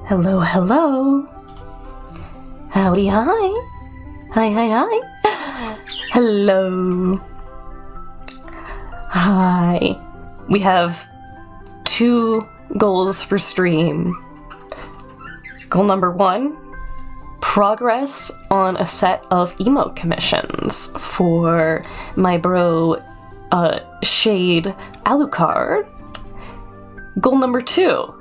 Hello, hello. Howdy, hi. Hi. Hello. Hi. We have 2 goals for stream. Goal number 1, progress on a set of emote commissions for my bro, Shade Alucard. Goal number 2,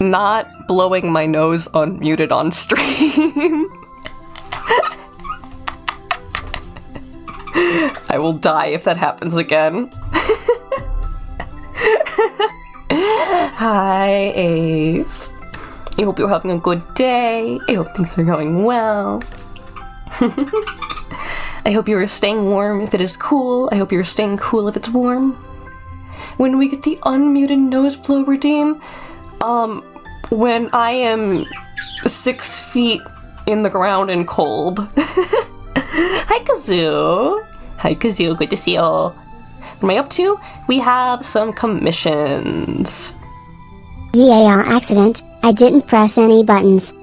not blowing my nose unmuted on stream. I will die if that happens again. Hi, Ace. I hope you're having a good day. I hope things are going well. I hope you are staying warm if it is cool. I hope you're staying cool if it's warm. When we get the unmuted nose blow redeem, when I am 6 feet in the ground and cold. Hi, Kazoo. Hi, Kazoo. Good to see you. What am I up to? We have some commissions. Yeah, accident. I didn't press any buttons.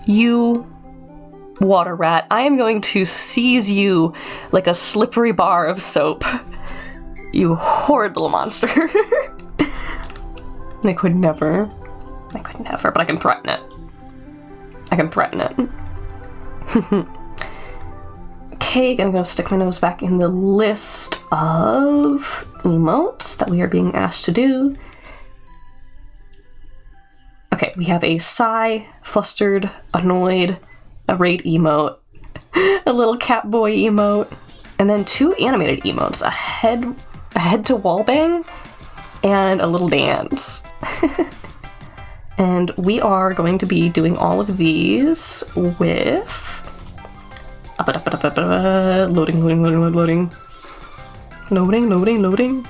You, water rat, I am going to seize you like a slippery bar of soap. You horrid little monster. I could never, but I can threaten it. Okay, gonna go stick my nose back in the list of emotes that we are being asked to do. Okay, we have a sigh, flustered, annoyed, irate emote, a little cat boy emote, and then 2 animated emotes, a head to wall bang, and a little dance. And we are going to be doing all of these with loading.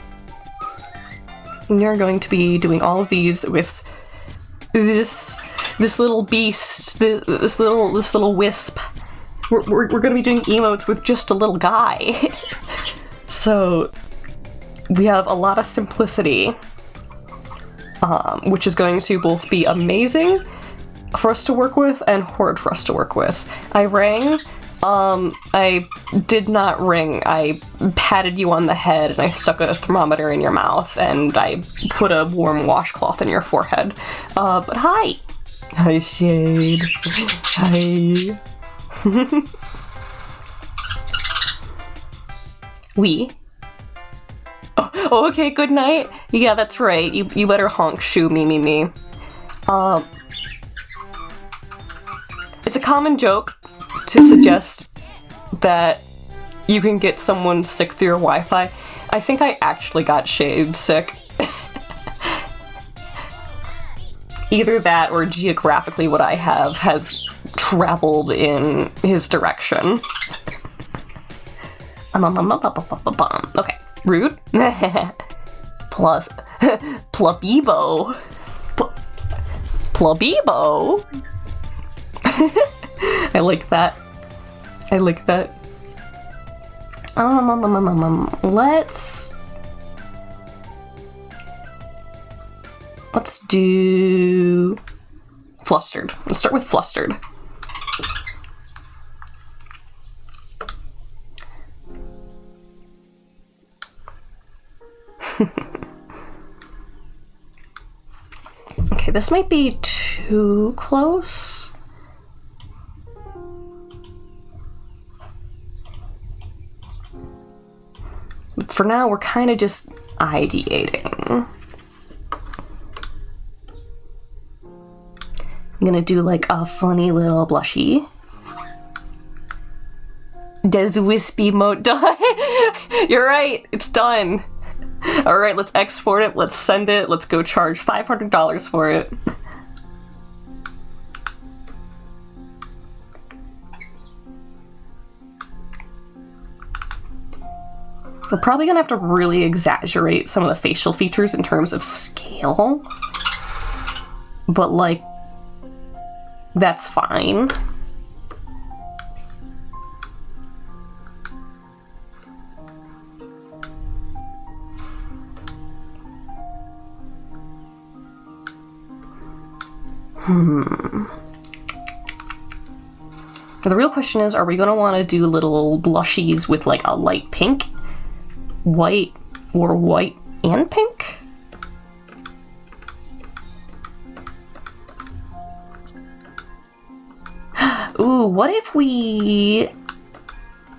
We are going to be doing all of these with this little beast, this little wisp. We're going to be doing emotes with just a little guy. So we have a lot of simplicity, which is going to both be amazing for us to work with and horrid for us to work with. I rang. I did not ring. I patted you on the head and I stuck a thermometer in your mouth and I put a warm washcloth in your forehead. But hi! Hi, Shade. Hi. We? Oh, okay, good night. Yeah, that's right. You better honk shoo me. It's a common joke to suggest that you can get someone sick through your Wi-Fi. I think I actually got Shade sick. Either that or geographically what I have has traveled in his direction. Okay, rude. Plus, Plabibo. Plabibo. I like that. Let's do flustered. Let's start with flustered. Okay, this might be too close. But for now, we're kind of just ideating. I'm gonna do like a funny little blushy. Does wispy emote die? You're right, it's done. All right, let's export it, let's send it, let's go charge $500 for it. We're probably gonna have to really exaggerate some of the facial features in terms of scale. But, like, that's fine. The real question is, are we going to want to do little blushies with like a light pink, white, or white and pink? Ooh, what if we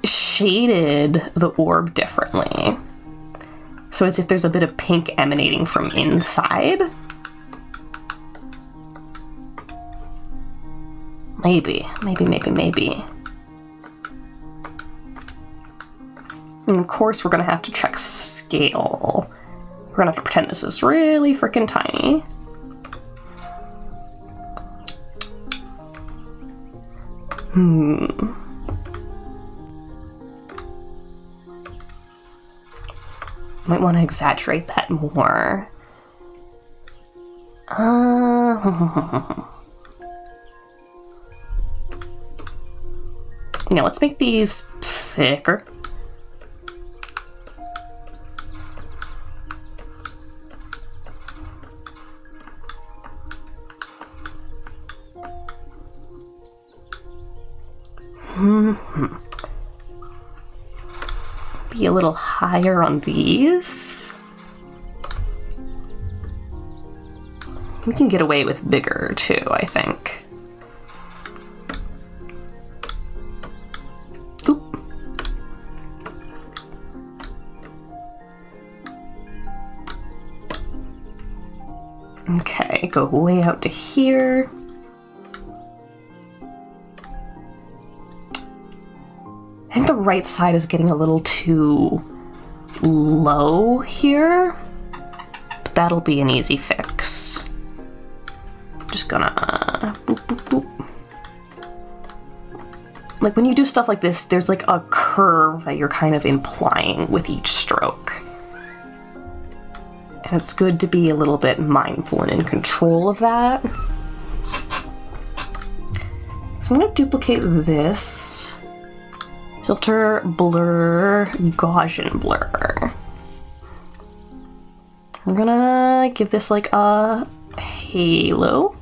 shaded the orb differently? So as if there's a bit of pink emanating from inside? Maybe. And of course we're gonna have to check scale. We're gonna have to pretend this is really freaking tiny. Might want to exaggerate that more. Now let's make these thicker. Be a little higher on these. We can get away with bigger too, I think. Oop. Okay, go way out to here. I think the right side is getting a little too low here, but that'll be an easy fix. Just gonna boop, boop, boop. Like when you do stuff like this, there's like a curve that you're kind of implying with each stroke. And it's good to be a little bit mindful and in control of that. So I'm gonna duplicate this. Filter, blur, Gaussian blur. I'm gonna give this like a halo.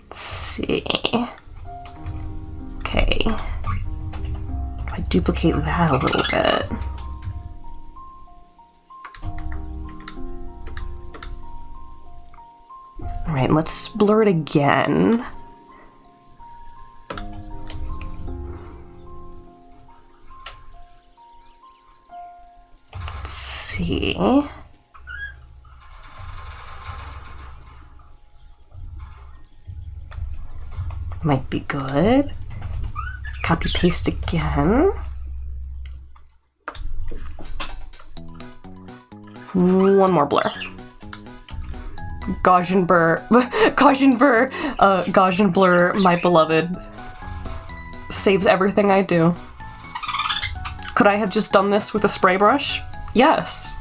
Let's see. Okay. I duplicate that a little bit. All right, let's blur it again. See. Might be good. Copy paste again. One more blur. Gaussian blur, Gaussian blur, my beloved. Saves everything I do. Could I have just done this with a spray brush? Yes.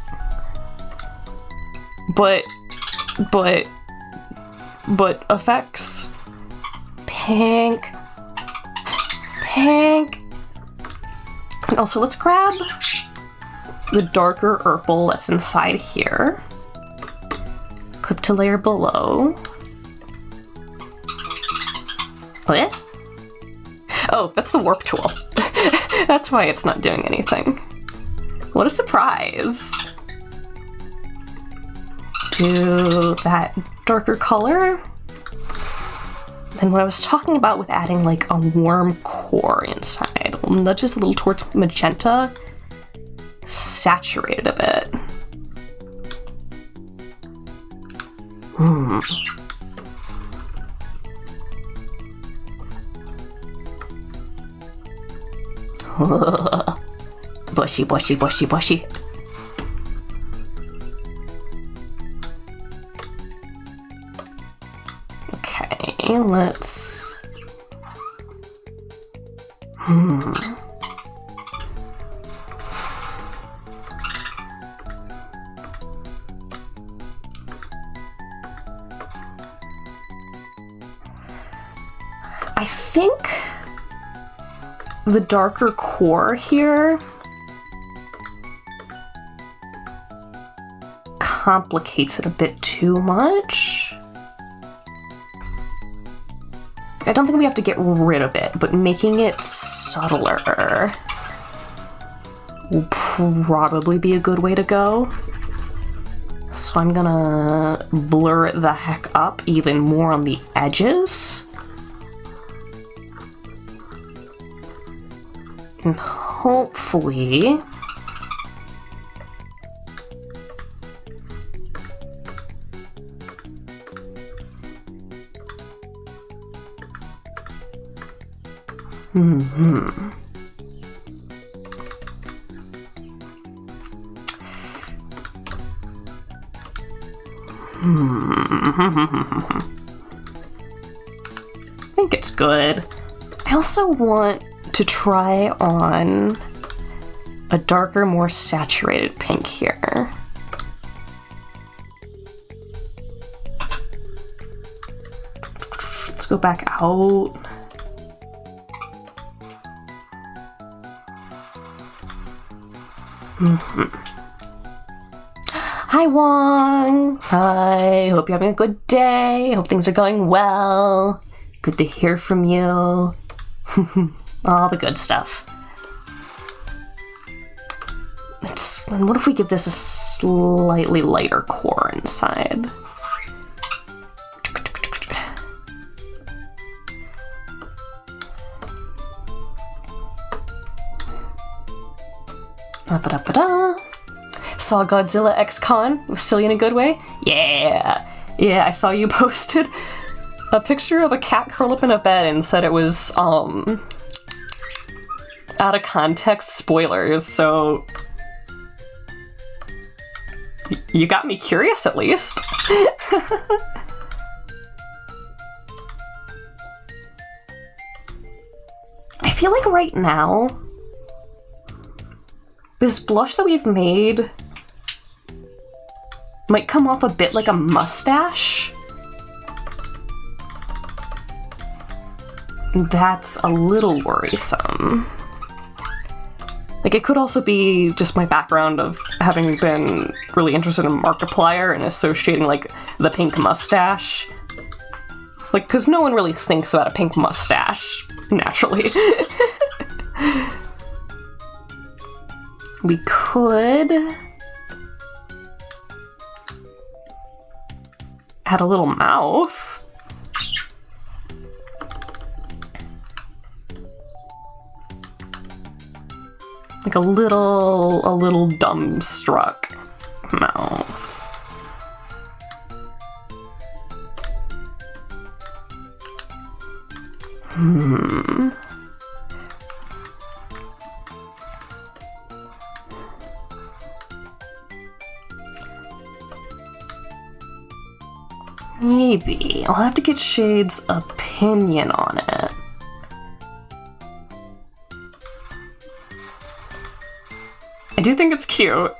But effects. Pink. And also let's grab the darker purple that's inside here. Clip to layer below. What? Oh, that's the warp tool. That's why it's not doing anything. What a surprise! Do that darker color. Then what I was talking about with adding like a warm core inside. We'll nudge this a little towards magenta. Saturate it a bit. Bushy. Okay, let's... I think the darker core here complicates it a bit too much. I don't think we have to get rid of it, but making it subtler will probably be a good way to go. So I'm gonna blur it the heck up even more on the edges. And hopefully I think it's good. I also want to try on a darker, more saturated pink here. Let's go back out. Hi Wong! Hi, hope you're having a good day. Hope things are going well. Good to hear from you. All the good stuff. And what if we give this a slightly lighter core inside? Ba-da-ba-da. Saw Godzilla X Con. Was silly in a good way? Yeah! Yeah, I saw you posted a picture of a cat curled up in a bed and said it was, out of context spoilers, so... You got me curious, at least. I feel like right now, this blush that we've made might come off a bit like a mustache. That's a little worrisome. Like, it could also be just my background of having been really interested in Markiplier and associating, like, the pink mustache. Like, because no one really thinks about a pink mustache, naturally. We could add a little mouth. Like a little dumbstruck mouth. Maybe. I'll have to get Shade's opinion on it. I do think it's cute.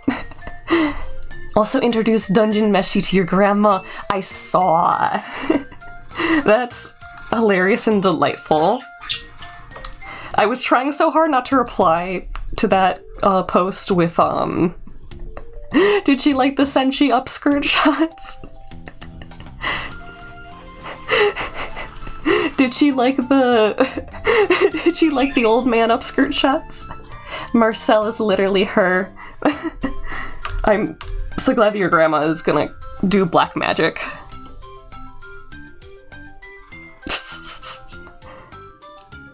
Also introduce Dungeon Meshi to your grandma. I saw. That's hilarious and delightful. I was trying so hard not to reply to that post with, did she like the Senshi upskirt shots? Did she like the old man upskirt shots? Marcel is literally her. I'm so glad that your grandma is gonna do black magic.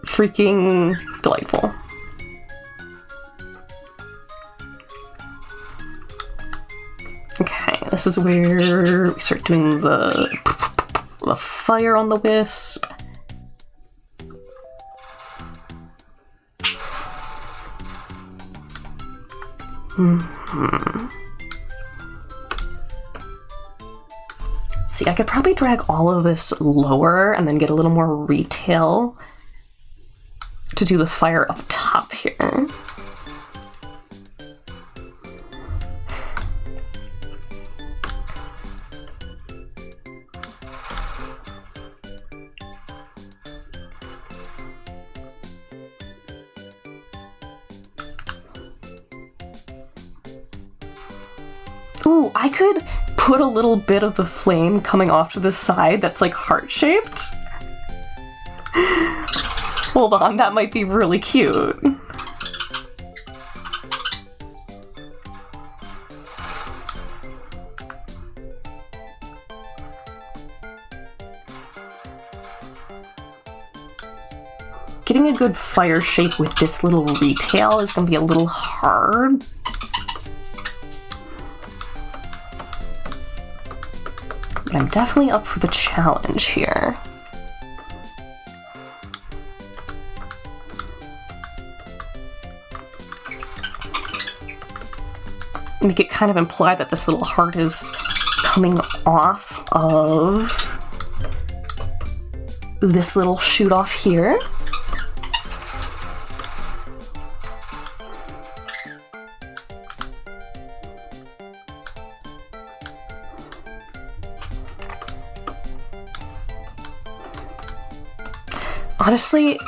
Freaking delightful. Okay, this is where we start doing the fire on the wisp. See, I could probably drag all of this lower and then get a little more retail to do the fire up top here. Ooh, I could put a little bit of the flame coming off to the side that's like heart-shaped. Hold on, that might be really cute. Getting a good fire shape with this little retail is going to be a little hard. But I'm definitely up for the challenge here. Make it kind of imply that this little heart is coming off of this little shoot off here. Honestly,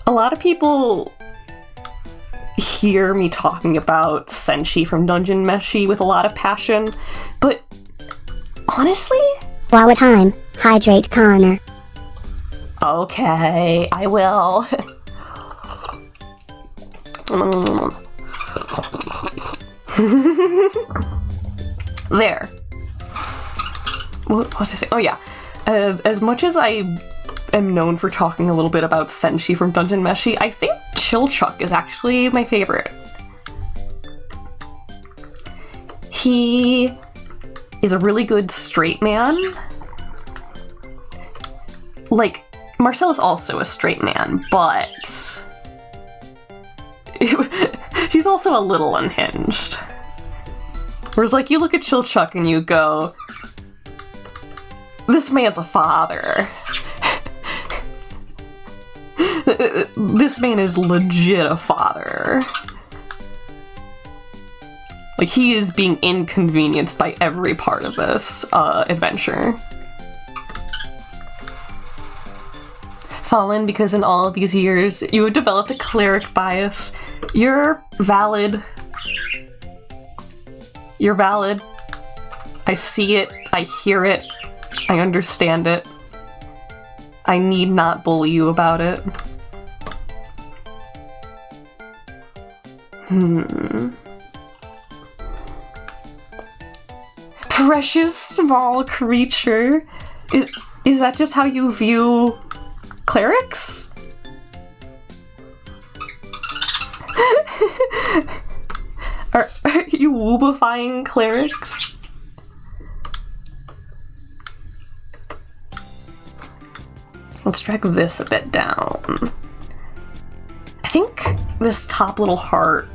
a lot of people hear me talking about Senshi from Dungeon Meshi with a lot of passion, but honestly... Flower time. Hydrate, Connor. Okay, I will. There. What was I saying? Oh yeah. As much as I am known for talking a little bit about Senshi from Dungeon Meshi, I think Chillchuck is actually my favorite. He is a really good straight man. Like, Marcel is also a straight man, but she's also a little unhinged. Whereas, like, you look at Chillchuck and you go, this man's a father. This man is legit a father. Like, he is being inconvenienced by every part of this adventure. Fallen, because in all of these years, you have developed a cleric bias. You're valid. You're valid. I see it. I hear it. I understand it. I need not bully you about it. Precious small creature. Is that just how you view clerics? Are you woobifying clerics? Let's drag this a bit down. I think this top little heart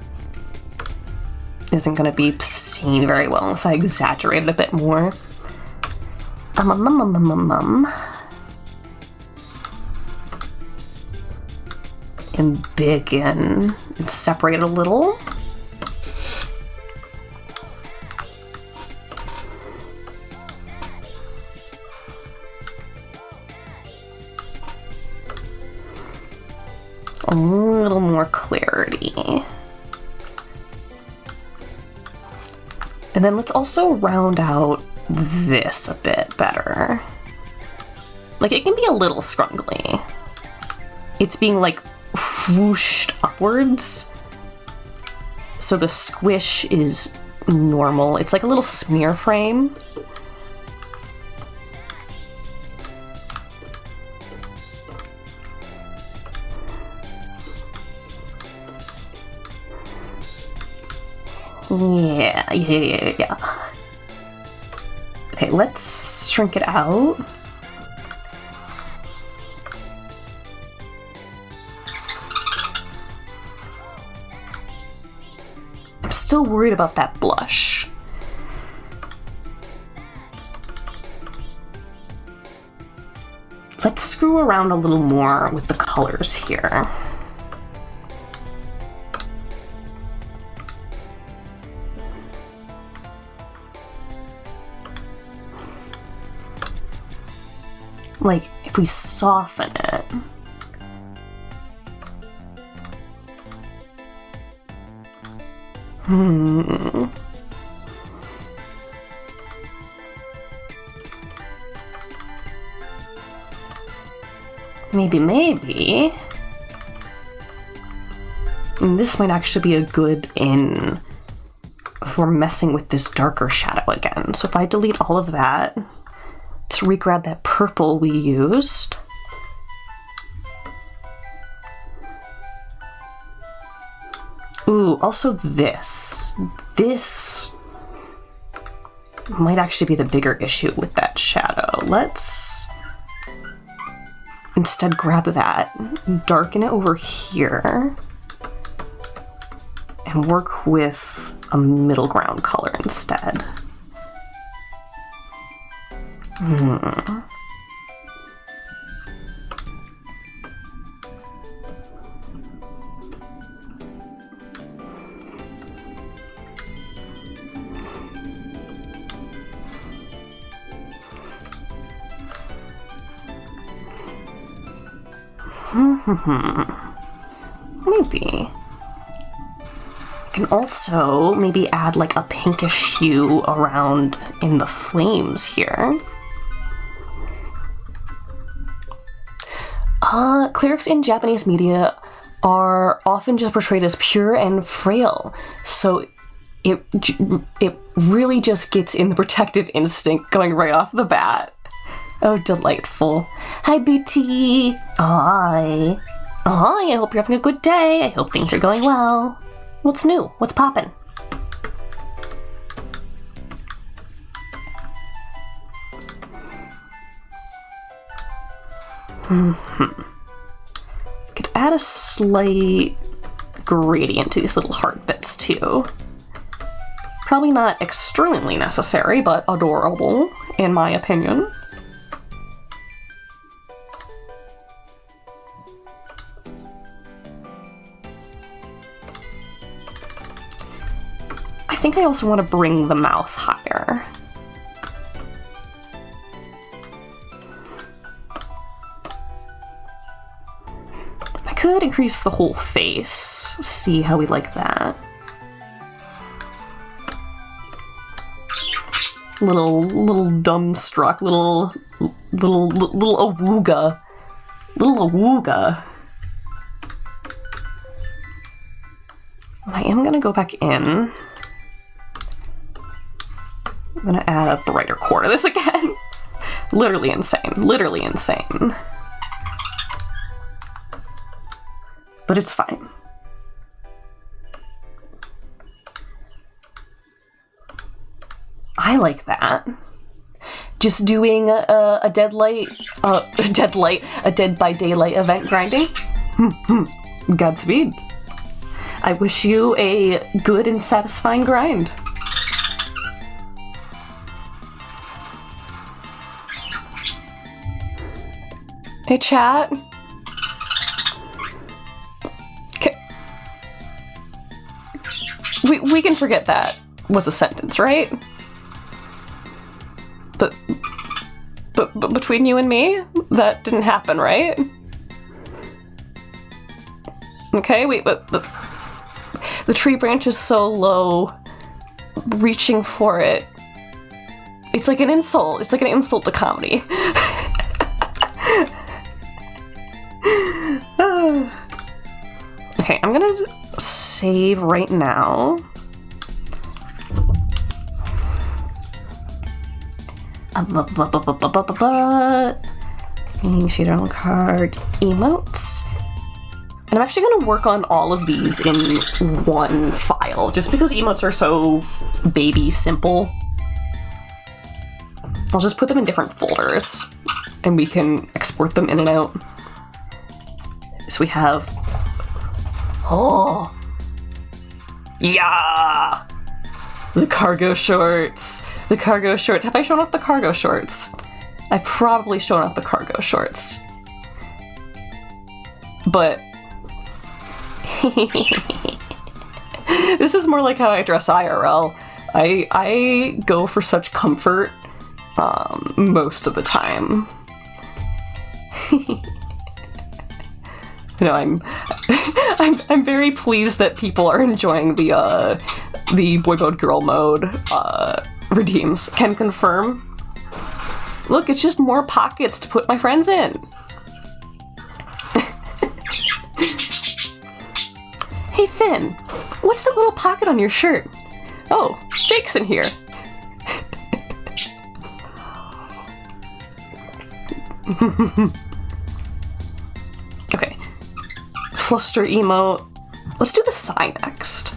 isn't gonna be seen very well unless I exaggerate it a bit more. Embiggen and separate a little. A little more clarity. And then let's also round out this a bit better. Like, it can be a little scrungly. It's being, like, whooshed upwards. So the squish is normal. It's like a little smear frame. Yeah. Okay, let's shrink it out. I'm still worried about that blush. Let's screw around a little more with the colors here. Like, if we soften it. maybe. And this might actually be a good in for messing with this darker shadow again. So if I delete all of that, let's re-grab that purple we used. Ooh, also this. This might actually be the bigger issue with that shadow. Let's instead grab that, darken it over here, and work with a middle ground color instead. Maybe. I can also maybe add like a pinkish hue around in the flames here. Clerics in Japanese media are often just portrayed as pure and frail, so it really just gets in the protective instinct going right off the bat. Oh, delightful. Hi, BT. Hi. Hi, I hope you're having a good day. I hope things are going well. What's new? What's poppin'? Could add a slight gradient to these little heart bits too. Probably not extremely necessary, but adorable, in my opinion. I think I also want to bring the mouth higher. I could increase the whole face. See how we like that. Little dumbstruck, little awooga. Little awooga. I am gonna go back in. I'm gonna add a brighter core to this again. Literally insane. Literally insane. But it's fine. I like that. Just doing a dead by daylight event grinding. Godspeed. I wish you a good and satisfying grind. Hey, chat. We can forget that was a sentence, right? But between you and me, that didn't happen, right? Okay, wait, but the tree branch is so low, reaching for it. It's like an insult. It's like an insult to comedy. Okay, I'm gonna save right now. Shader on card emotes. And I'm actually gonna work on all of these in one file, just because emotes are so baby simple. I'll just put them in different folders, and we can export them in and out. So we have, oh, yeah, the cargo shorts. The cargo shorts. Have I shown off the cargo shorts? I've probably shown off the cargo shorts. But this is more like how I dress IRL. I go for such comfort most of the time. You know, I'm very pleased that people are enjoying the boy mode girl mode redeems. Can confirm. Look, it's just more pockets to put my friends in. Hey Finn, what's that little pocket on your shirt? Oh, Jake's in here. Okay. Fluster emote. Let's do the sigh next.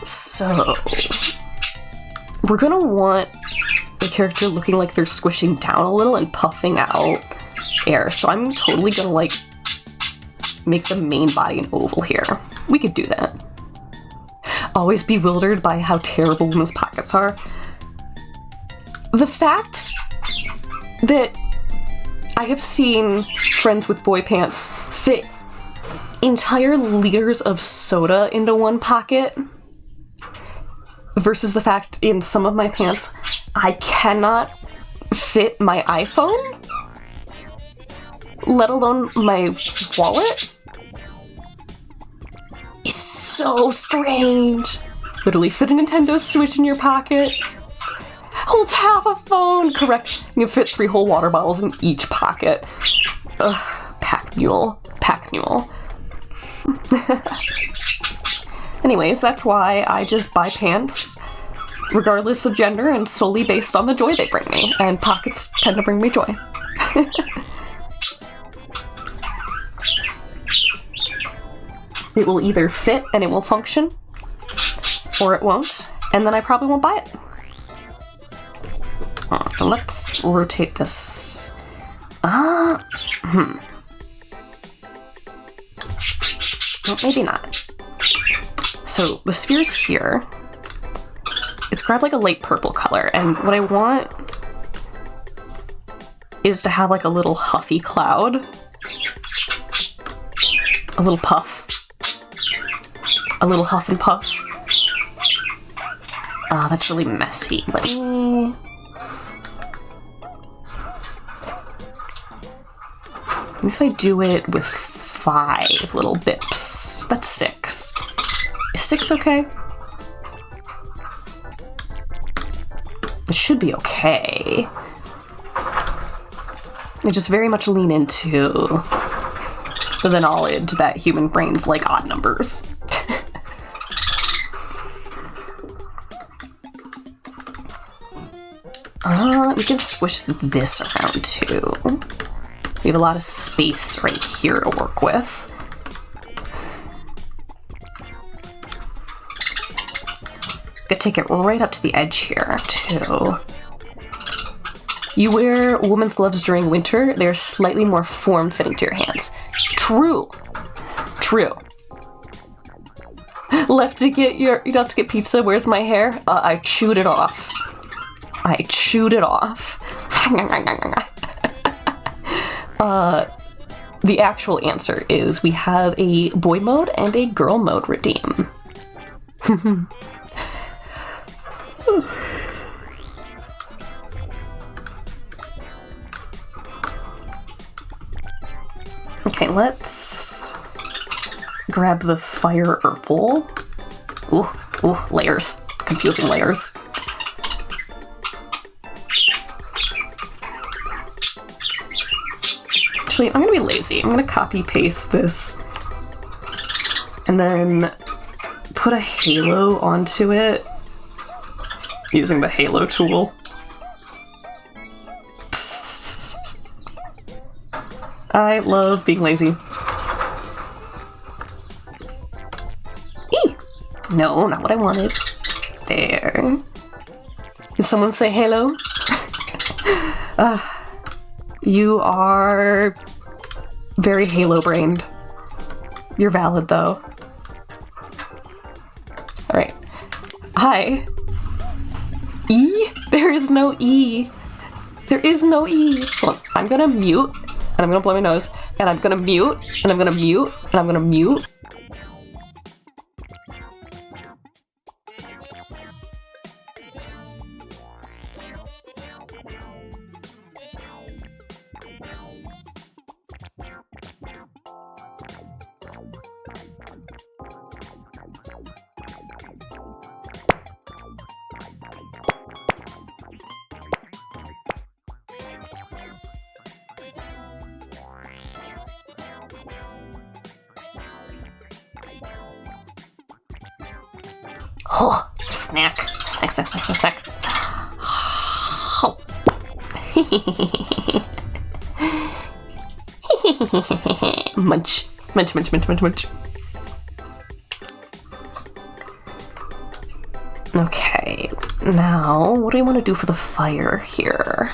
So, we're gonna want the character looking like they're squishing down a little and puffing out air. So I'm totally gonna like make the main body an oval here. We could do that. Always bewildered by how terrible women's pockets are. The fact that I have seen friends with boy pants fit entire liters of soda into one pocket versus the fact in some of my pants I cannot fit my iPhone, let alone my wallet, is so strange. Literally fit a Nintendo Switch in your pocket, holds half a phone. Correct, you fit 3 whole water bottles in each pocket. Ugh, pack mule. Anyways, that's why I just buy pants regardless of gender and solely based on the joy they bring me, and pockets tend to bring me joy. It will either fit and it will function, or it won't, and then I probably won't buy it. Let's rotate this. Well, maybe not. So the sphere's here. It's grabbed like a light purple color, and what I want is to have like a little huffy cloud. A little puff. A little huff and puff. Ah, that's really messy. Let me... if I do it with 5 little bips. That's 6. Is 6 okay? It should be okay. I just very much lean into the knowledge that human brains like odd numbers. We can squish this around too. We have a lot of space right here to work with. Could take it right up to the edge here too. You wear women's gloves during winter. They're slightly more form-fitting to your hands. True. Left to get pizza. Where's my hair? I chewed it off. The actual answer is we have a boy mode and a girl mode redeem. Okay, let's grab the fire herbal. Ooh, layers. Confusing layers. Actually, I'm gonna be lazy. I'm gonna copy paste this and then put a halo onto it using the halo tool. I love being lazy. Eee! No, not what I wanted. There. Did someone say halo? You are very halo-brained. You're valid, though. Alright. Hi. E? There is no E. There is no E. Hold on. I'm gonna mute, and I'm gonna blow my nose, and I'm gonna mute, and I'm gonna mute, and I'm gonna mute. Oh, snack. Snack, snack, snack, snack, snack. Oh. Munch. Munch, munch, munch, munch, munch. Okay, now what do we want to do for the fire here?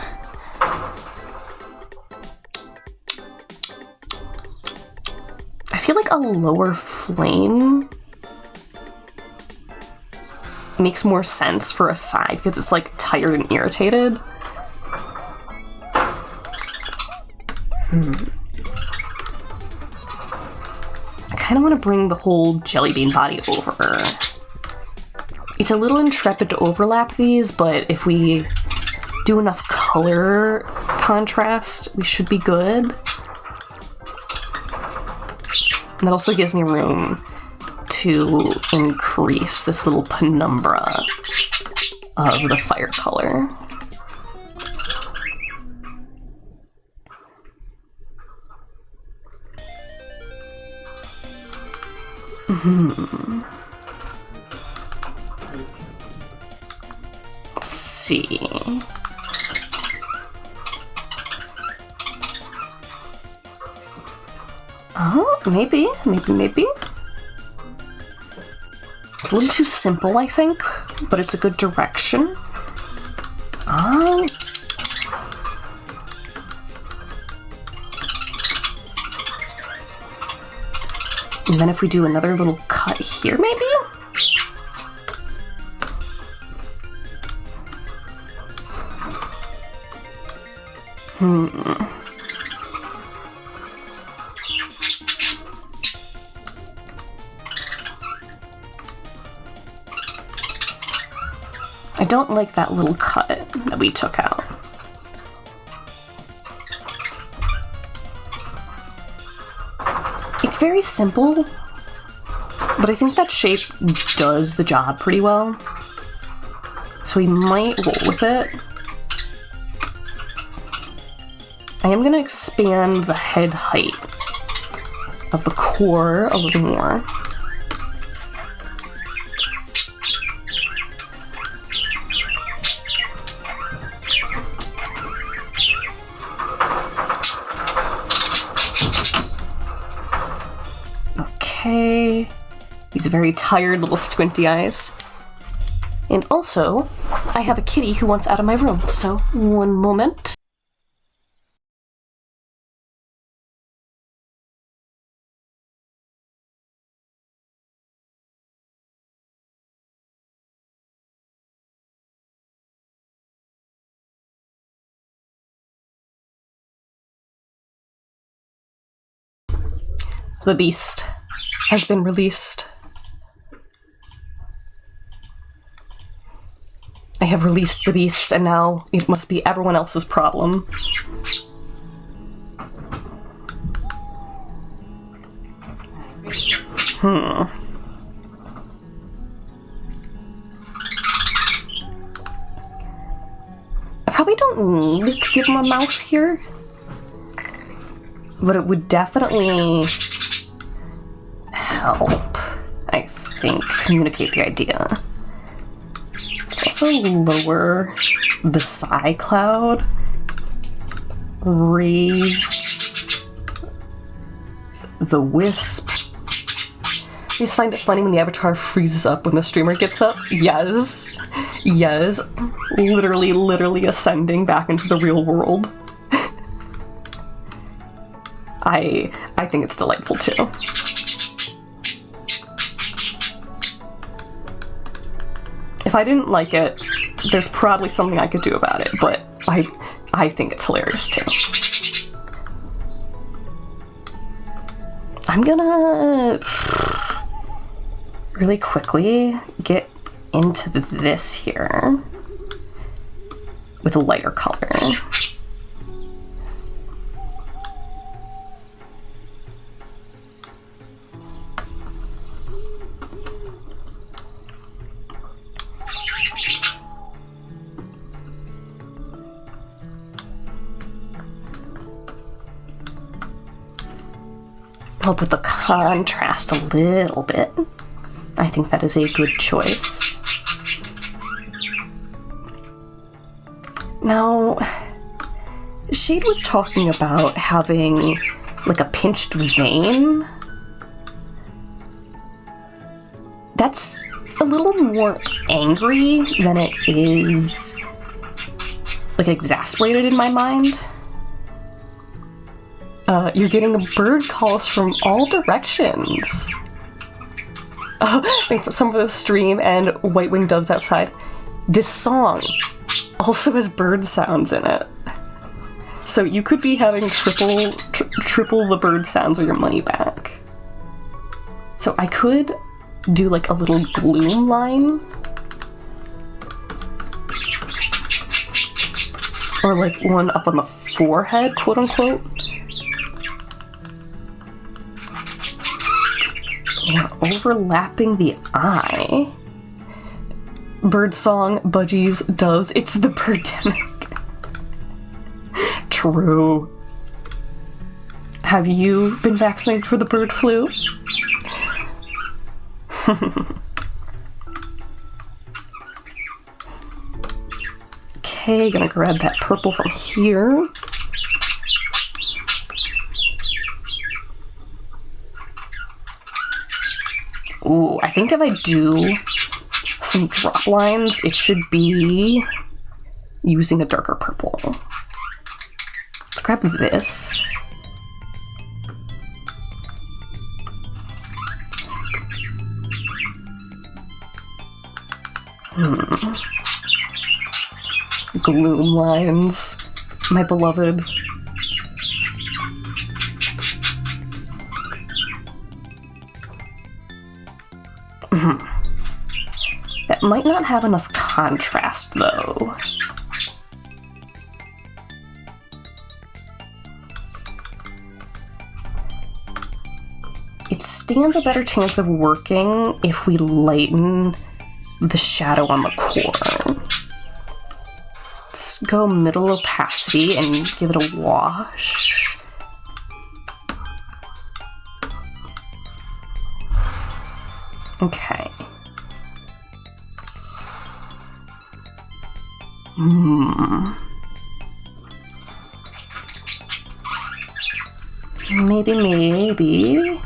I feel like a lower flame makes more sense for a side because it's like tired and irritated. I kind of want to bring the whole jelly bean body over. It's a little intrepid to overlap these, but if we do enough color contrast, we should be good. And that also gives me room to increase this little penumbra of the fire color. Let's see. Oh, maybe. It's a little too simple, I think, but it's a good direction. And then if we do another little cut here, maybe? I don't like that little cut that we took out. It's very simple, but I think that shape does the job pretty well. So we might roll with it. I am going to expand the head height of the core a little more. Okay. These very tired little squinty eyes. And also, I have a kitty who wants out of my room, so one moment. The beast has been released. I have released the beast, and now it must be everyone else's problem. I probably don't need to give him a mouth here, but it would definitely help, I think, communicate the idea. Let's also lower the sigh cloud, raise the wisp. I just find it funny when the avatar freezes up when the streamer gets up. Yes, yes, literally ascending back into the real world. I think it's delightful too. If I didn't like it, there's probably something I could do about it, but I think it's hilarious too. I'm gonna really quickly get into this here with a lighter color. Help with the contrast a little bit. I think that is a good choice. Now, Shade was talking about having like a pinched vein. That's a little more angry than it is like exasperated in my mind. You're getting bird calls from all directions. Thanks for some of the stream and white-winged doves outside. This song also has bird sounds in it. So you could be having triple the bird sounds or your money back. So I could do like a little gloom line. Or like one up on the forehead, quote unquote. Or overlapping the eye. Bird song, budgies, doves, it's the birdemic. True. Have you been vaccinated for the bird flu? Okay, gonna grab that purple from here. Ooh, I think if I do some drop lines, it should be using a darker purple. Let's grab this. Gloom lines, my beloved. That might not have enough contrast, though. It stands a better chance of working if we lighten the shadow on the core. Let's go middle opacity and give it a wash. Okay. Maybe.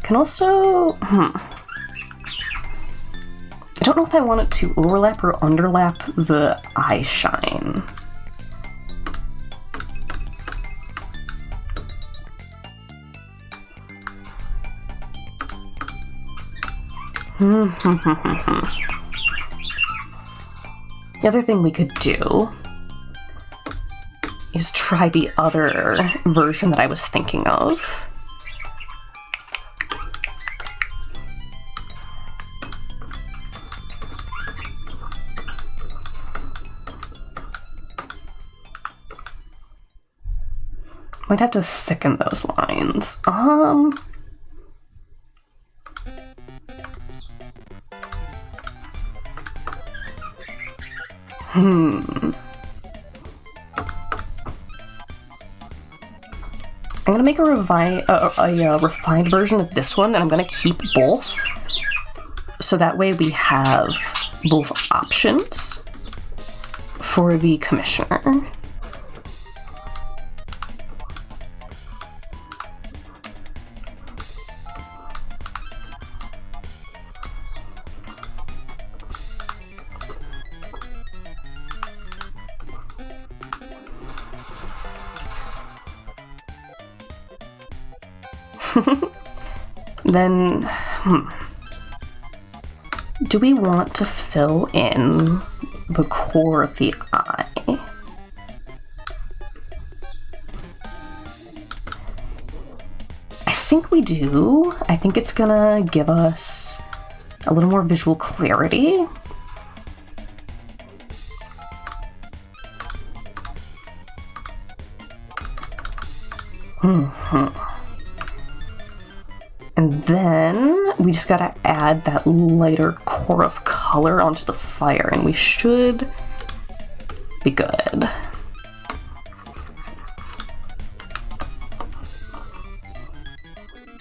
Can also, I don't know if I want it to overlap or underlap the eye shine. The other thing we could do is try the other version that I was thinking of. Might have to thicken those lines. I'm gonna make a refined version of this one, and I'm gonna keep both, so that way we have both options for the commissioner. Then, do we want to fill in the core of the eye? I think we do. I think it's gonna give us a little more visual clarity. And then we just gotta add that lighter core of color onto the fire, and we should be good.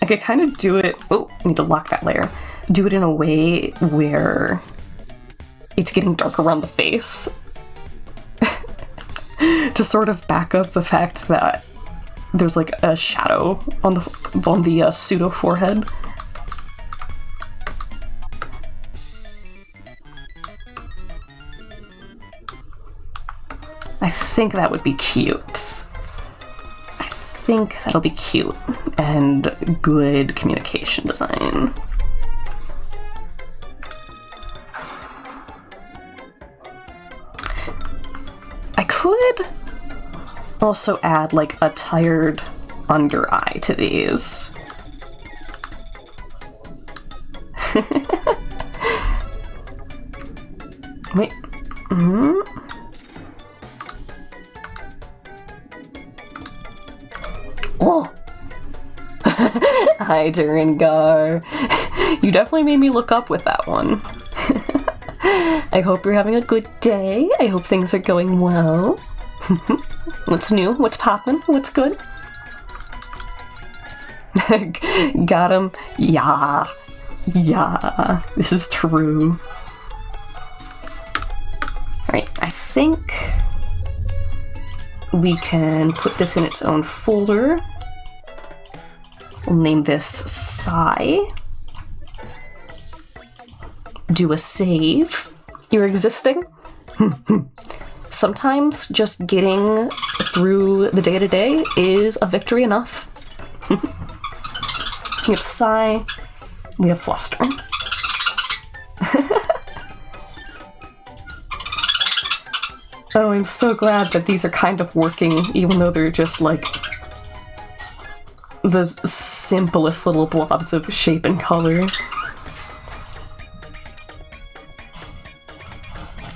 I could kind of do it, oh, I need to lock that layer. Do it in a way where it's getting dark around the face. To sort of back up the fact that there's like a shadow on the pseudo forehead. I think that would be cute. I think that'll be cute and good communication design. I could also add like a tired under eye to these. Wait. Oh! Hi, Durangar. You definitely made me look up with that one. I hope you're having a good day. I hope things are going well. What's new? What's poppin'? What's good? Got him. Yeah. Yeah. This is true. Alright, I think we can put this in its own folder. We'll name this Sigh. Do a save. You're existing. Sometimes just getting through the day-to-day is a victory enough. We have Sigh. We have Fluster. Oh, I'm so glad that these are kind of working, even though they're just like the simplest little blobs of shape and color.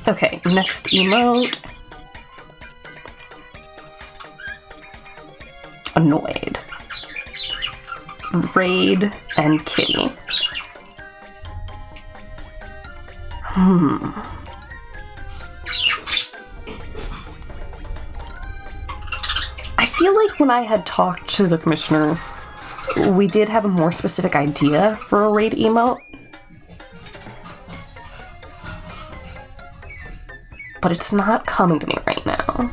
Okay, next emote. Annoyed. Raid and Kitty. I feel like when I had talked to the commissioner, we did have a more specific idea for a raid emote. But it's not coming to me right now.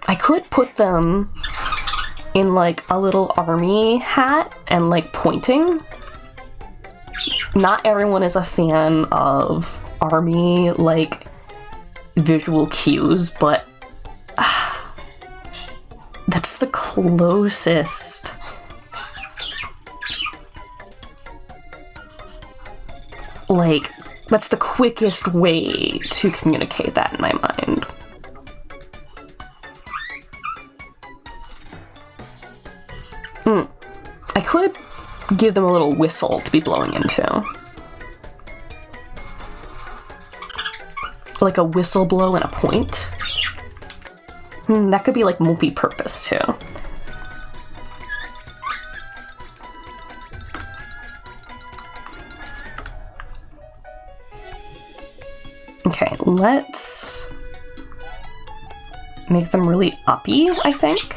I could put them in like a little army hat and like pointing. Not everyone is a fan of army like visual cues, but that's the closest. Like, that's the quickest way to communicate that in my mind. I could give them a little whistle to be blowing into. Like a whistle blow and a point. That could be like multi-purpose too. Okay, let's make them really uppy, I think.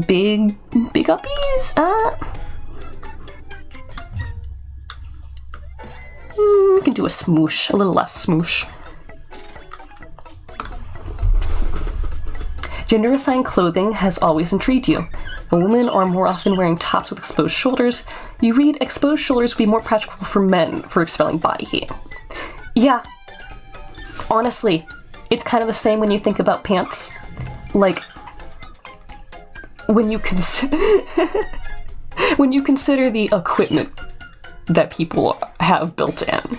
Big uppies? We can do a smoosh, a little less smoosh. Gender-assigned clothing has always intrigued you. When women are more often wearing tops with exposed shoulders, you read exposed shoulders would be more practical for men for expelling body heat. Yeah. Honestly, it's kind of the same when you think about pants. Like, when you consider the equipment that people have built in.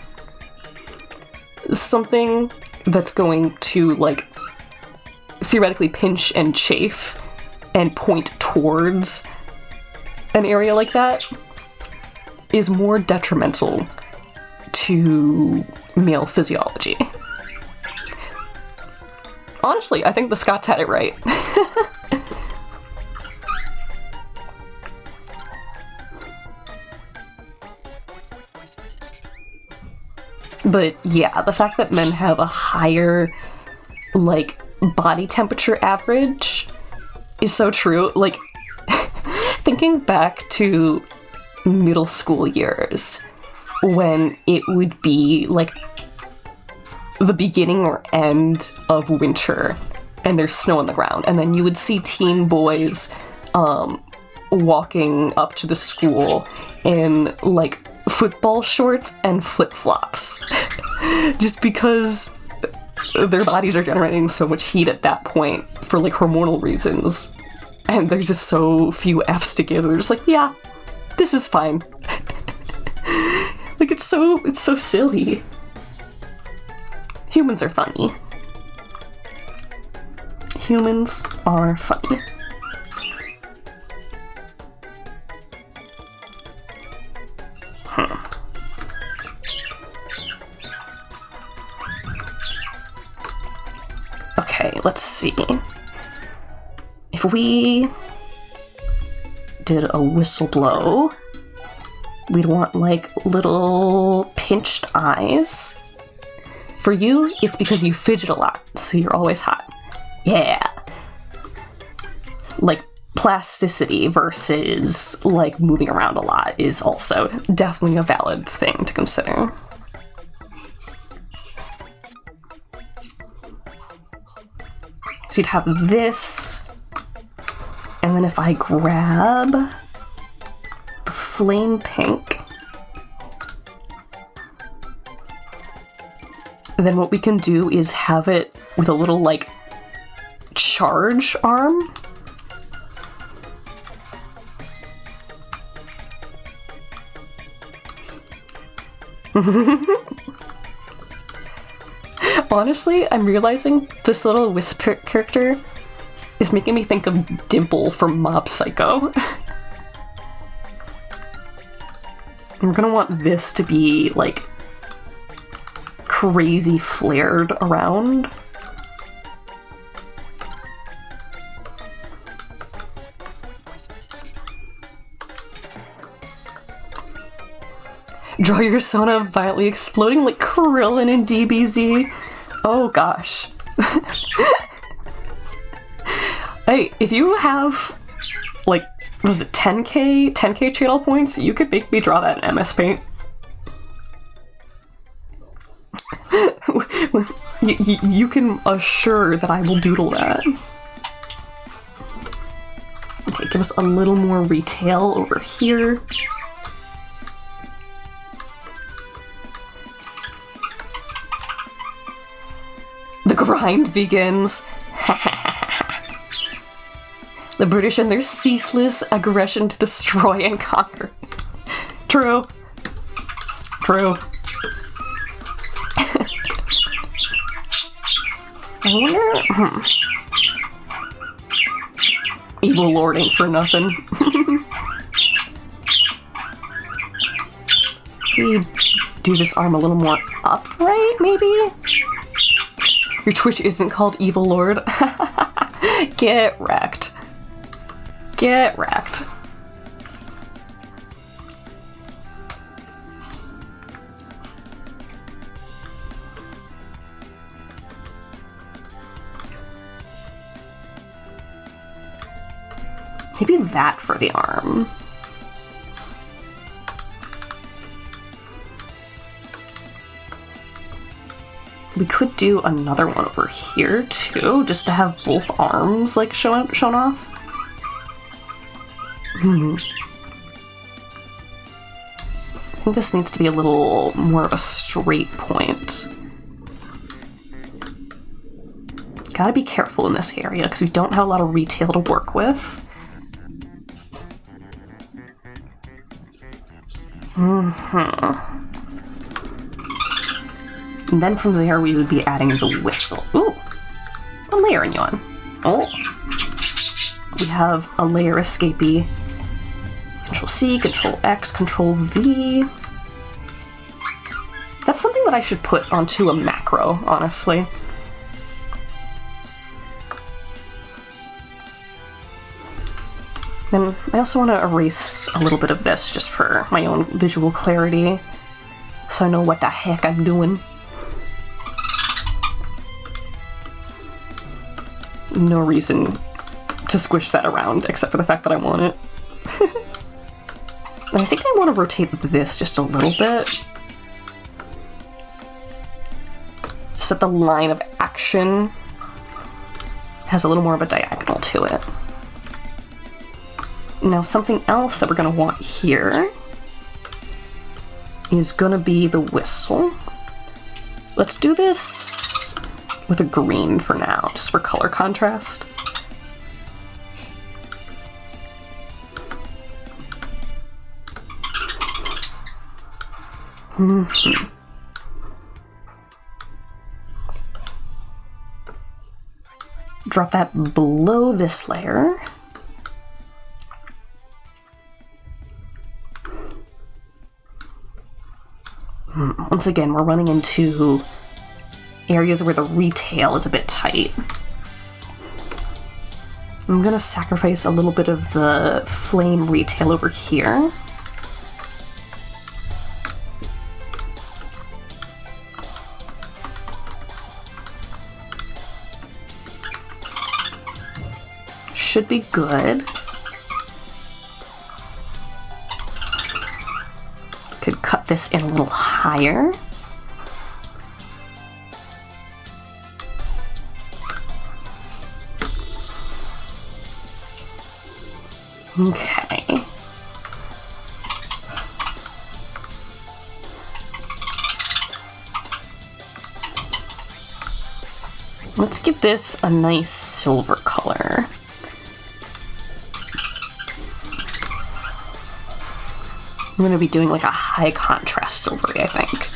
Something that's going to, like, theoretically pinch and chafe and point towards an area like that is more detrimental to male physiology. Honestly, I think the Scots had it right. But yeah, the fact that men have a higher, like, body temperature average is so true. Like, thinking back to middle school years, when it would be, like, the beginning or end of winter, and there's snow on the ground, and then you would see teen boys, walking up to the school in, like, football shorts and flip-flops. Just because their bodies are generating so much heat at that point for, like, hormonal reasons. And there's just so few F's to give. They're just like, yeah, this is fine. Like, it's so silly. Humans are funny. Humans are funny. Okay, let's see. If we did a whistle blow, we'd want, like, little pinched eyes. For you, it's because you fidget a lot, so you're always hot. Yeah. Like, plasticity versus, like, moving around a lot is also definitely a valid thing to consider. So you'd have this, and then if I grab the flame pink, then what we can do is have it with a little, like, charge arm. Honestly, I'm realizing this little wisp character is making me think of Dimple from Mob Psycho. We're gonna want this to be, like, crazy flared around. Draw your persona violently exploding like Krillin in DBZ. Oh gosh. Hey, if you have, like, what was it, 10k channel points, you could make me draw that in MS Paint. You can assure that I will doodle that. Okay, give us a little more retail over here. The grind begins. The British and their ceaseless aggression to destroy and conquer. True. True. I wonder... Evil Lord ain't for nothing. We do this arm a little more upright, maybe? Your Twitch isn't called Evil Lord. Get wrecked. Get wrecked. Maybe that for the arm. We could do another one over here too, just to have both arms, like, shown off. I think this needs to be a little more of a straight point. Gotta be careful in this area, because we don't have a lot of retail to work with. And then from there we would be adding the whistle. Ooh! I'm layering you on. Oh! We have a layer escapee. Control C, Control X, Control V. That's something that I should put onto a macro, honestly. Then I also want to erase a little bit of this just for my own visual clarity. so I know what the heck I'm doing. No reason to squish that around except for the fact that I want it. I think I want to rotate this just a little bit. So that the line of action has a little more of a diagonal to it. Now something else that we're going to want here is going to be the whistle. Let's do this with a green for now, just for color contrast. Drop that below this layer. Once again, we're running into areas where the retail is a bit tight. I'm gonna sacrifice a little bit of the flame retail over here. Should be good. Could cut this in a little higher. Okay. Let's give this a nice silver color. I'm going to be doing like a high contrast silvery, I think.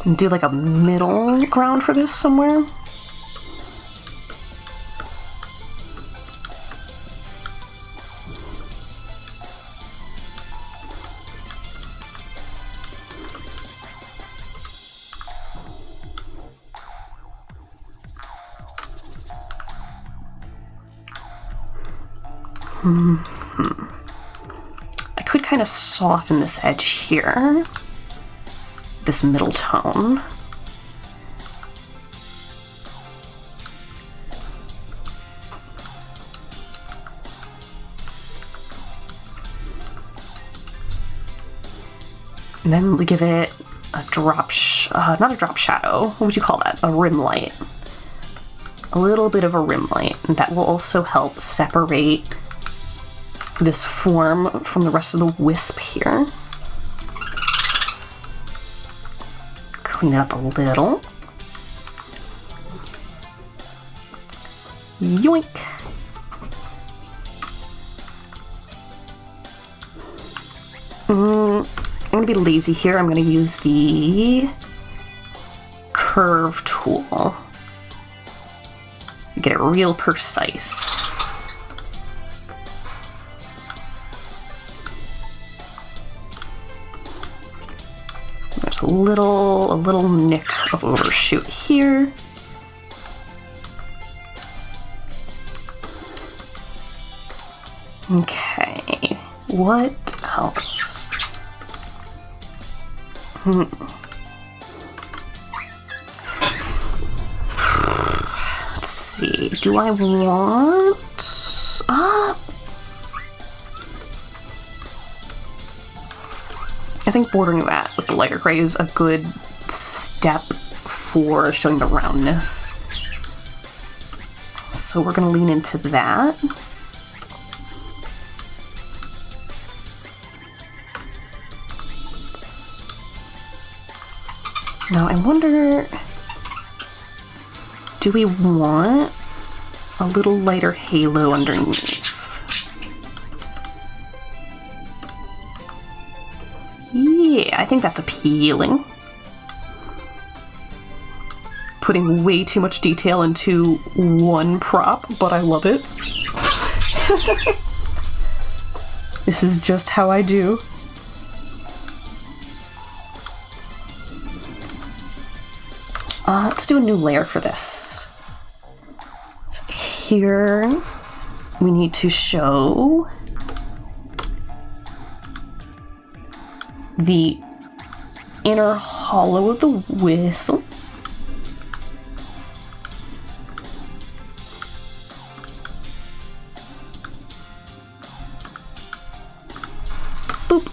And do like a middle ground for this somewhere. I could kind of soften this edge here, this middle tone. And then we give it a drop, not a drop shadow, what would you call that? A rim light. A little bit of a rim light, and that will also help separate this form from the rest of the wisp here. Clean it up a little. Yoink! I'm gonna be lazy here. I'm gonna use the curve tool. Get it real precise. There's a little nick of overshoot here. Okay, what else? Let's see, do I want... I think bordering that with the lighter gray is a good step for showing the roundness. So we're gonna lean into that. Now I wonder, do we want a little lighter halo underneath? Yeah, I think that's appealing. Putting way too much detail into one prop, but I love it. This is just how I do. Let's do a new layer for this. So here we need to show the inner hollow of the whistle. Boop.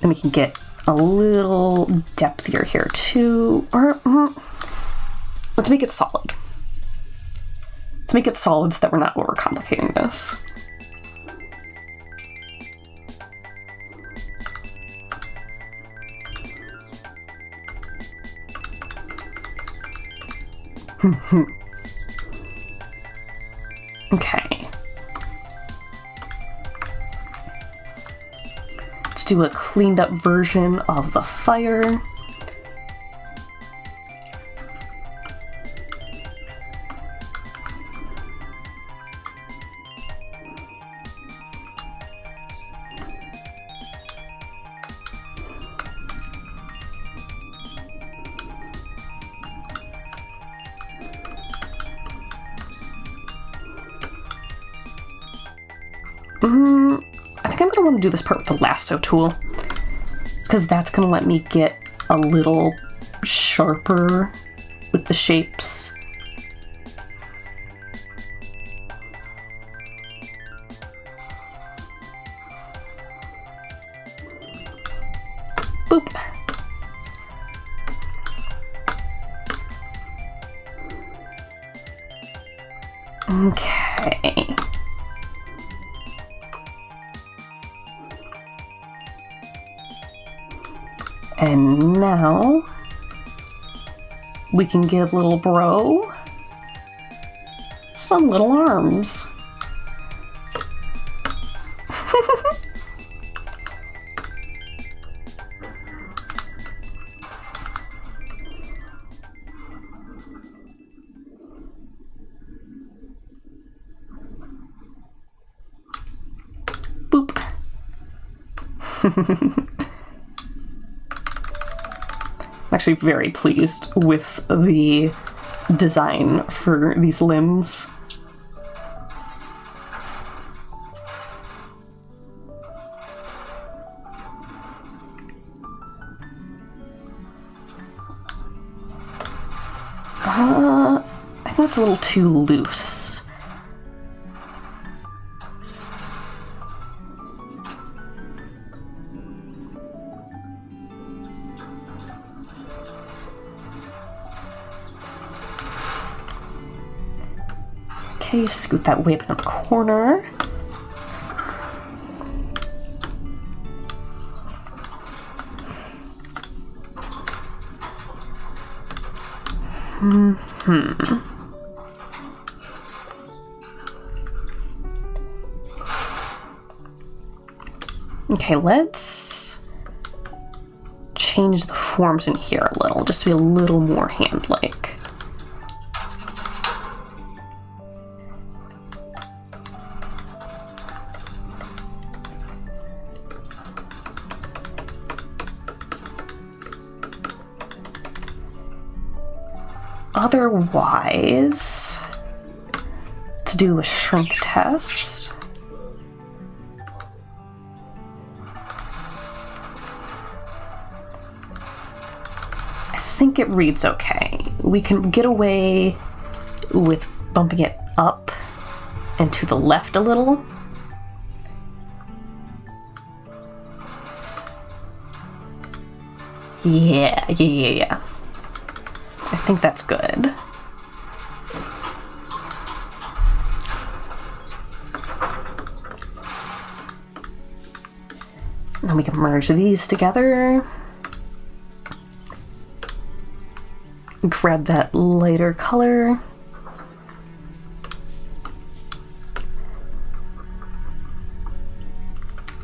Then we can get a little depthier here too. Or let's make it solid. Let's make it solid so that we're not overcomplicating this. Okay. Let's do a cleaned up version of the fire. I think I'm gonna want to do this part with the lasso tool. It's because that's gonna let me get a little sharper with the shapes. Boop. Okay. And now we can give little bro some little arms. Boop. I'm actually very pleased with the design for these limbs. I think it's a little too loose. Okay, scoot that way up in the corner. Okay, let's change the forms in here a little, just to be a little more hand-like. Otherwise, to do a shrink test. I think it reads okay. We can get away with bumping it up and to the left a little. Yeah. I think that's good. And we can merge these together. Grab that lighter color.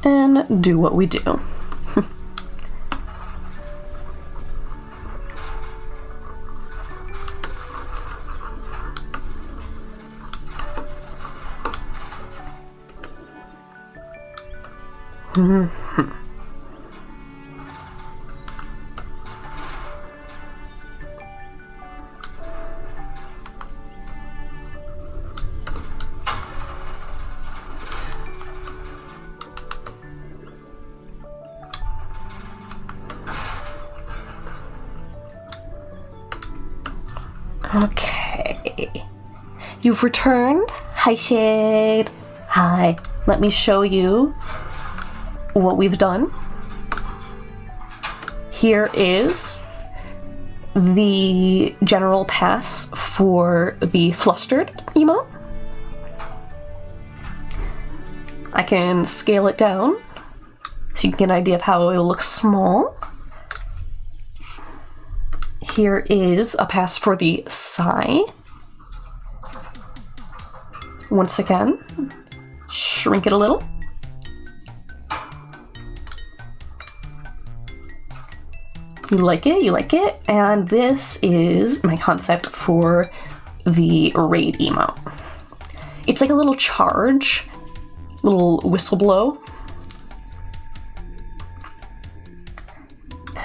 And do what we do. Okay. You've returned. Hi, Shade. Hi. Let me show you what we've done. Here is the general pass for the flustered emote. I can scale it down so you can get an idea of how it will look small. Here is a pass for the sigh. Once again, shrink it a little. You like it, you like it. And this is my concept for the raid emote. It's like a little charge, little whistle blow.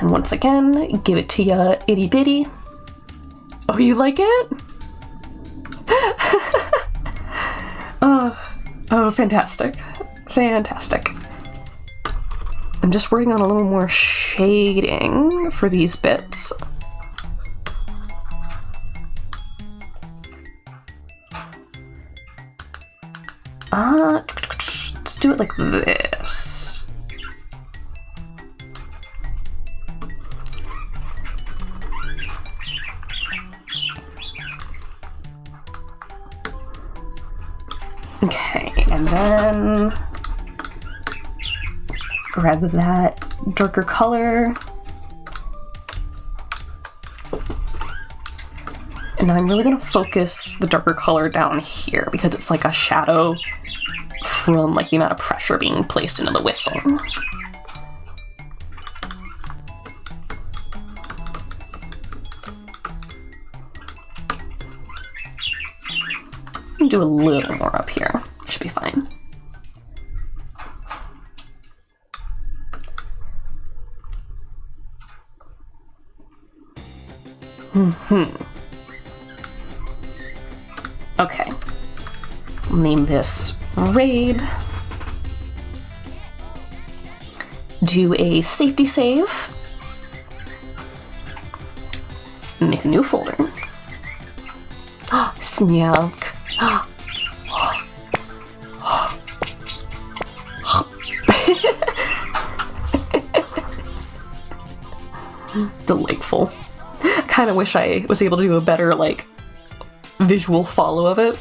And once again, give it to ya itty bitty. Oh, you like it? Oh, fantastic. Fantastic. I'm just working on a little more shading for these bits. Let's do it like this. Okay, and then grab that darker color. And I'm really gonna focus the darker color down here because it's like a shadow from like the amount of pressure being placed into the whistle. Do a little more up here. Should be fine. Okay. Name this raid. Do a safety save. Make a new folder. Snark. Delightful. Kind of wish I was able to do a better, like, visual follow of it.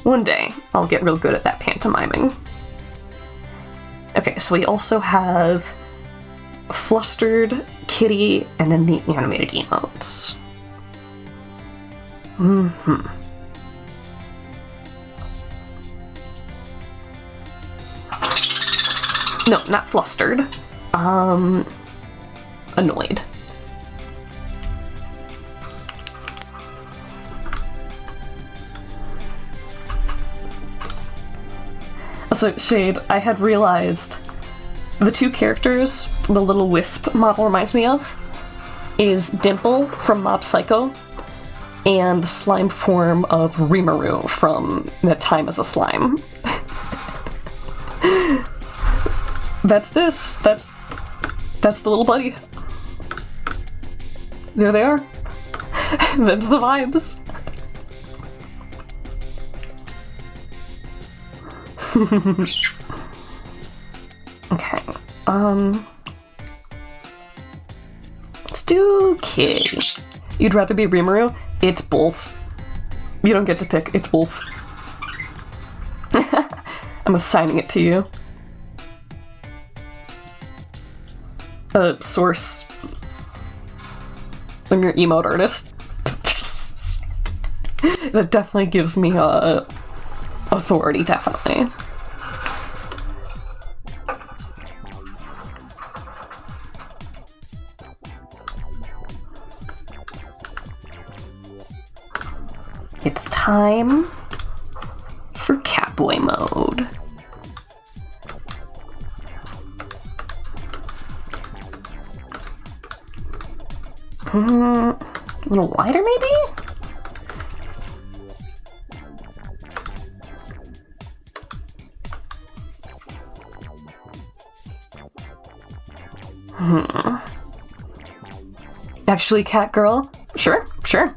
One day, I'll get real good at that pantomiming. Okay, so we also have Flustered, Kitty, and then the animated emotes. No, not flustered. Annoyed. So, Shade, I had realized the two characters the little wisp model reminds me of is Dimple from Mob Psycho and the slime form of Rimuru from That Time as a Slime. That's this. That's the little buddy. There they are. Them's the vibes. Okay. Let's do Kitty. You'd rather be Rimuru? It's both. You don't get to pick. It's both. I'm assigning it to you. Source. I'm your emote artist. That definitely gives me authority, definitely. It's time for cat. boy mode. A little wider, maybe? Actually, cat girl? Sure, sure.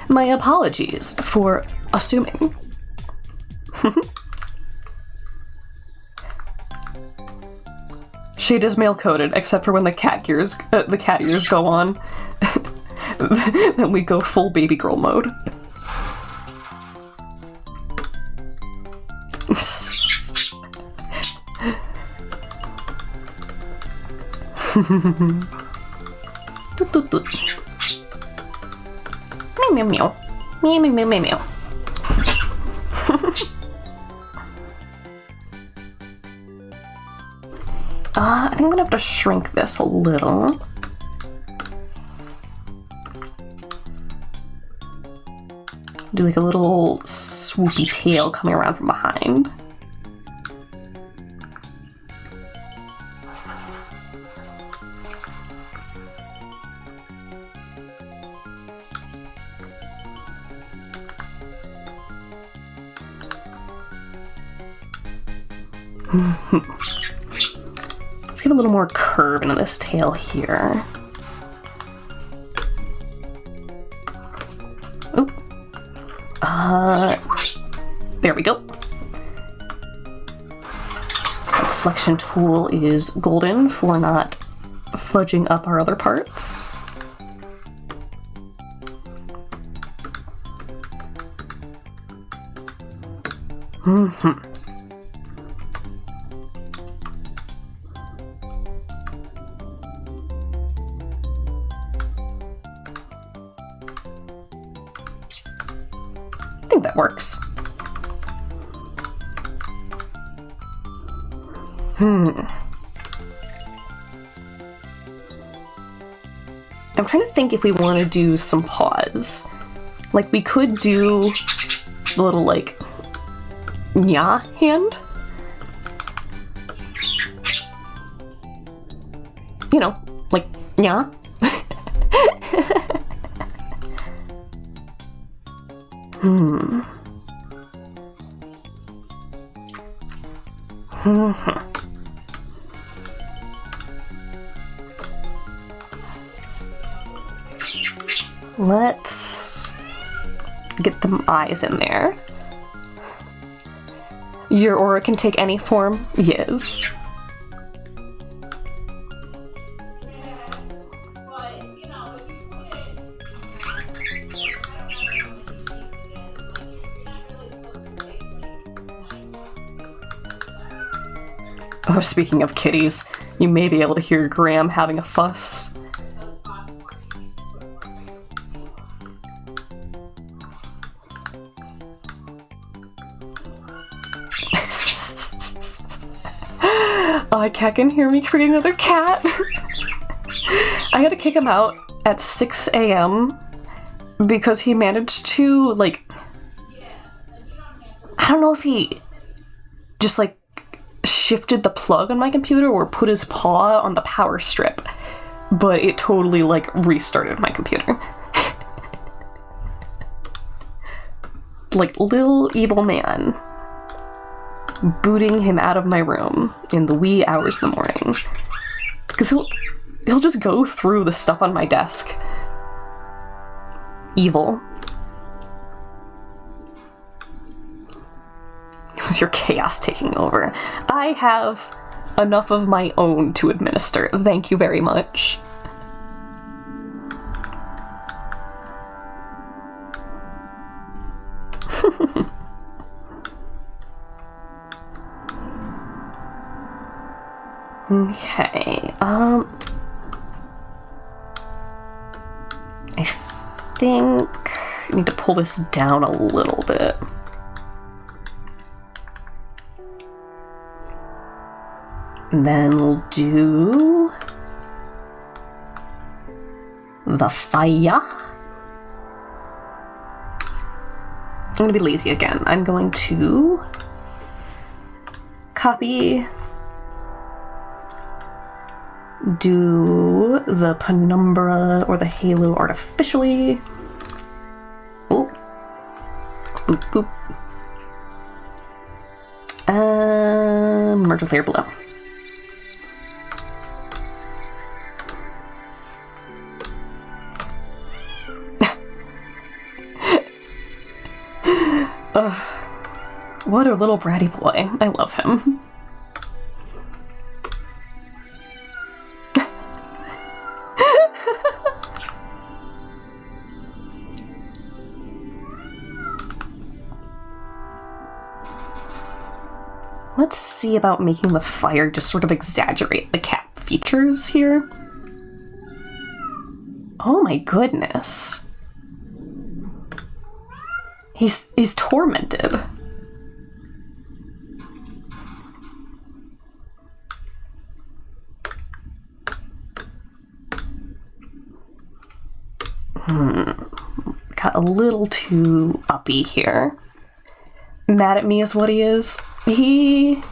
My apologies for assuming. Shade is male coded, except for when the cat ears go on. Then we go full baby girl mode. Toot toot toot. Meow meow meow. Meow meow meow meow meow. I think I'm gonna have to shrink this a little. Do like a little swoopy tail coming around from behind. Let's give a little more curve into this tail here. Oop. There we go. That selection tool is golden for not fudging up our other parts. I think that works. I'm trying to think if we want to do some paws. Like, we could do a little, like, nya hand. You know, like, nya. Let's get the eyes in there. Your aura can take any form. Yes. Oh, speaking of kitties, you may be able to hear Graham having a fuss. Oh, a cat can hear me creating another cat. I had to kick him out at 6 a.m. because he managed to, like, I don't know if he just, like, shifted the plug on my computer or put his paw on the power strip, but it totally, like, restarted my computer. Like, little evil man. Booting him out of my room in the wee hours of the morning. Because he'll just go through the stuff on my desk. Evil. It was your chaos taking over. I have enough of my own to administer. Thank you very much. Okay, I think I need to pull this down a little bit. And then we'll do the fire. gonna be lazy again. I'm going to copy, do the penumbra or the halo artificially. Oh, boop boop. Merge with layer below. What a little bratty boy. I love him. Let's see about making the fire just sort of exaggerate the cat features here. Oh my goodness. He's tormented. Got a little too uppy here. Mad at me is what he is. He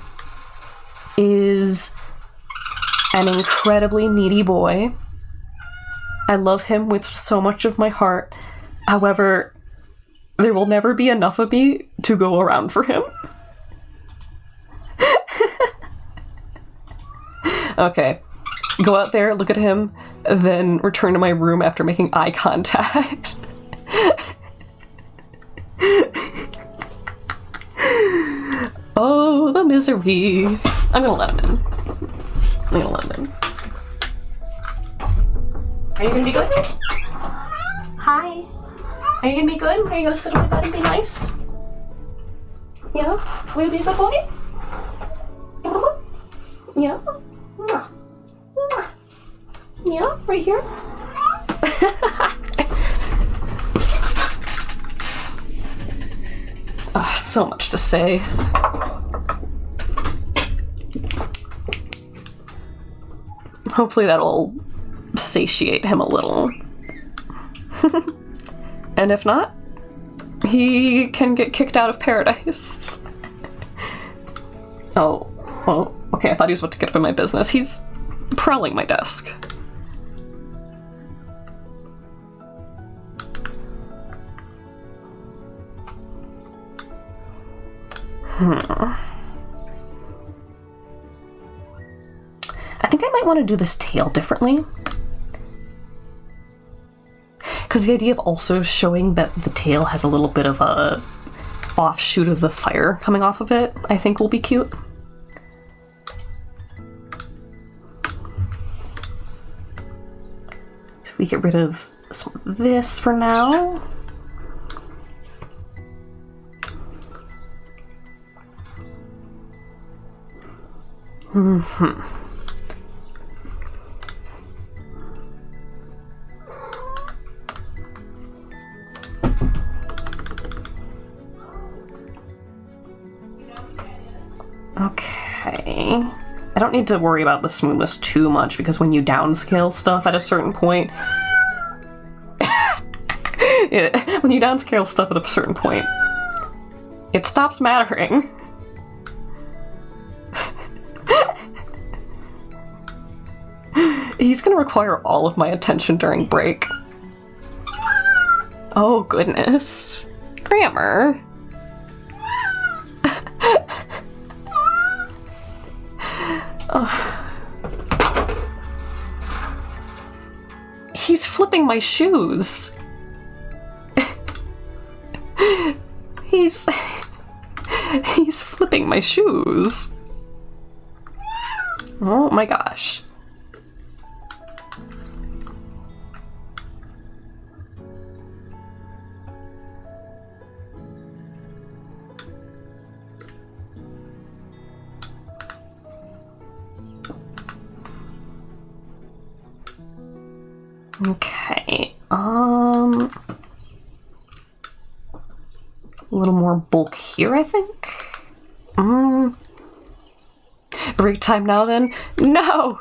is an incredibly needy boy. I love him with so much of my heart. However, there will never be enough of me to go around for him. Okay. Go out there, look at him, then return to my room after making eye contact. Oh, the misery. I'm gonna let him in. I'm gonna let him in. Are you gonna be good? Hi. Are you gonna be good? Are you gonna sit on my bed and be nice? Yeah? Will you be a good boy? Yeah? Yeah? Right here? Oh, so much to say. Hopefully that'll satiate him a little. And if not, he can get kicked out of paradise. Oh, well, okay, I thought he was about to get up in my business. He's prowling my desk. I think I might want to do this tail differently. Because the idea of also showing that the tail has a little bit of a offshoot of the fire coming off of it, I think will be cute. So we get rid of some of this for now. Okay. I don't need to worry about the smoothness too much because when you downscale stuff at a certain point, when you downscale stuff at a certain point, it stops mattering. He's gonna require all of my attention during break. Oh goodness. Grammar. Oh. He's flipping my shoes. He's flipping my shoes. Oh my gosh. Okay, a little more bulk here, I think. Break time now, then? No!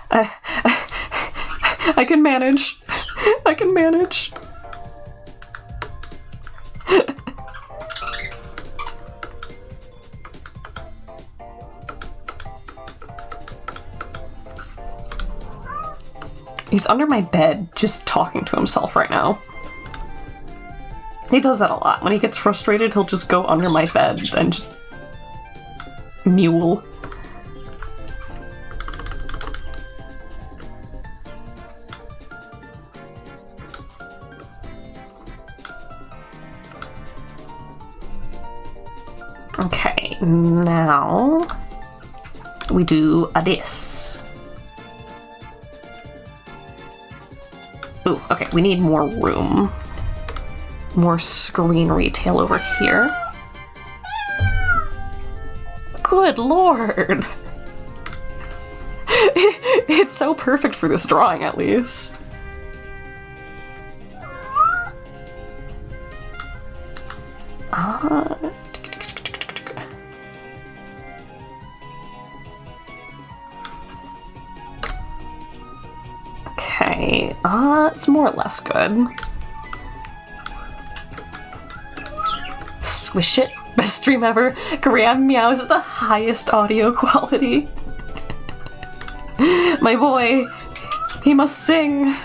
I can manage. I can manage. He's under my bed, just talking to himself right now. He does that a lot. When he gets frustrated, he'll just go under my bed and just mule. Okay, now we do this. Ooh, okay, we need more room. More screen retail over here. Good lord! It's so perfect for this drawing, at least. Okay, it's more or less good. Swish it. Best stream ever. Graham meows at the highest audio quality. My boy, he must sing.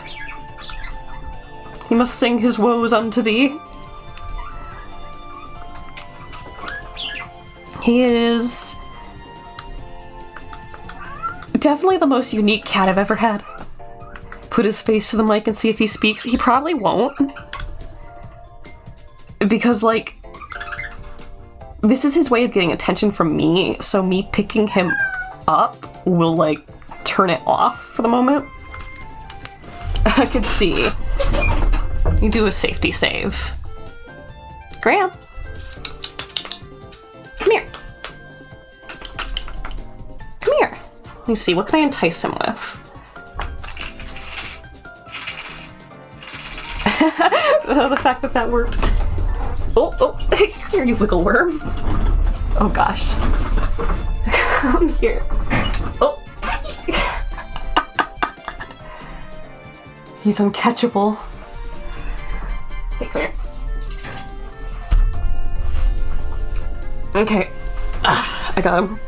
He must sing his woes unto thee. He is definitely the most unique cat I've ever had. Put his face to the mic and see if he speaks. He probably won't. Because, like, this is his way of getting attention from me, so me picking him up will, like, turn it off for the moment. I could see. You do a safety save. Graham. Come here. Come here. Let me see, what can I entice him with? The fact that that worked. Oh, here you wiggle worm. Oh gosh. Come here. Oh. He's uncatchable. Hey, come here. Okay. I got him.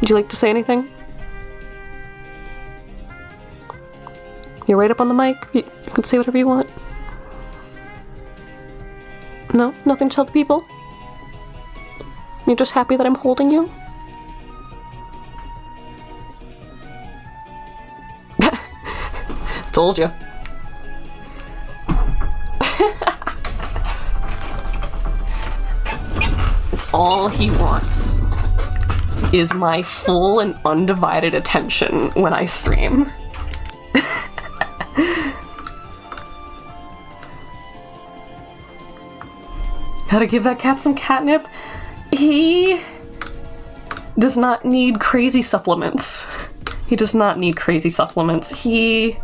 Would you like to say anything? You're right up on the mic. You can say whatever you want. No? Nothing to tell the people? You're just happy that I'm holding you? Told you. It's all he wants is my full and undivided attention when I stream. Gotta give that cat some catnip. He does not need crazy supplements. He does not need crazy supplements. He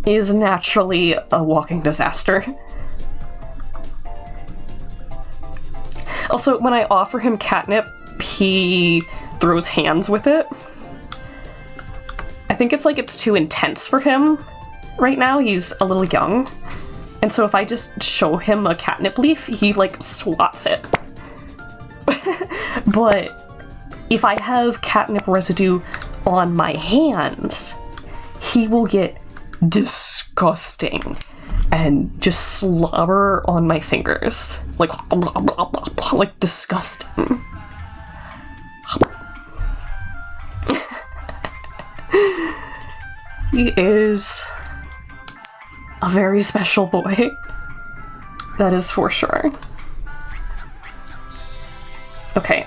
is naturally a walking disaster. Also, when I offer him catnip, he throws hands with it. I think it's like it's too intense for him right now. He's a little young. And so if I just show him a catnip leaf, he like swats it. But if I have catnip residue on my hands, he will get disgusting and just slobber on my fingers. Like disgusting. He is a very special boy. That is for sure. Okay,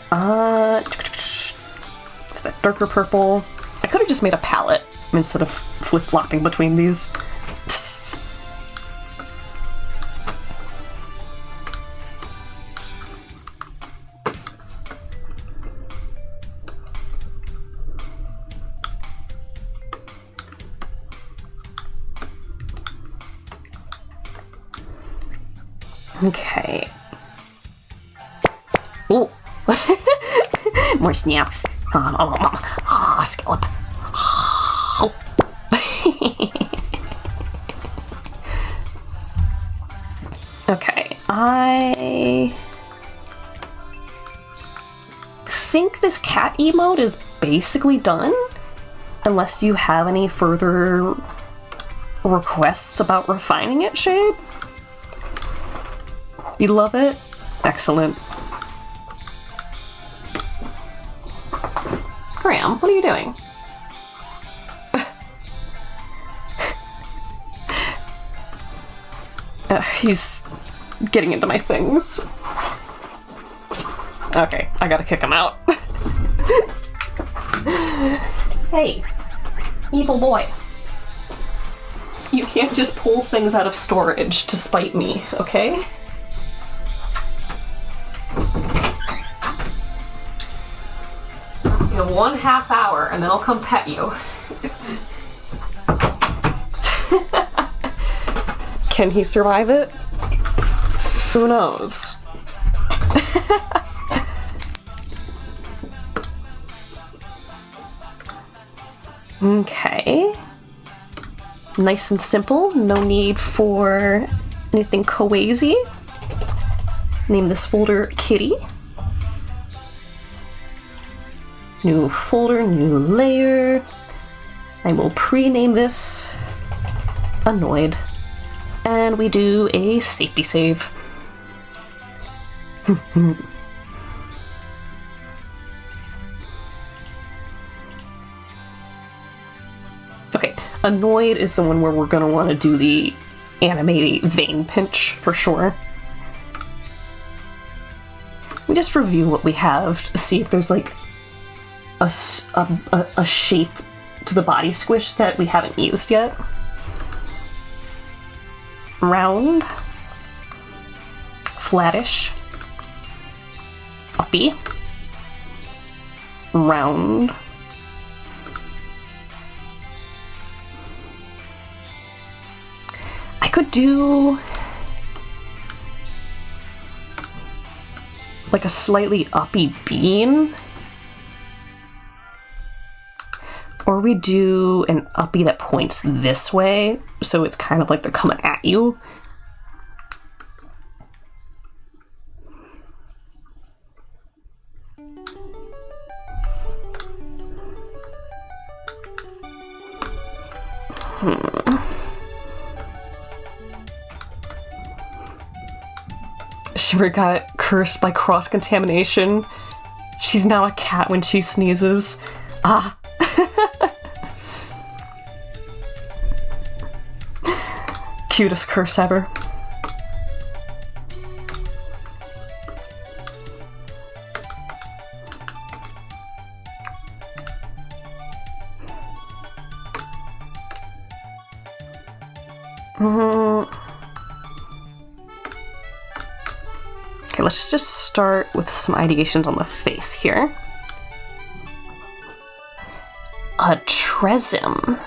is that darker purple? I could have just made a palette instead of flip-flopping between these. Okay. Oh, more snaps. Scallop. Okay, I think this cat emote is basically done. Unless you have any further requests about refining it, Shade? You love it? Excellent. Graham, what are you doing? He's getting into my things. Okay, I gotta kick him out. Hey, evil boy. You can't just pull things out of storage to spite me, okay? You know, 1/2 hour and then I'll come pet you. Can he survive it? Who knows? Okay. Nice and simple. No need for anything crazy. Name this folder Kitty. New folder, new layer. I will pre-name this Annoyed. And we do a safety save. Okay, Annoyed is the one where we're gonna want to do the anime vein pinch for sure. We just review what we have to see if there's like a shape to the body squish that we haven't used yet. Round, flattish, uppy, round, I could do like a slightly uppy bean, or we do an uppy that points this way, so it's kind of like they're coming at you. Shimmer got cursed by cross-contamination. She's now a cat when she sneezes. Ah. Cutest curse ever. Okay, let's just start with some ideations on the face here. A tresem.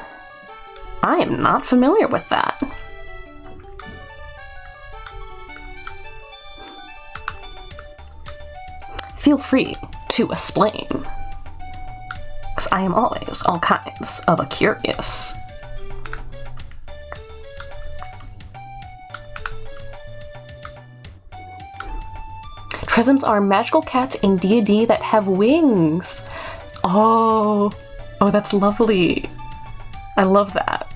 I am not familiar with that. Feel free to explain, because I am always all kinds of a curious. Tresems are magical cats in D&D that have wings. Oh, that's lovely. I love that.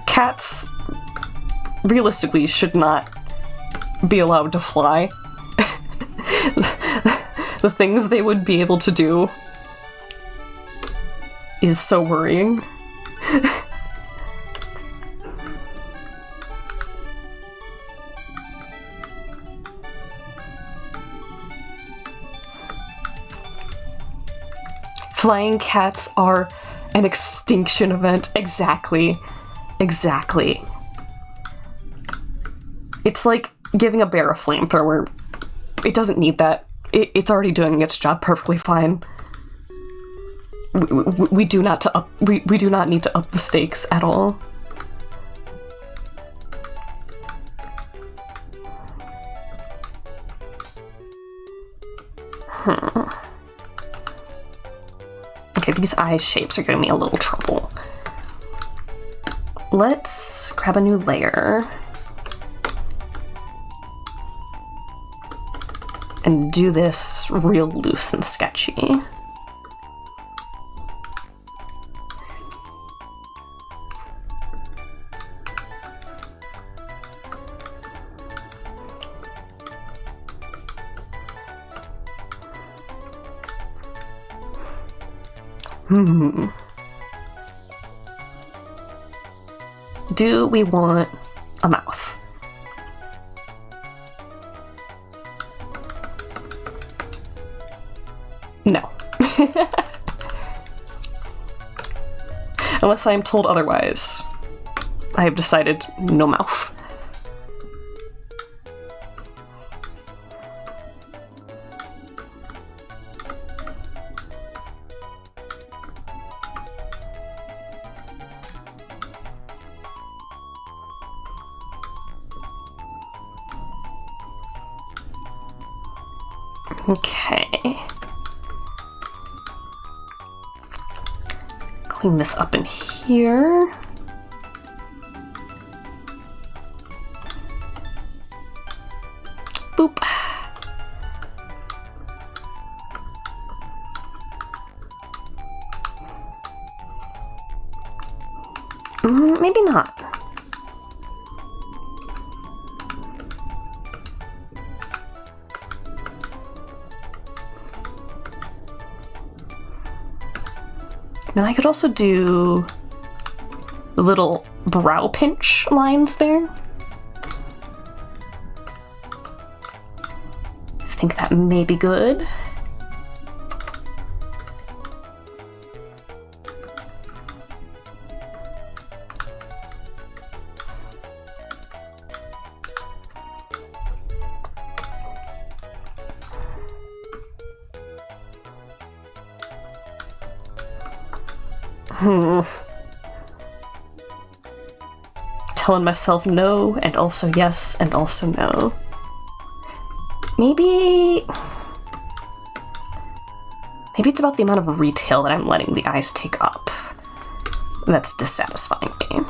Cats realistically should not be allowed to fly. The things they would be able to do is so worrying. Flying cats are an extinction event. Exactly. Exactly. It's like giving a bear a flamethrower. It doesn't need that. It's already doing its job perfectly fine. We do not need to up the stakes at all. Okay, these eye shapes are giving me a little trouble. Let's grab a new layer. And do this real loose and sketchy. Do we want a mouth? No. Unless I am told otherwise. I have decided no mouth. Okay. Clean this up in here. Boop. Maybe not. Then I could also do the little brow pinch lines there. I think that may be good. Telling myself no, and also yes, and also no. Maybe it's about the amount of retail that I'm letting the eyes take up that's dissatisfying me.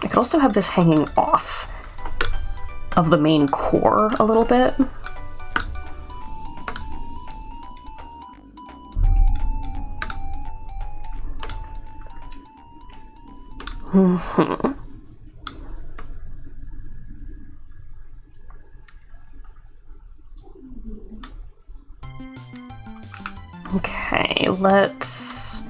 I could also have this hanging off of the main core a little bit. Okay, let's...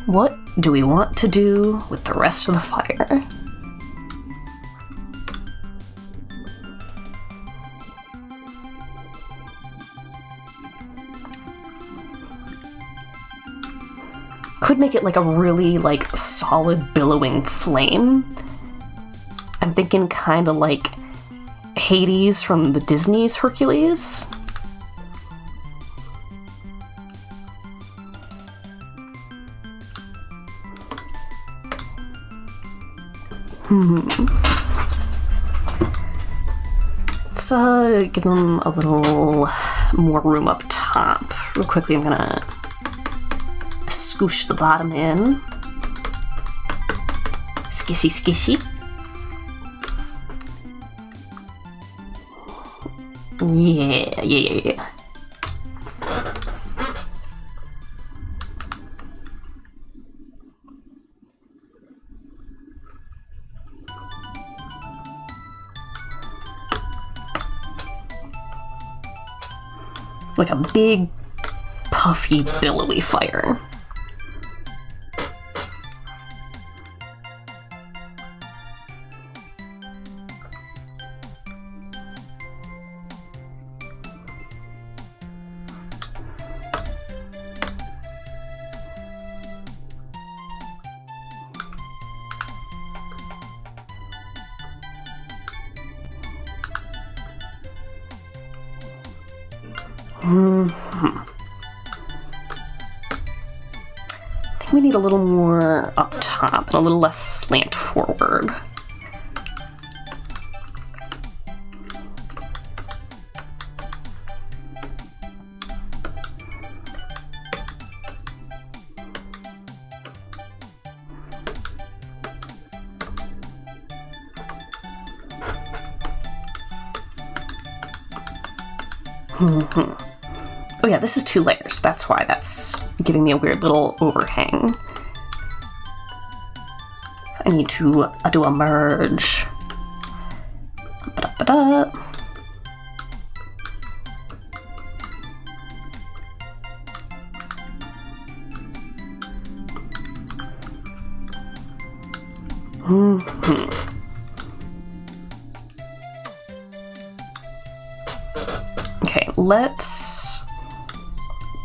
What do we want to do with the rest of the fire? Could make it like a really solid billowing flame. I'm thinking kind of like Hades from the Disney's Hercules. Let's give them a little more room up top. Real quickly, I'm gonna scoosh the bottom in. Skishy, skishy. Yeah. Like a big, puffy, billowy fire. I think we need a little more up top and a little less slant forward. Oh yeah, this is 2 layers. That's why that's giving me a weird little overhang. So I need to do a merge. Ba-da-ba-da. Okay, let's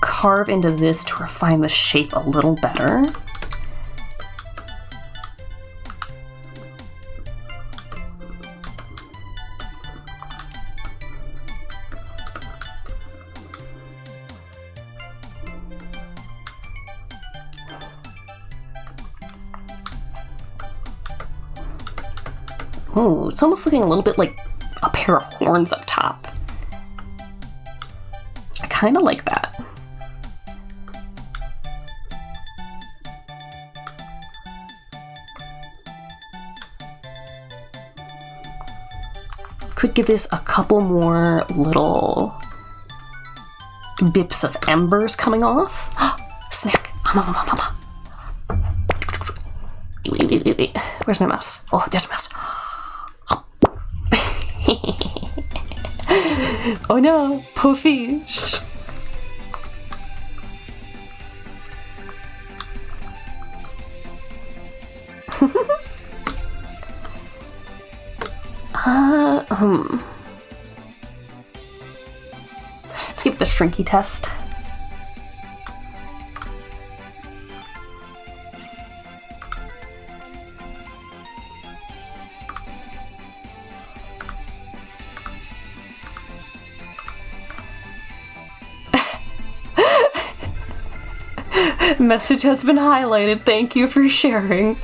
carve into this to refine the shape a little better. Oh, it's almost looking a little bit like a pair of horns up top. I kind of like that. Could give this a couple more little bips of embers coming off. Snack! Wait. Where's my mouse? Oh, there's my mouse. Oh no, poor fish. Let's give it the shrinky test. Message has been highlighted. Thank you for sharing.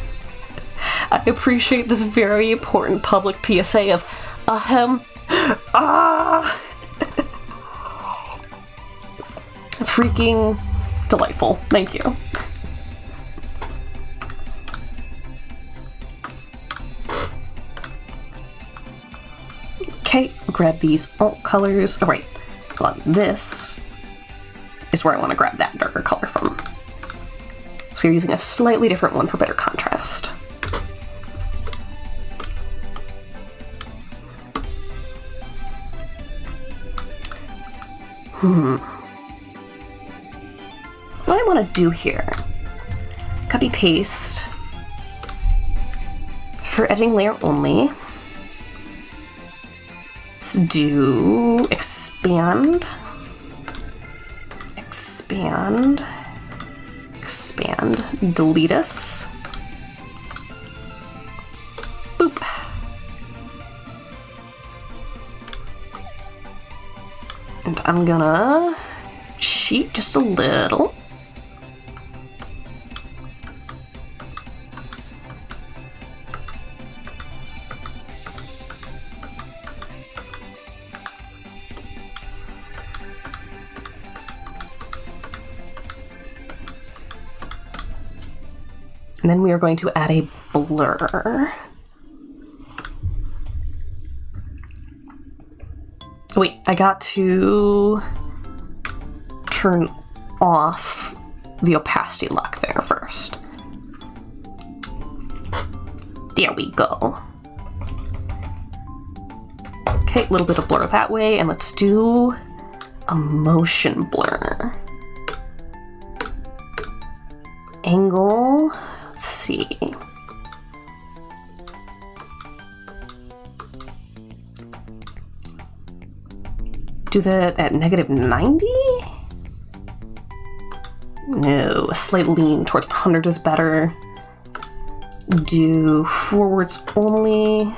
I appreciate this very important public PSA of ahem. Freaking delightful. Thank you. Okay, grab these alt colors. Oh, right. Hold on. This is where I want to grab that darker color from. So we're using a slightly different one for better contrast. What I want to do here, copy paste for editing layer only. Let's do expand, delete us. Boop. And I'm gonna cheat just a little. And then we are going to add a blur. Wait, I got to turn off the opacity lock there first. There we go. Okay, a little bit of blur that way, and let's do a motion blur. Angle, let's see. Do that at -90? No, a slight lean towards 100 is better. Do forwards only.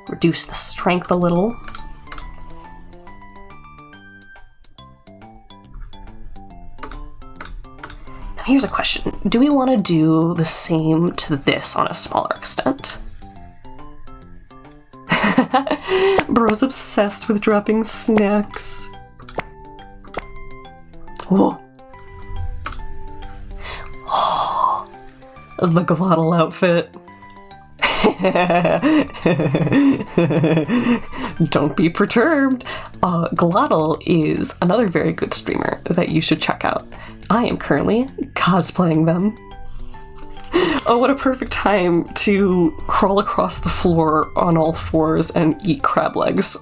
Reduce the strength a little. Now here's a question. Do we want to do the same to this on a smaller extent? Bro's obsessed with dropping snacks. Whoa. Oh, the glottal outfit. Don't be perturbed. Glottal is another very good streamer that you should check out. I am currently cosplaying them. Oh, what a perfect time to crawl across the floor on all fours and eat crab legs.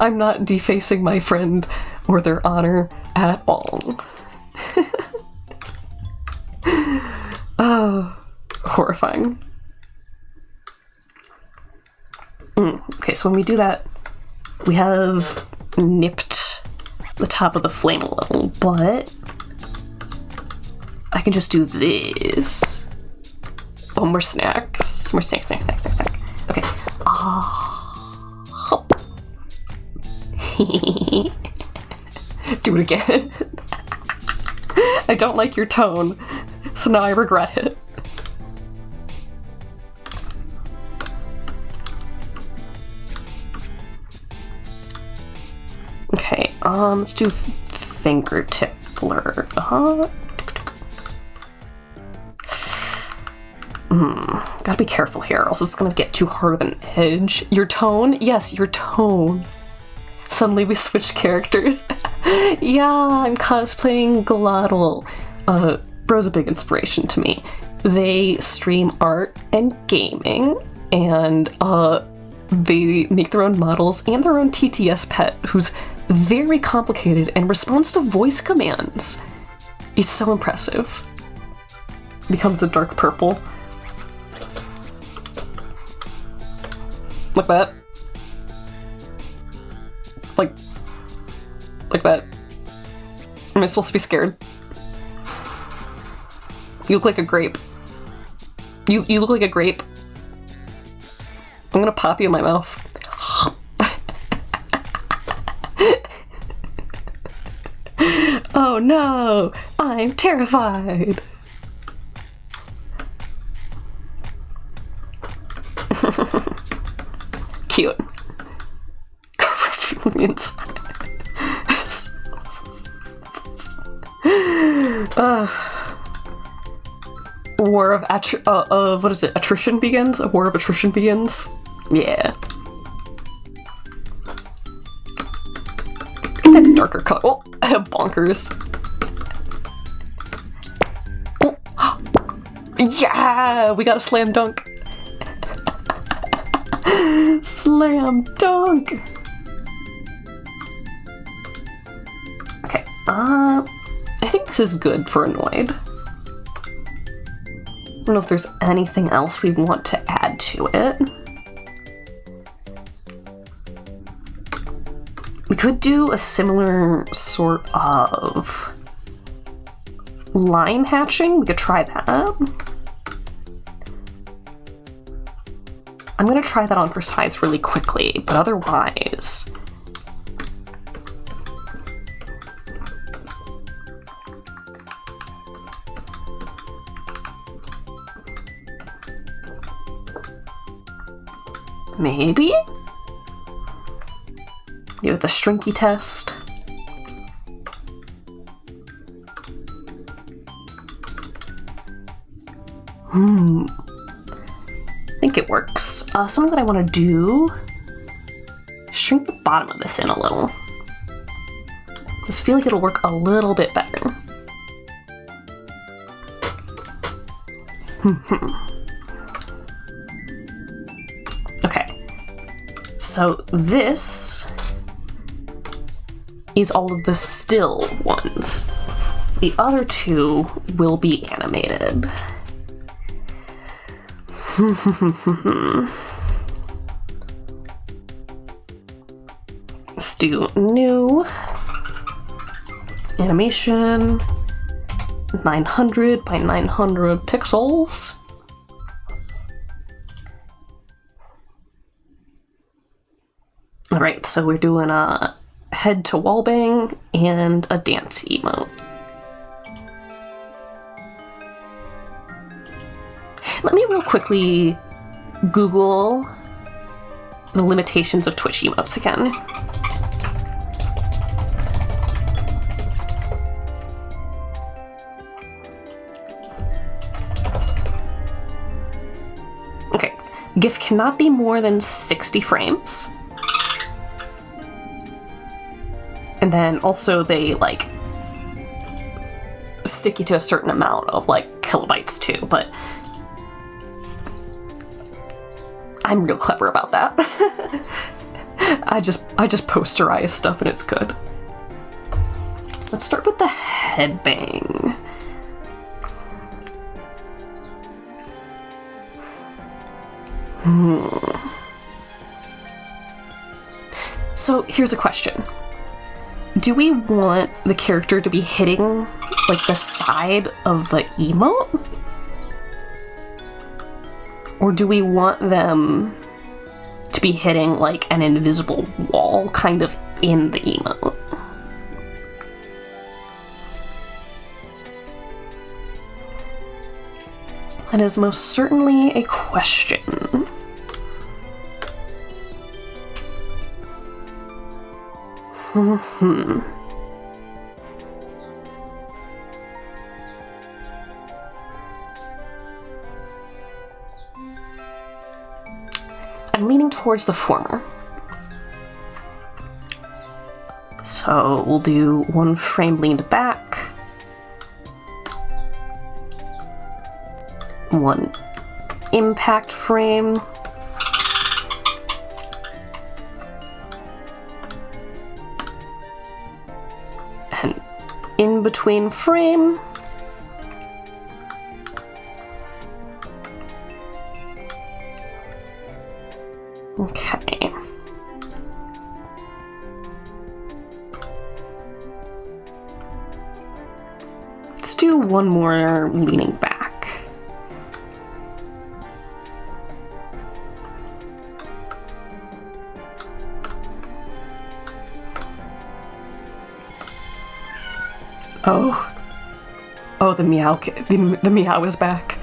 I'm not defacing my friend or their honor at all. Horrifying. Okay, so when we do that, we have nipped the top of the flame a little, but I can just do this. Oh, more snacks. More snacks. Okay. Hop. Do it again. I don't like your tone, so now I regret it. Okay, let's do fingertip blur. Gotta be careful here, or else it's gonna get too hard of an edge. Your tone? Yes, your tone. Suddenly we switched characters. Yeah, I'm cosplaying Glottal. Bro's a big inspiration to me. They stream art and gaming, and they make their own models and their own TTS pet, who's very complicated and responds to voice commands. It's so impressive. Becomes a dark purple. Like that. Like that. Am I supposed to be scared? You look like a grape. You look like a grape. I'm gonna pop you in my mouth. Oh no! I'm terrified! Cute. War of what is it? Attrition begins? A war of attrition begins? Yeah. Get that darker color. Oh, bonkers. Oh. Yeah, we got a slam dunk. Slam dunk. Okay. I think this is good for Annoyed. I don't know if there's anything else we want to add to it. We could do a similar sort of line hatching. We could try that. I'm gonna try that on for size really quickly, but otherwise... Maybe? Do the Shrinky test. I think it works. Something that I want to do, shrink the bottom of this in a little. Just feel like it'll work a little bit better. Okay, so this is all of the still ones. The other two will be animated. Let's do new animation, 900 by 900 pixels. All right, so we're doing a head to wall bang and a dance emote. Let me real quickly Google the limitations of Twitch emotes again. GIF cannot be more than 60 frames. And then also they like stick you to a certain amount of like kilobytes too, but I'm real clever about that. I just posterize stuff and it's good. Let's start with the headbang. So here's a question. Do we want the character to be hitting like the side of the emote? Or do we want them to be hitting like an invisible wall kind of in the emote? That is most certainly a question. I'm leaning towards the former. So we'll do 1 frame leaned back, 1 impact frame, and in between frame, okay. Let's do 1 more leaning back. Oh, the meow, the meow is back.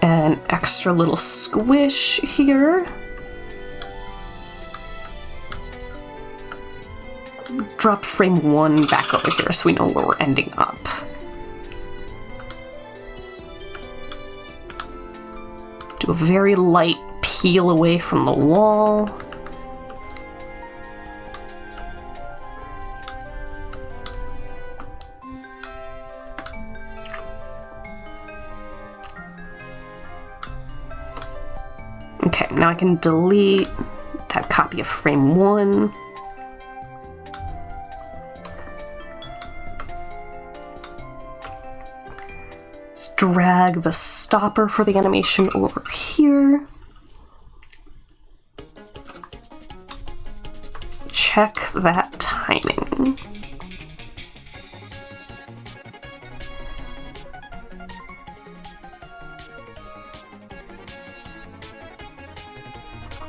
An extra little squish here. Drop frame 1 back over here so we know where we're ending up. Do a very light peel away from the wall. Okay, now I can delete that copy of frame 1. Let's drag the stopper for the animation over here. Check that timing.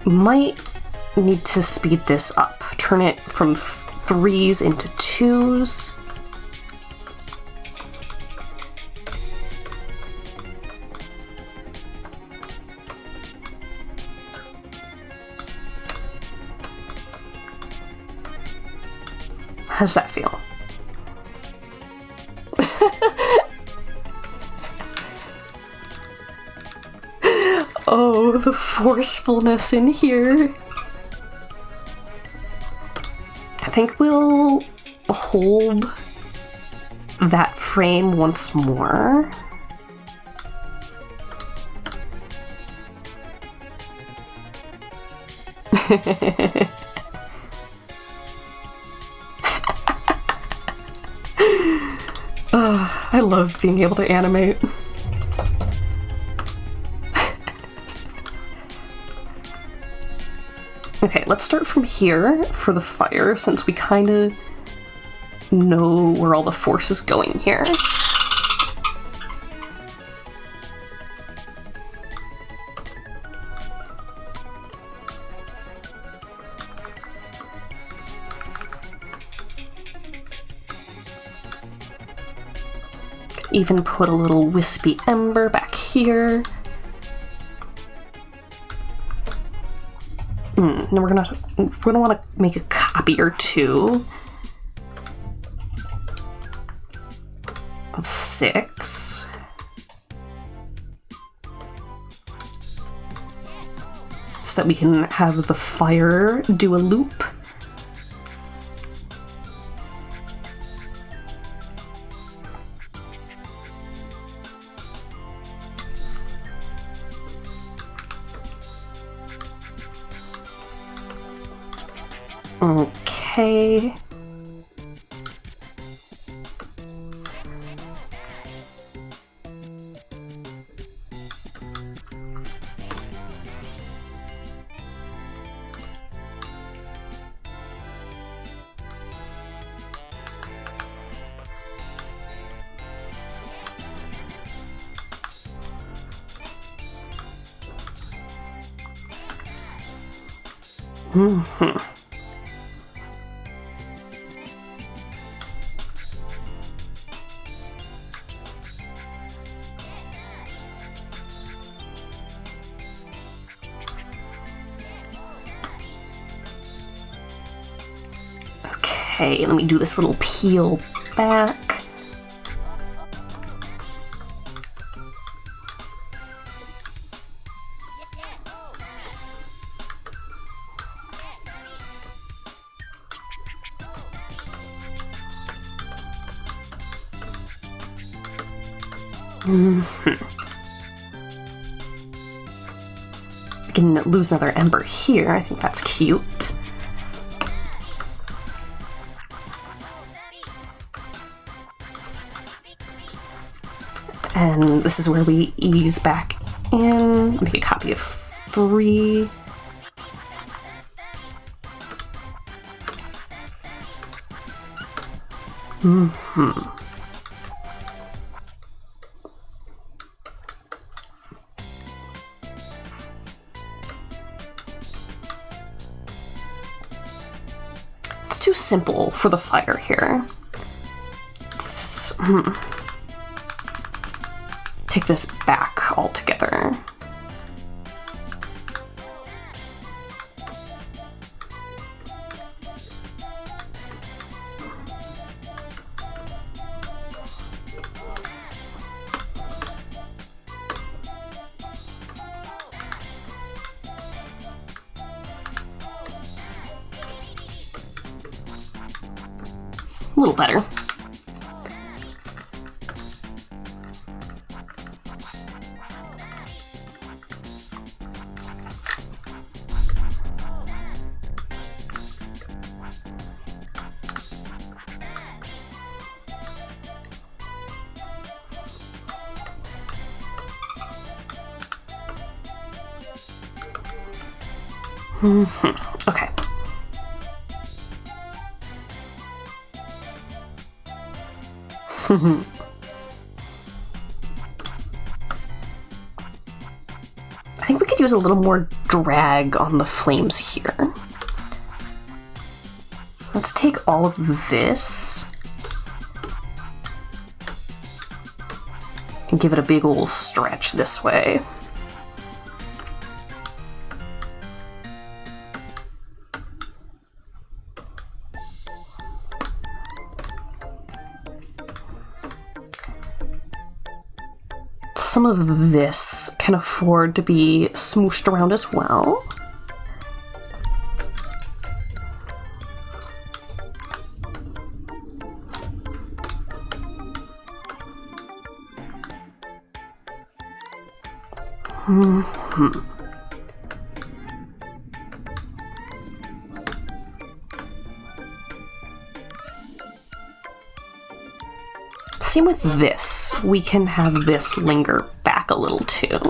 Might need to speed this up. Turn it from 3s into 2s. How does that feel? Oh, the forcefulness in here. I think we'll hold that frame once more. I love being able to animate. Okay, let's start from here for the fire, since we kind of know where all the force is going here. Even put a little wispy ember back here. Now we're gonna want to make a copy or two of 6. So that we can have the fire do a loop. Okay. Okay, let me do this little peel back. I can lose another ember here. I think that's cute. And this is where we ease back in. Make a copy of 3. It's too simple for the fire here. Take this back altogether. A little better. Okay. I think we could use a little more drag on the flames here. Let's take all of this and give it a big old stretch this way. Some of this can afford to be smooshed around as well. Same with this. We can have this linger back a little too.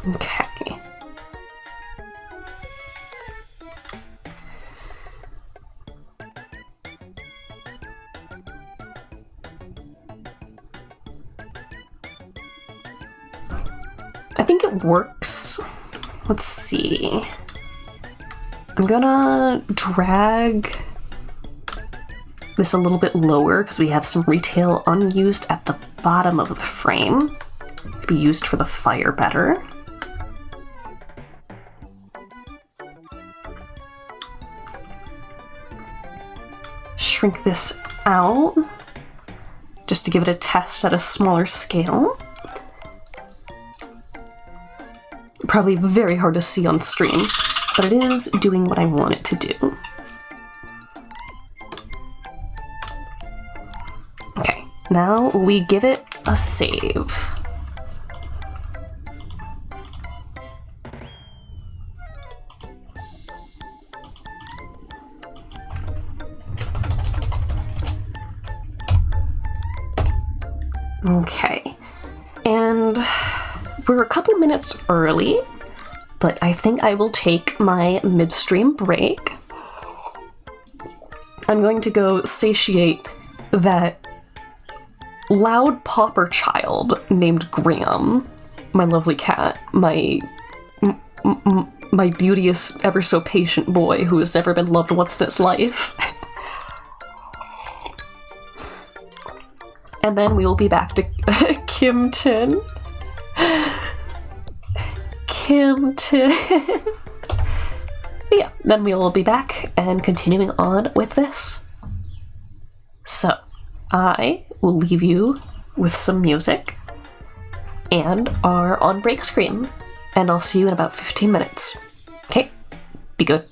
Okay. I think it works. Let's see. I'm gonna drag this a little bit lower because we have some retail unused at the bottom of the frame. Could be used for the fire better. Shrink this out just to give it a test at a smaller scale. Probably very hard to see on stream, but it is doing what I want it to do. Okay, now we give it a save. Okay, and we're a couple minutes early, but I think I will take my midstream break. I'm going to go satiate that loud pauper child named Graham, my lovely cat, my beauteous, ever so patient boy who has never been loved once in his life. And then we will be back to Kimton. Kimton. But yeah, then we will be back and continuing on with this. So, I will leave you with some music and our on break screen. And I'll see you in about 15 minutes. Okay? Be good.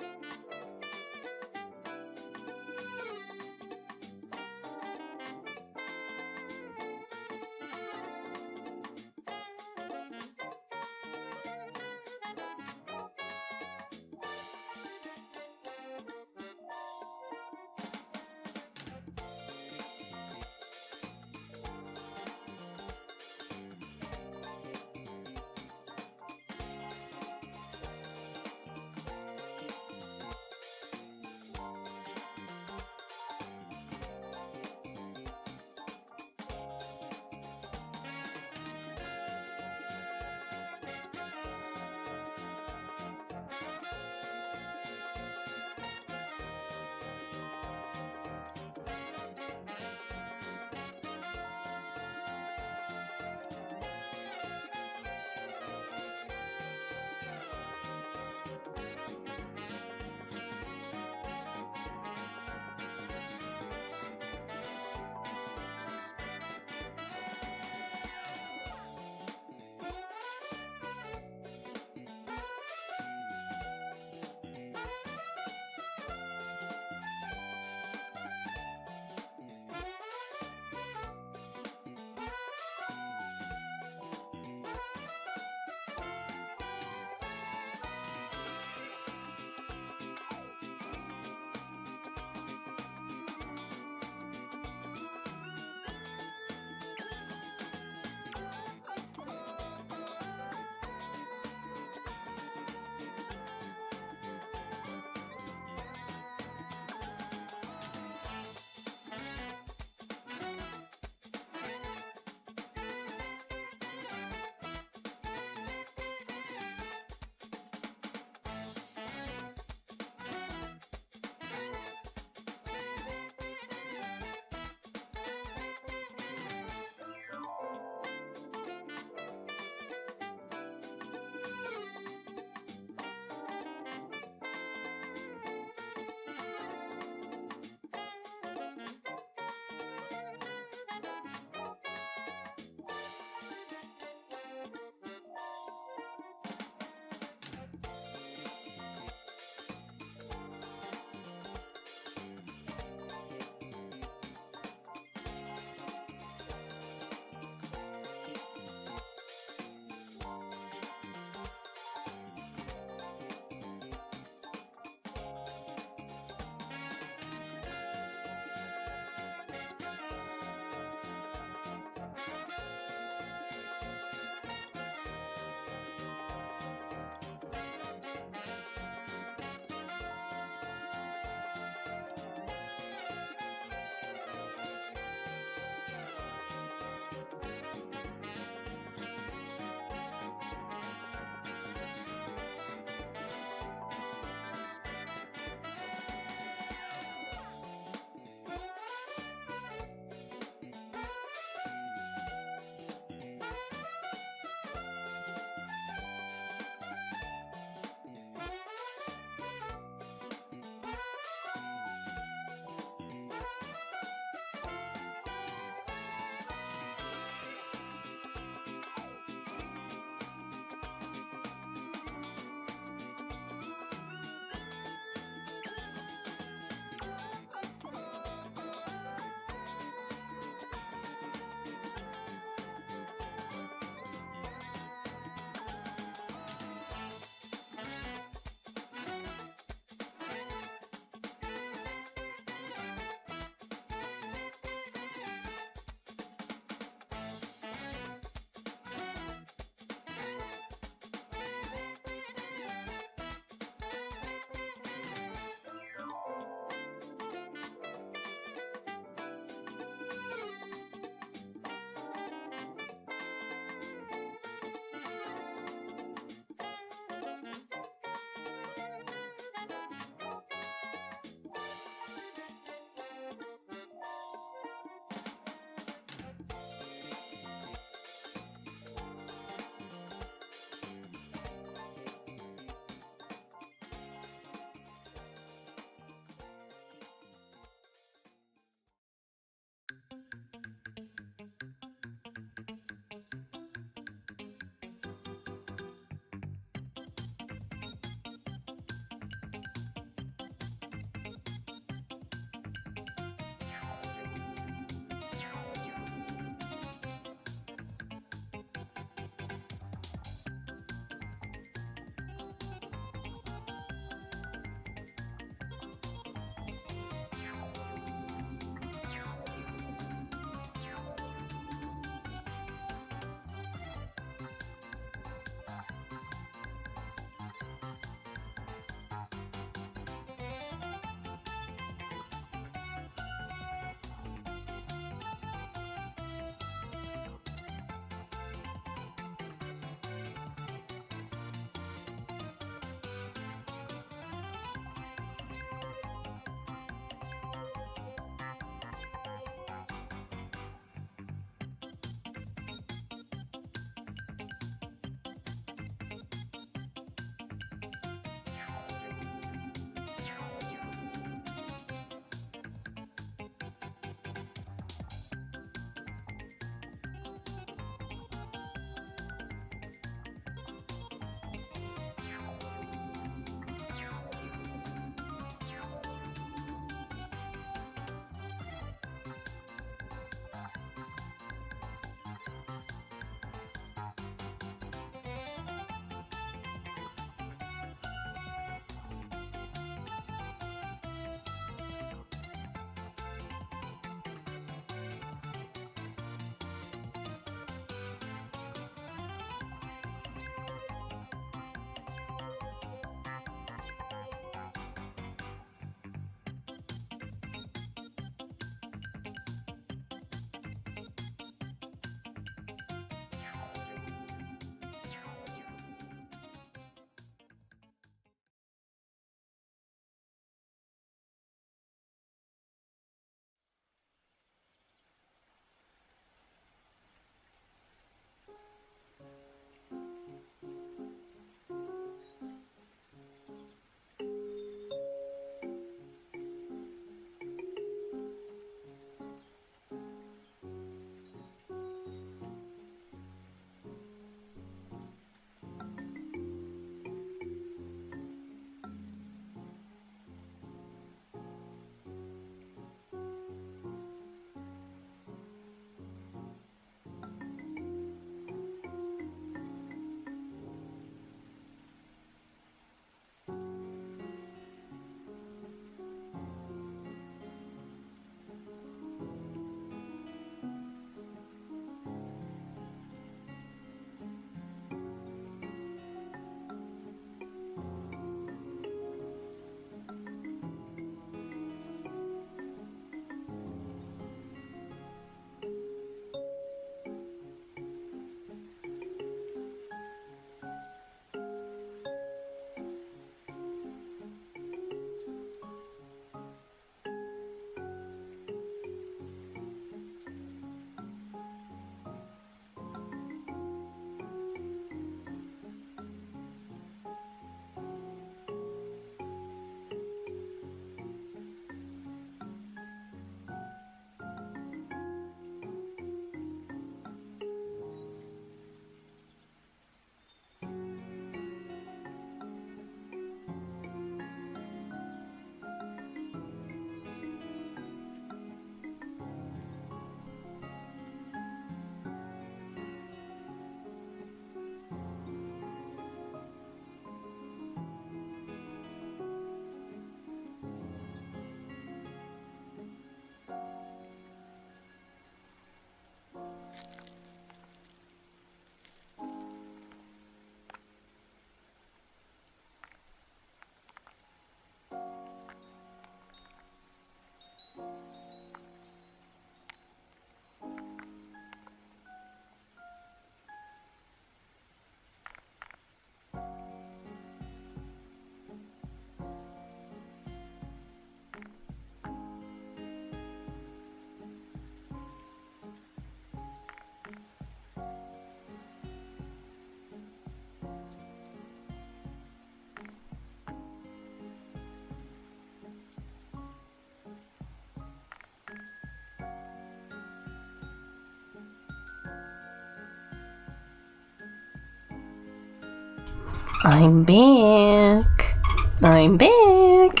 I'm back. I'm back.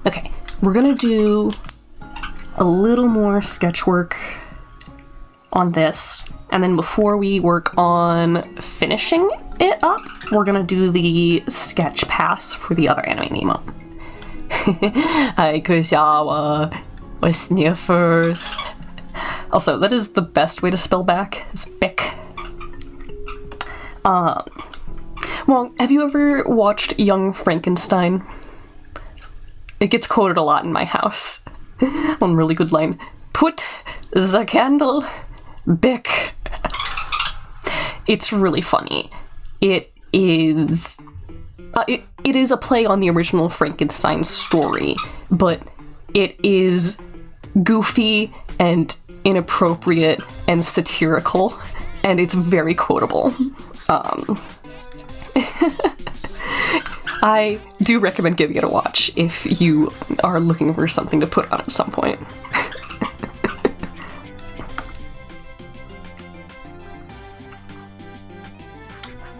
Okay, we're gonna do a little more sketch work on this, and then before we work on finishing it up, we're gonna do the sketch pass for the other anime emote. Hi, Kusawa. My sniffers. Also, that is the best way to spell back, is Bick. Well, have you ever watched Young Frankenstein? It gets quoted a lot in my house. One really good line. Put the candle back. It's really funny. It is a play on the original Frankenstein story, but it is goofy and inappropriate and satirical, and it's very quotable. I do recommend giving it a watch if you are looking for something to put on at some point.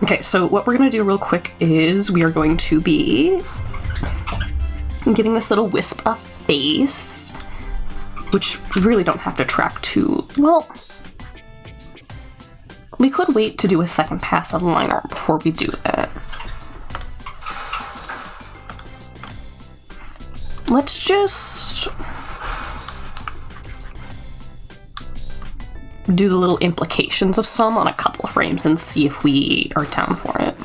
Okay, so what we're gonna do real quick is we are going to be giving this little wisp a face, which we really don't have to track too well. We could wait to do a second pass of line art before we do that. Let's just do the little implications of some on a couple of frames and see if we are down for it.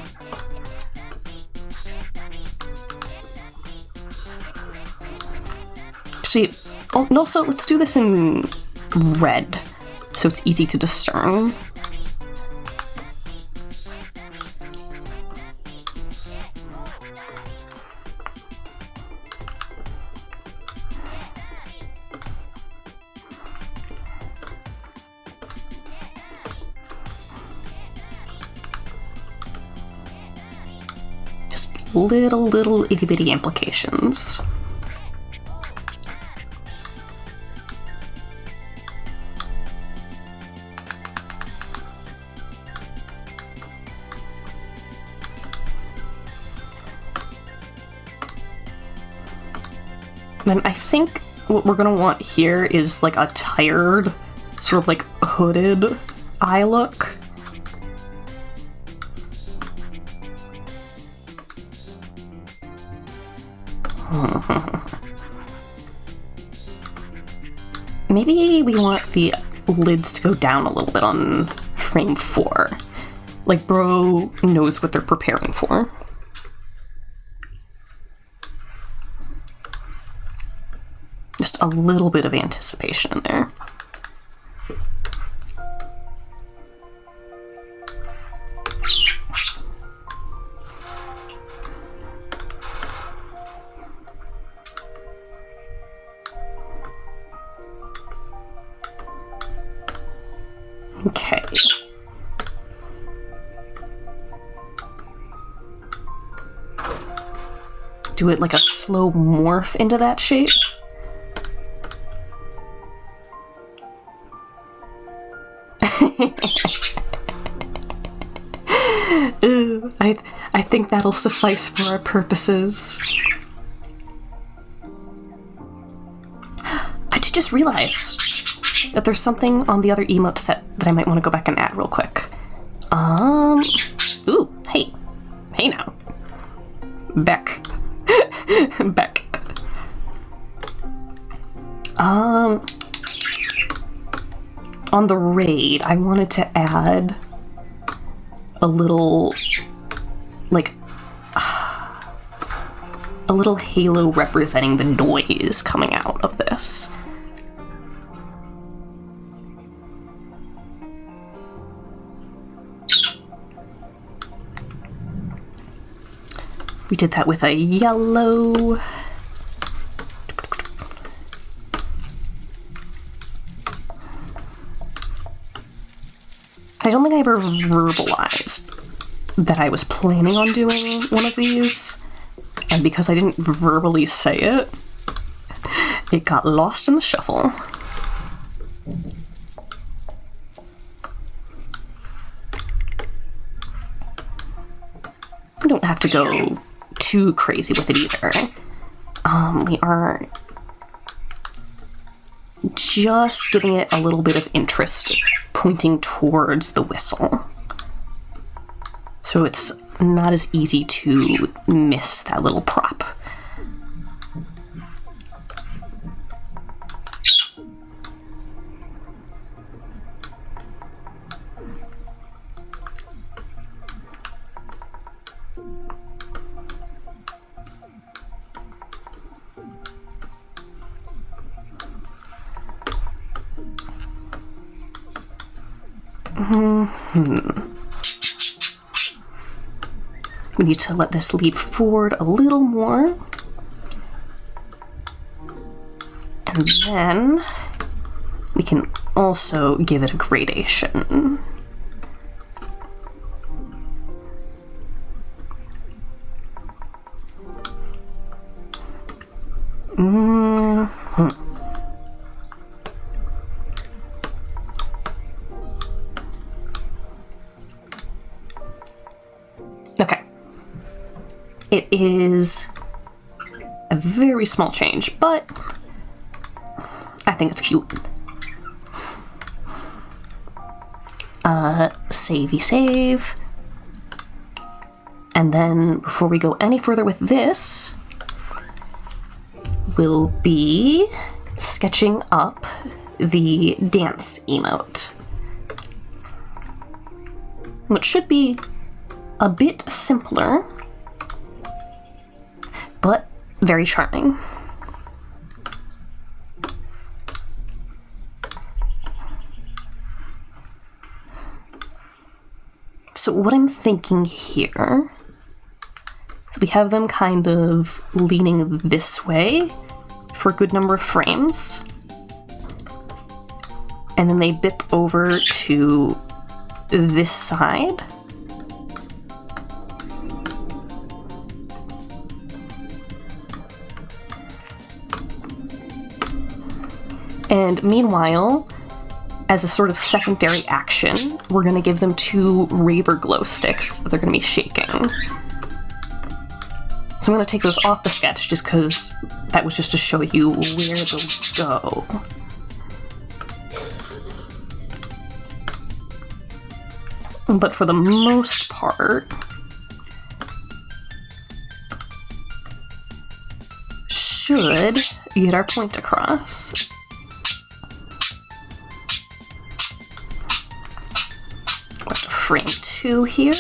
See, and also let's do this in red so it's easy to discern. Little itty-bitty implications. Then I think what we're gonna want here is like a tired, sort of like hooded eye look. Maybe we want the lids to go down a little bit on frame 4. Like, bro knows what they're preparing for. Just a little bit of anticipation in there. Okay. Do it like a slow morph into that shape. Ooh, I think that'll suffice for our purposes. I just realized that there's something on the other emote set that I might want to go back and add real quick. Ooh, hey now. Beck. Beck. On the raid, I wanted to add a little, like, a little halo representing the noise coming out of this. We did that with a yellow. I don't think I ever verbalized that I was planning on doing one of these, and because I didn't verbally say it, it got lost in the shuffle. we don't have to go too crazy with it either. We are just giving it a little bit of interest pointing towards the whistle. So it's not as easy to miss that little prop. We need to let this lead forward a little more. And then we can also give it a gradation. Okay. It is a very small change, but I think it's cute. Save. And then before we go any further with this, we'll be sketching up the dance emote, which should be a bit simpler, but very charming. So what I'm thinking here is we have them kind of leaning this way for a good number of frames, and then they bip over to this side. And meanwhile, as a sort of secondary action, we're going to give them 2 Raver glow sticks that they're going to be shaking. So I'm going to take those off the sketch just because that was just to show you where they'll go. But for the most part, should get our point across. Frame 2 here.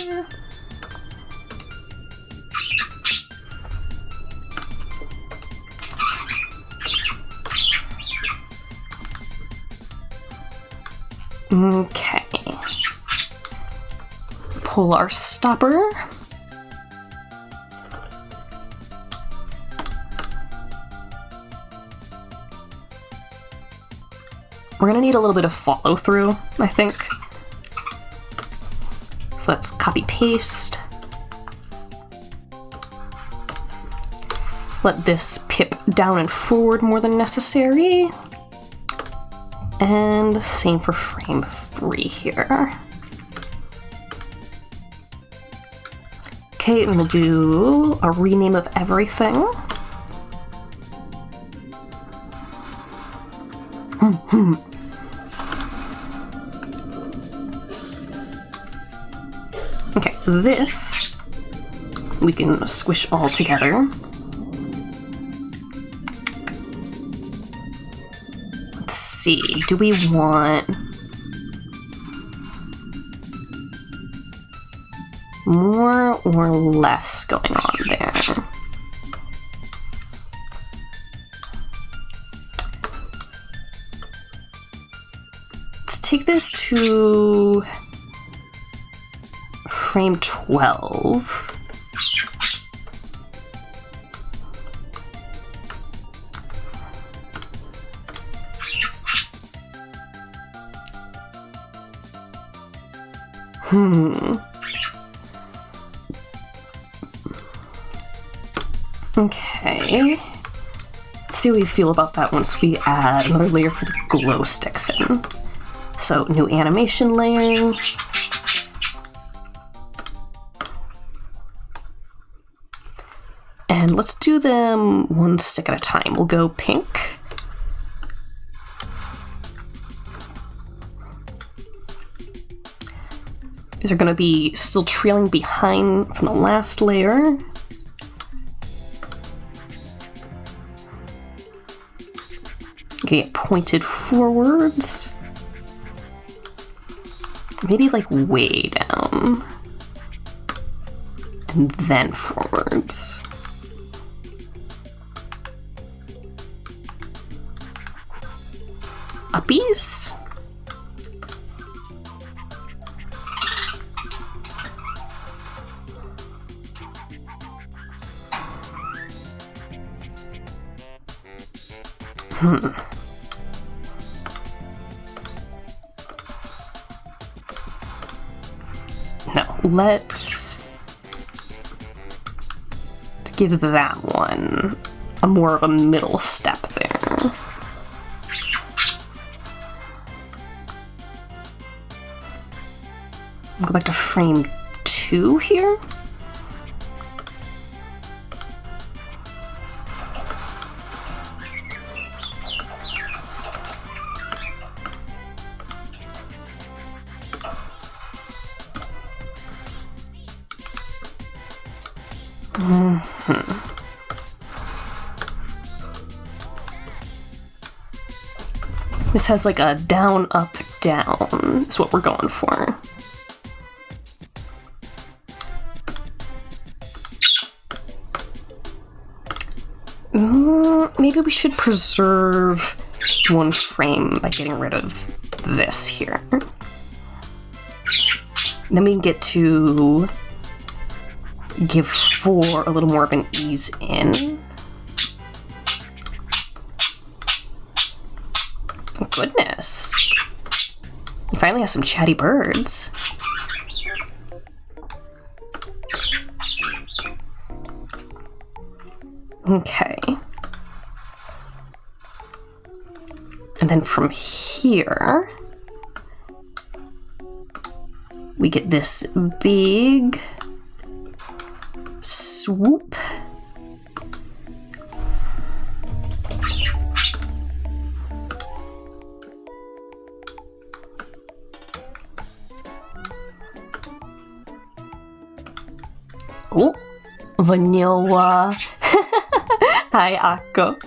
Okay. Pull our stopper. We're gonna need a little bit of follow through, I think. Let's copy paste. Let this pip down and forward more than necessary. And same for frame 3 here. Okay, and we'll do a rename of everything. Okay, this we can squish all together. Let's see, do we want more or less going on there? Let's take this to frame 12. Okay. Let's see what we feel about that once we add another layer for the glow sticks in. So, new animation layer. And let's do them one stick at a time. We'll go pink. These are going to be still trailing behind from the last layer. Get pointed forwards. Maybe like way down. And then forwards. Uppies. No, let's give that one a more of a middle step there. Go back to frame 2 here. This has like a down, up, down is what we're going for. Maybe we should preserve one frame by getting rid of this here. Then we can get to give 4 a little more of an ease in. Oh, goodness. You finally have some chatty birds. Okay. And then from here, we get this big swoop. Oh, vanilla. Hi, Akko.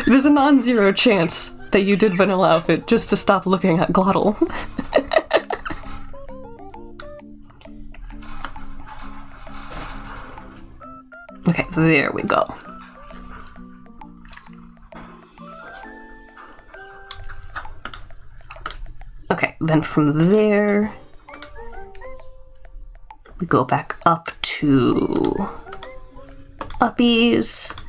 There's a non-zero chance that you did vanilla outfit just to stop looking at Glottal. Okay, there we go. Okay, then from there, we go back up to uppies.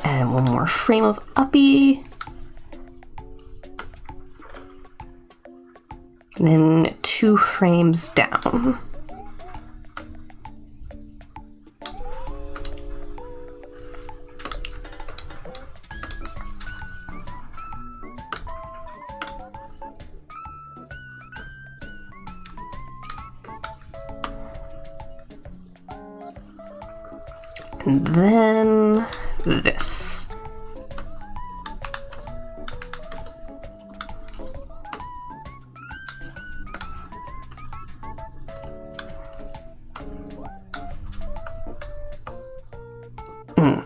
And one more frame of uppie. Then 2 frames down. And then this.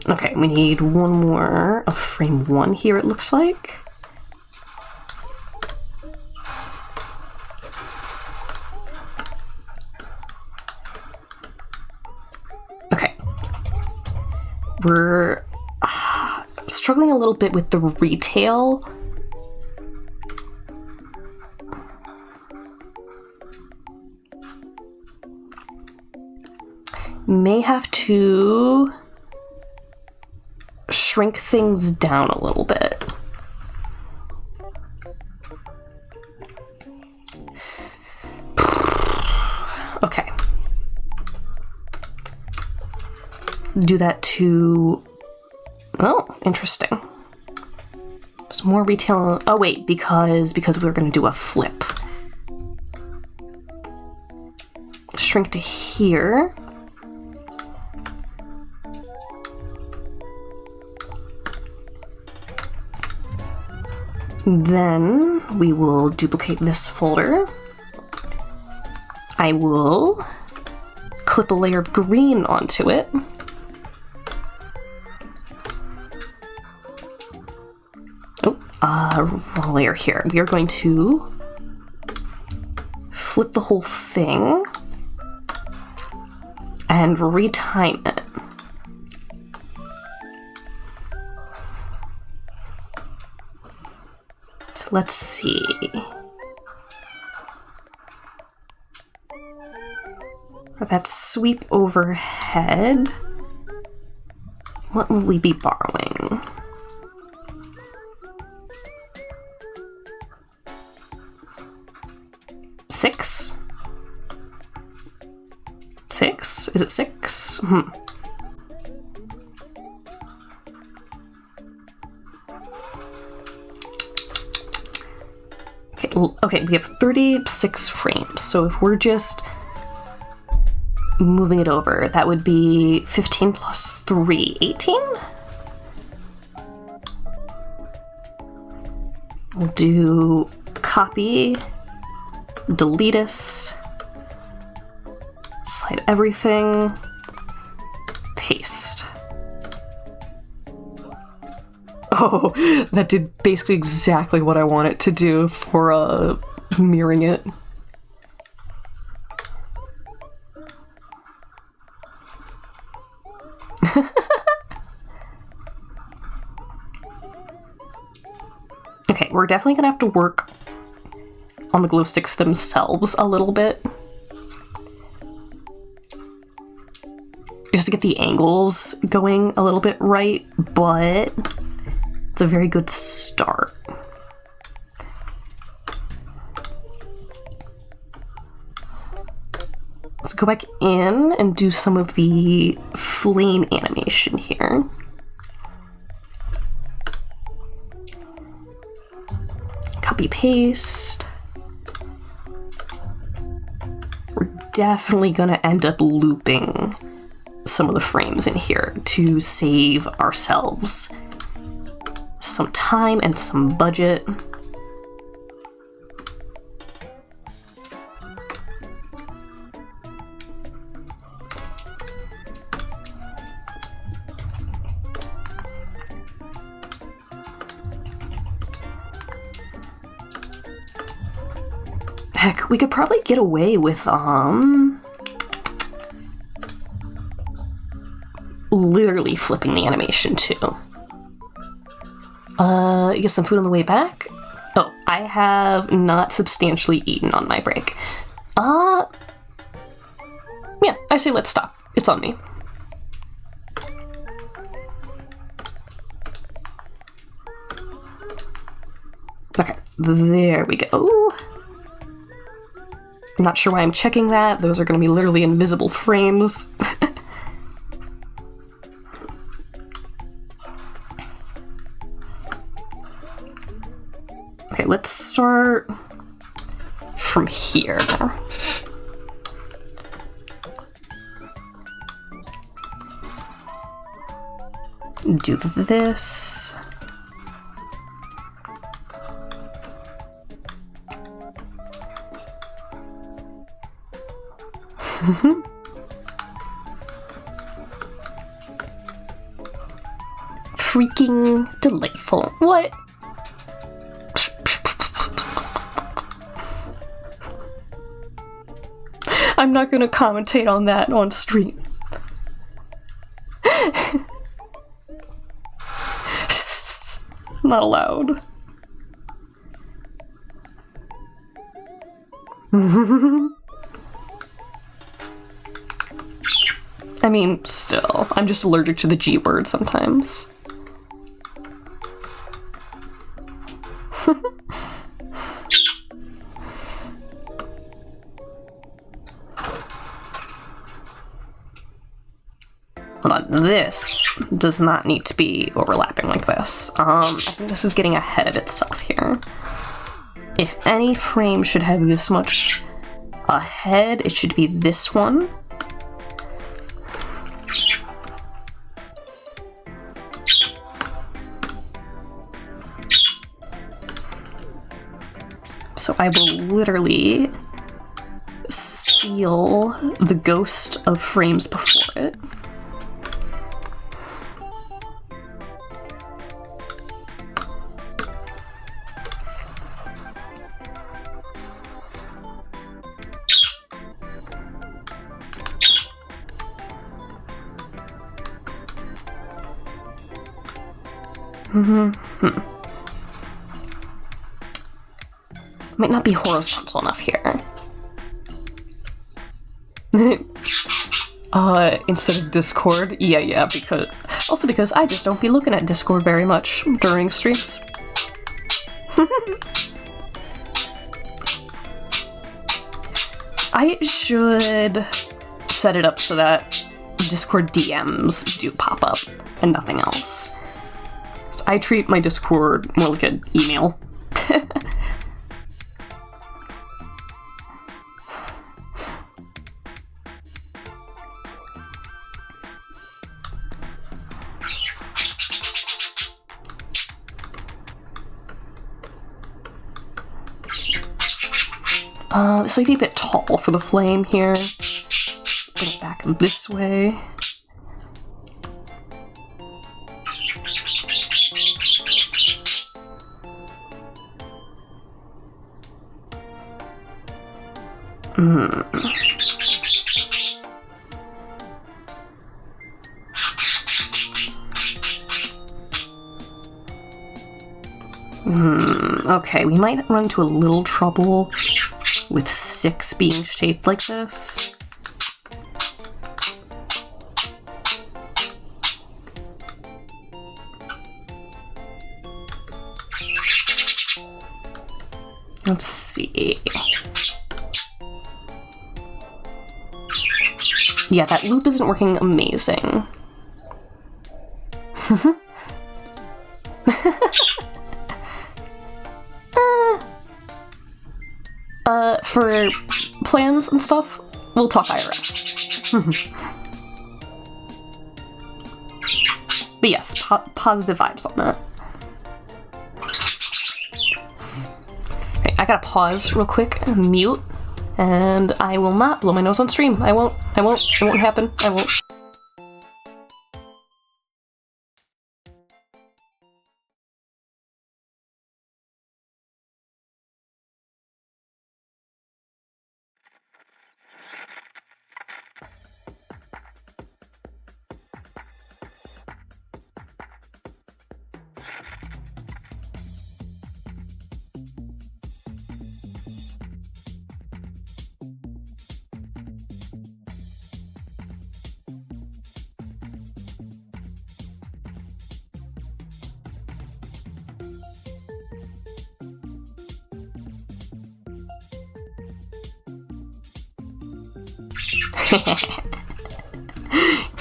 Okay, we need one more of frame 1 here, it looks like. Okay. We're struggling a little bit with the retail. May have to shrink things down a little bit. Okay. Do that to... Oh, interesting. There's more retail. Oh wait, because we were gonna do a flip. Shrink to here. Then we will duplicate this folder. I will clip a layer of green onto it. Wrong layer here. We are going to flip the whole thing and retime it. So let's see. For that sweep overhead, what will we be borrowing? Six? Six? Is it six? Okay, we have 36 frames, so if we're just moving it over, that would be 15 plus 3, 18? We'll do copy, delete us, slide everything, paste. Oh, that did basically exactly what I want it to do for mirroring it. Okay, we're definitely gonna have to work on the glow sticks themselves a little bit. Just to get the angles going a little bit right, but it's a very good start. Let's go back in and do some of the flame animation here. Copy paste. We're definitely gonna end up looping some of the frames in here to save ourselves some time and some budget. Heck, we could probably get away with literally flipping the animation too. You get some food on the way back? Oh, I have not substantially eaten on my break. Yeah, I say let's stop. It's on me. Okay, there we go. I'm not sure why I'm checking that. Those are going to be literally invisible frames. Okay, let's start from here. Do this. Freaking delightful. What? I'm not gonna commentate on that on stream. Not allowed. I mean, still, I'm just allergic to the G word sometimes. hold on, this does not need to be overlapping like this. I think this is getting ahead of itself here. If any frame should have this much ahead, it should be this one. So I will literally steal the ghost of frames before it. Might not be horizontal enough here. Instead of Discord? Yeah, because I just don't be looking at Discord very much during streams. I should set it up so that Discord DMs do pop up and nothing else. So I treat my Discord more like an email. This might be a bit tall for the flame here. Bring it back this way. Okay, we might run into a little trouble with 6 being shaped like this. Let's see. Yeah, that loop isn't working amazing. For plans and stuff, we'll talk IRL. But yes, positive vibes on that. Okay, I gotta pause real quick, mute, and I will not blow my nose on stream. It won't happen, I won't.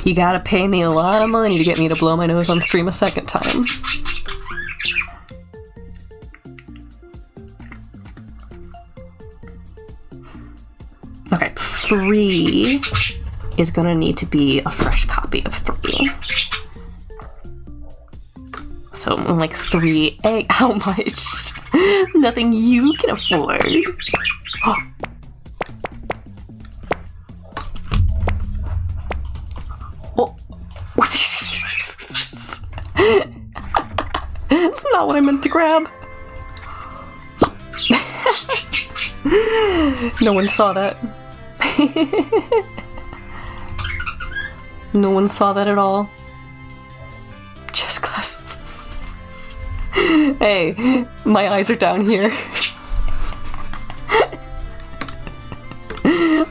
You gotta pay me a lot of money to get me to blow my nose on stream a second time. Okay, 3 is gonna need to be a fresh copy of 3. So, like 3A, how much? Nothing you can afford. Oh. That's not what I meant to grab. No one saw that. No one saw that at all. Just glasses. Hey, my eyes are down here.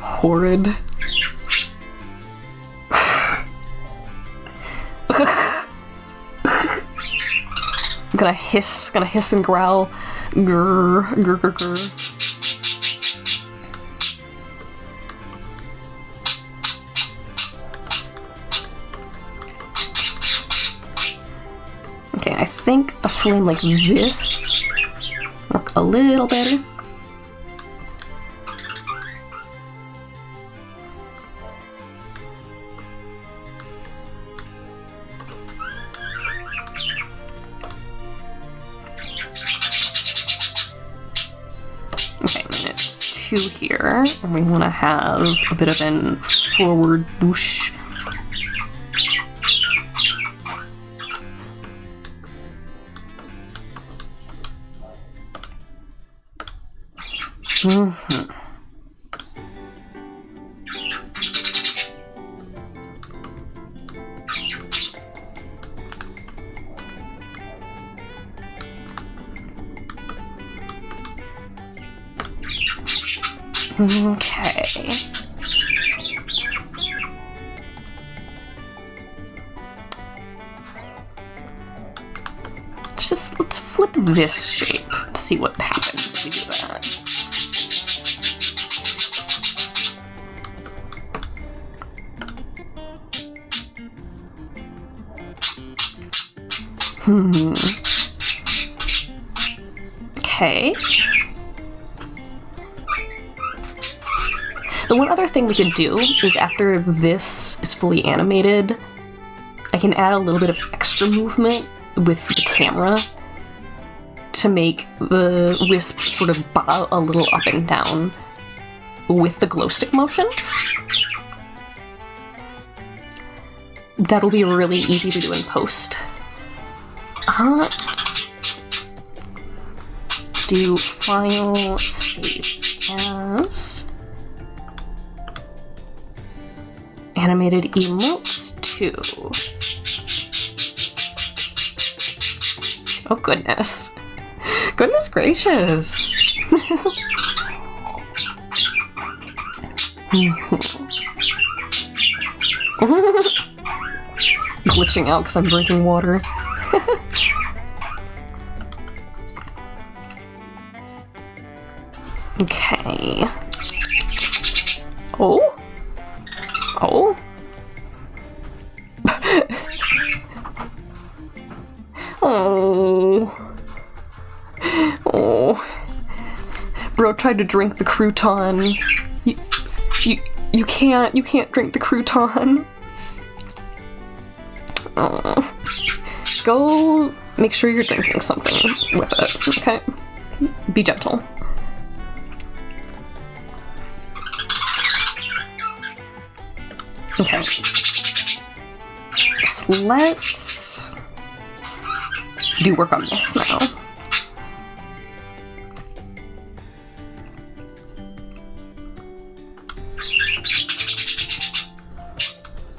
Horrid. Gonna hiss and growl. Grr, grr, grr, grr. think a flame like this work a little better. Okay, and it's 2 here, and we want to have a bit of an forward boosh. Okay. Let's flip this shape to see what happens if we do that. Okay. The one other thing we could do is after this is fully animated, I can add a little bit of extra movement with the camera to make the wisp sort of bob a little up and down with the glow stick motions. That'll be really easy to do in post. Do file save as animated emotes 2. Oh goodness. Goodness gracious. Glitching out because I'm drinking water. Okay. Oh? Oh? Oh. Oh. Bro tried to drink the crouton. You can't drink the crouton. Oh. Go make sure you're drinking something with it, okay? Be gentle. Okay. So let's do work on this now.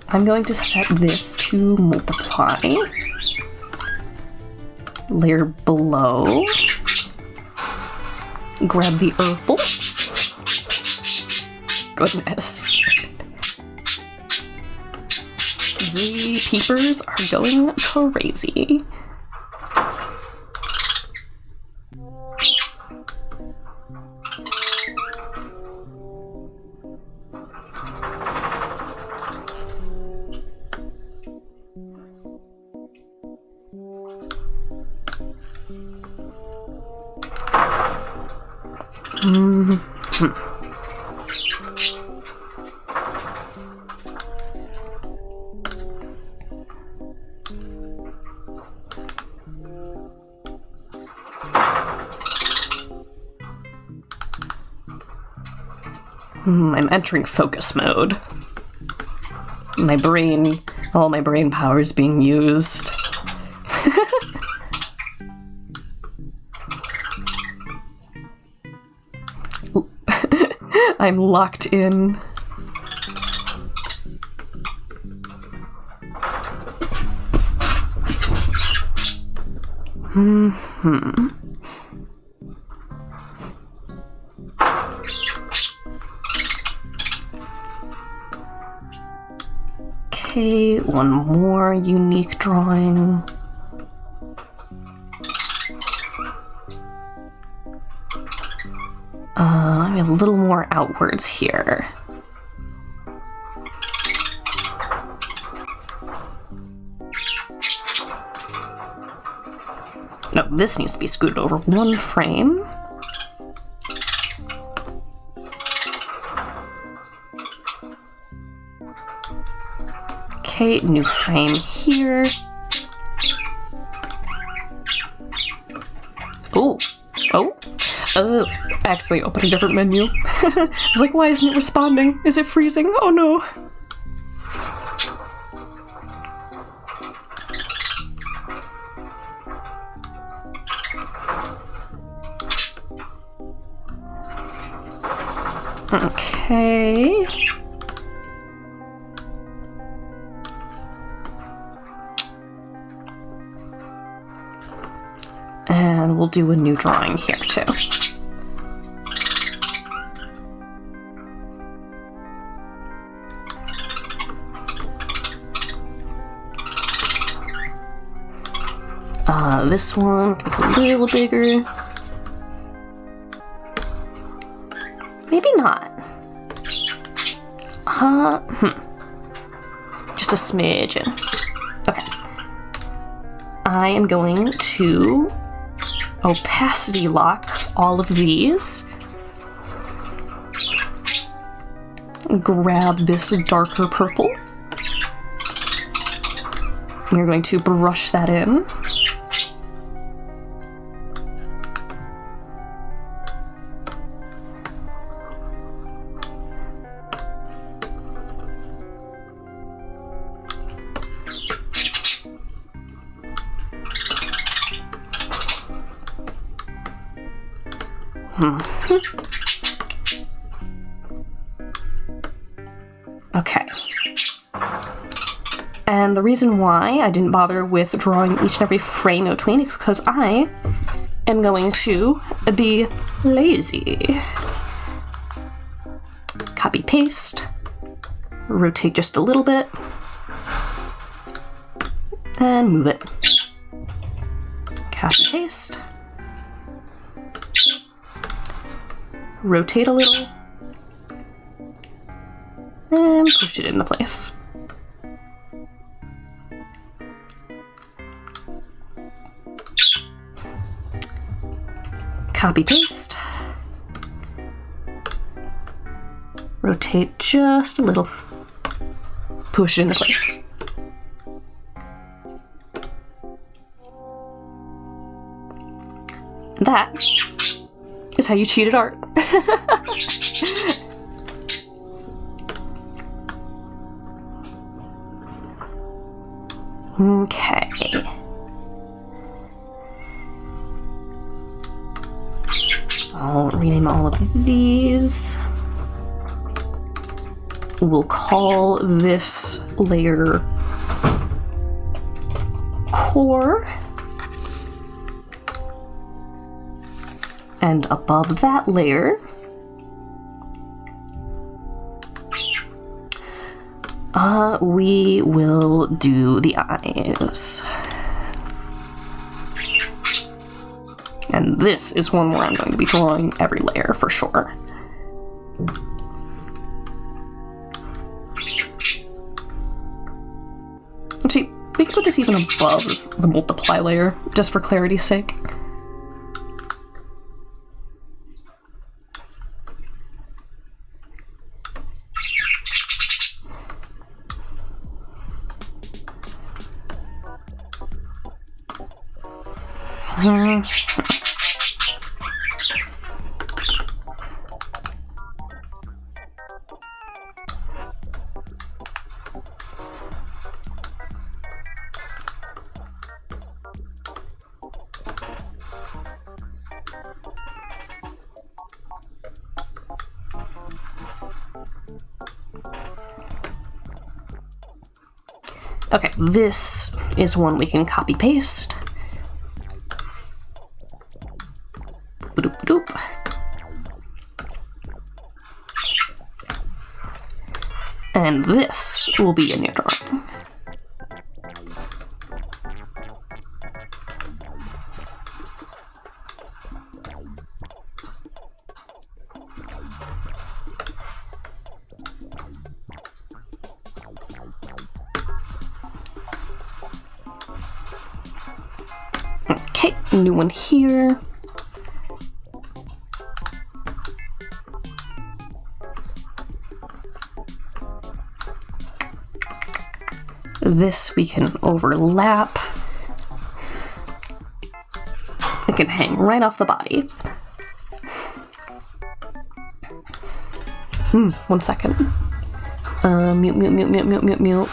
I'm going to set this to multiply. Layer below. Grab the herbal. Goodness. The peepers are going crazy. I'm entering focus mode. My brain, all my brain power is being used. I'm locked in. Okay, one more unique drawing. A little more outwards here. No, this needs to be scooted over one frame. Okay, new frame here. Oh, I accidentally opened a different menu. I was like, why isn't it responding? Is it freezing? Oh no. Okay. And we'll do a new drawing here too. This one can make a little bigger. Maybe not. Just a smidgen. Okay. I am going to opacity lock all of these. Grab this darker purple. We're going to brush that in. Okay. And the reason why I didn't bother with drawing each and every frame in between is because I am going to be lazy. Copy paste, rotate just a little bit, and move it. Copy paste. Rotate a little, and push it into place. Copy paste. Rotate just a little. Push it into place. And that is how you cheated art. Okay. I'll rename all of these. We'll call this layer core. And above that layer, we will do the eyes. And this is one where I'm going to be drawing every layer for sure. Actually, we can put this even above the multiply layer, just for clarity's sake. Okay, this is one we can copy paste. Boop, boop, boop. And this will be a new drawing. Okay, new one here. This we can overlap. It can hang right off the body. 1 second. Mute.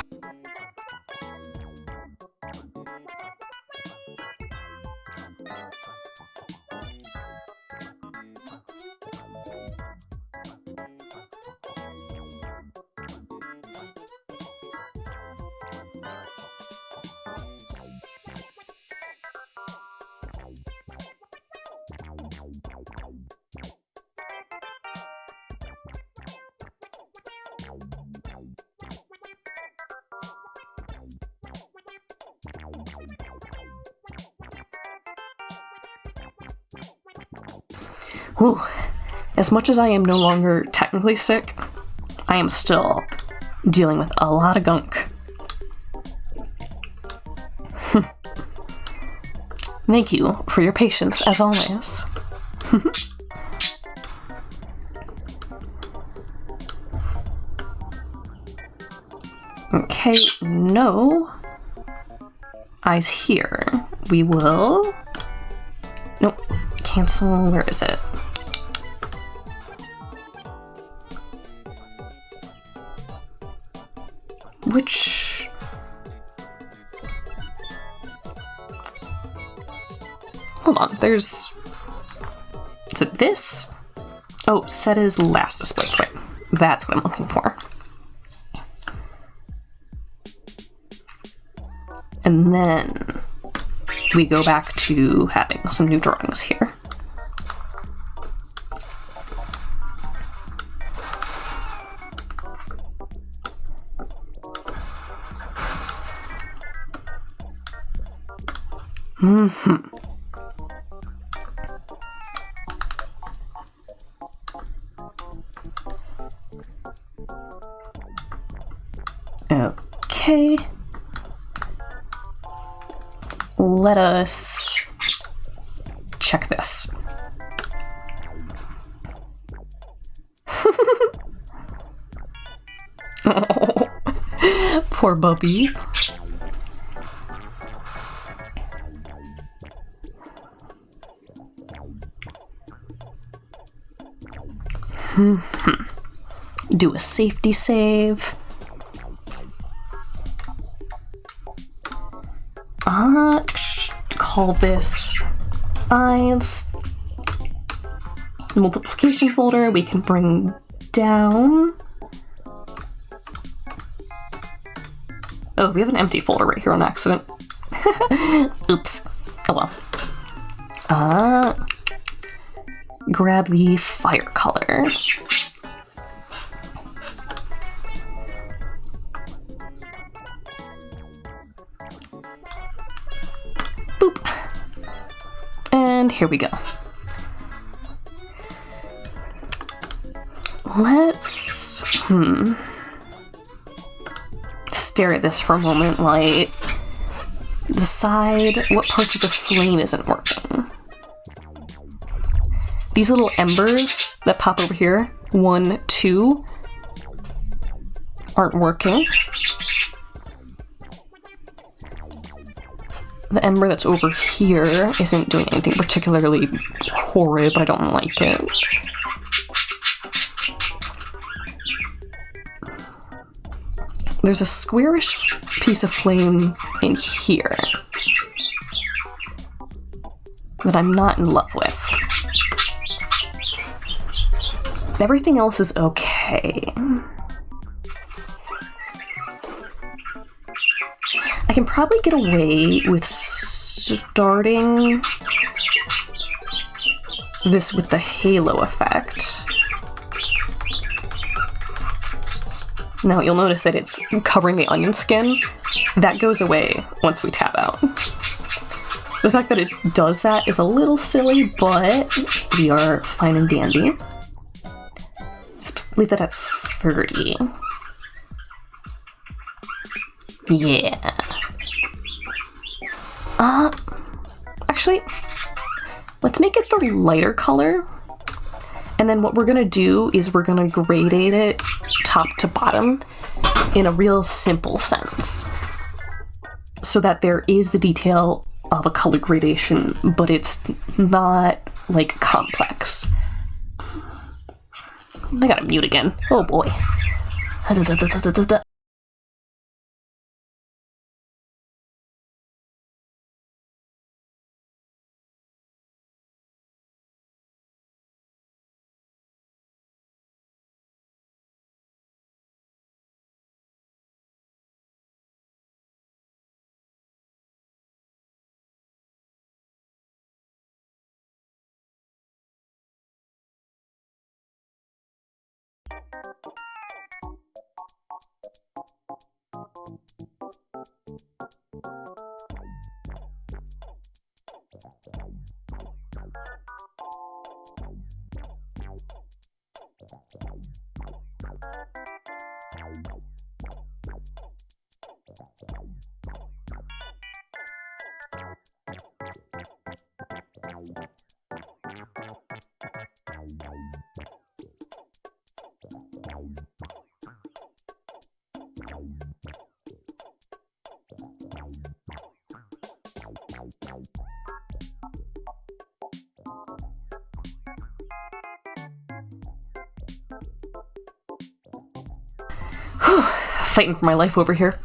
Whew. As much as I am no longer technically sick, I am still dealing with a lot of gunk. Thank you for your patience, as always. Okay, no eyes here. We will... Nope. Cancel. Where is it? Which... Hold on, there's... Is it this? Oh, set as last display. Right. That's what I'm looking for. And then we go back to having some new drawings here. Okay. Let us check this. Oh, poor Bubby. Do a safety save. Call this eyes. The multiplication folder we can bring down. Oh, we have an empty folder right here on accident. Oops. Oh well. Grab the fire color. Boop. And here we go. Let's stare at this for a moment, like decide what parts of the flame isn't working. These little embers that pop over here, 1, 2, aren't working. The ember that's over here isn't doing anything particularly horrid, but I don't like it. There's a squarish piece of flame in here that I'm not in love with. Everything else is okay. I can probably get away with starting this with the halo effect. Now you'll notice that it's covering the onion skin. That goes away once we tap out. The fact that it does that is a little silly, but we are fine and dandy. Let's leave that at 30. Yeah. Actually, let's make it the lighter color. And then what we're gonna do is we're gonna gradate it top to bottom in a real simple sense, so that there is the detail of a color gradation, but it's not like complex. I gotta mute again. Oh boy. Fighting for my life over here.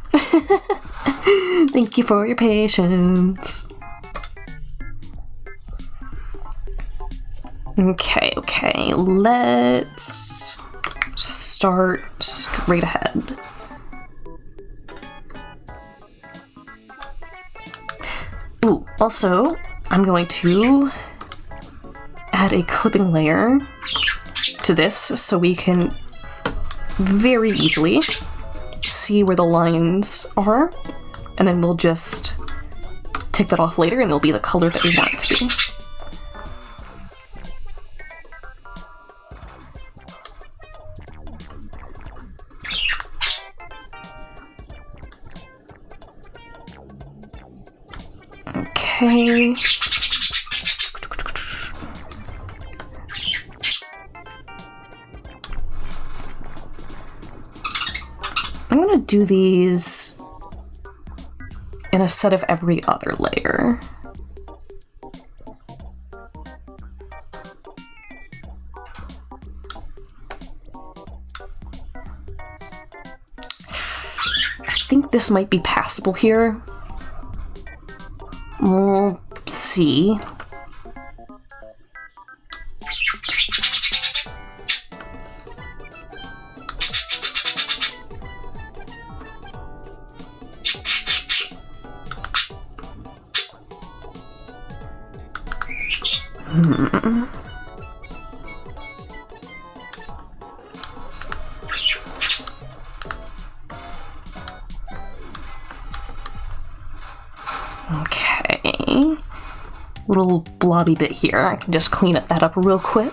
Thank you for your patience. Okay, let's start straight ahead. Ooh, also, I'm going to add a clipping layer to this so we can very easily see where the lines are, and then we'll just take that off later and it'll be the color that we want it to be. Okay. I'm gonna do these in a set of every other layer. I think this might be passable here. We'll see. Okay. Little blobby bit here. I can just clean that up real quick.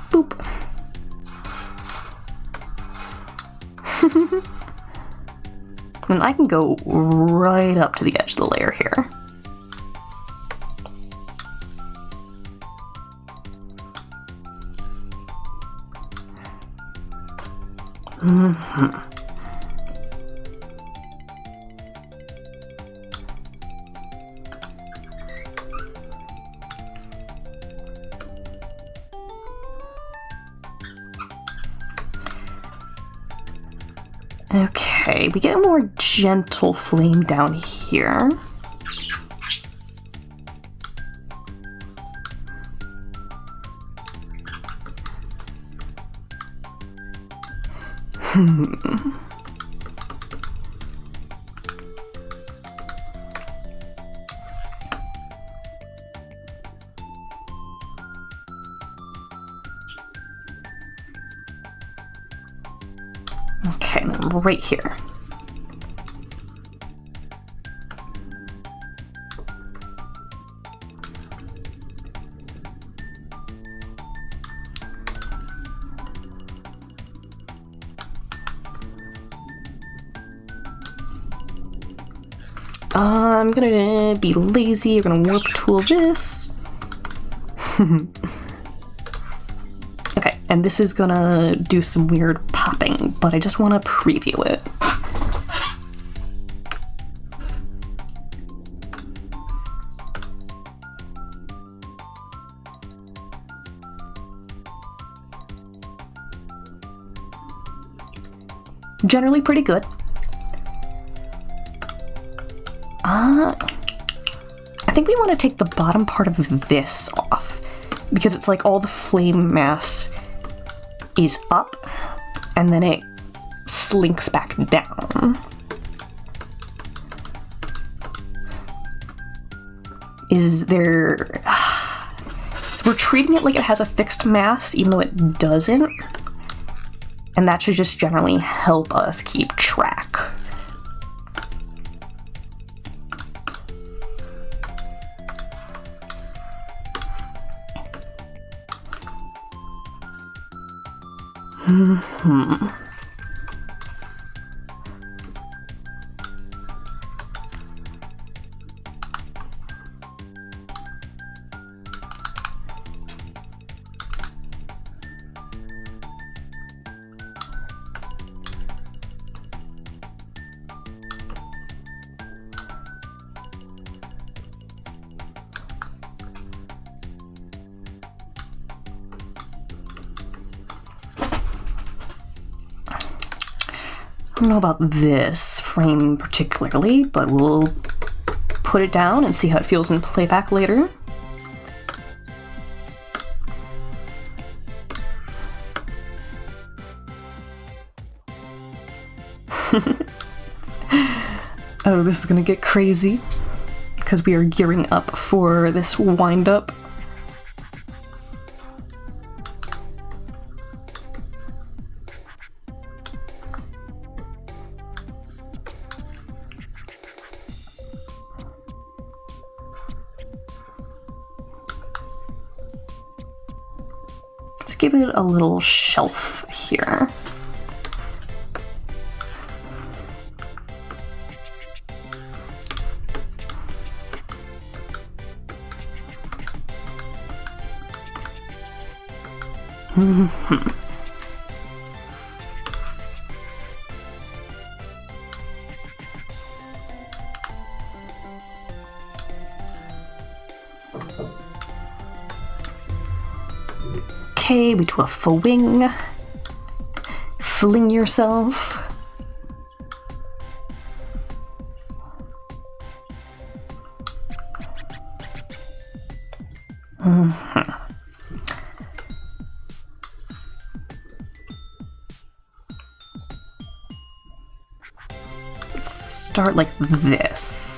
Boop. And I can go right up to the edge of the layer here. Okay, we get a more gentle flame down here. Okay, and then right here. I'm gonna be lazy. We're gonna warp tool this. Okay, and this is gonna do some weird popping, but I just want to preview it. Generally pretty good. I think we want to take the bottom part of this off because it's like all the flame mass is up and then it slinks back down. Is there... We're treating it like it has a fixed mass even though it doesn't. And that should just generally help us keep track. I don't know about this frame particularly, but we'll put it down and see how it feels in playback later. Oh, this is gonna get crazy because we are gearing up for this wind-up. Let's give it a little shelf here. Okay, we do a faux wing. Fling yourself. Let's start like this.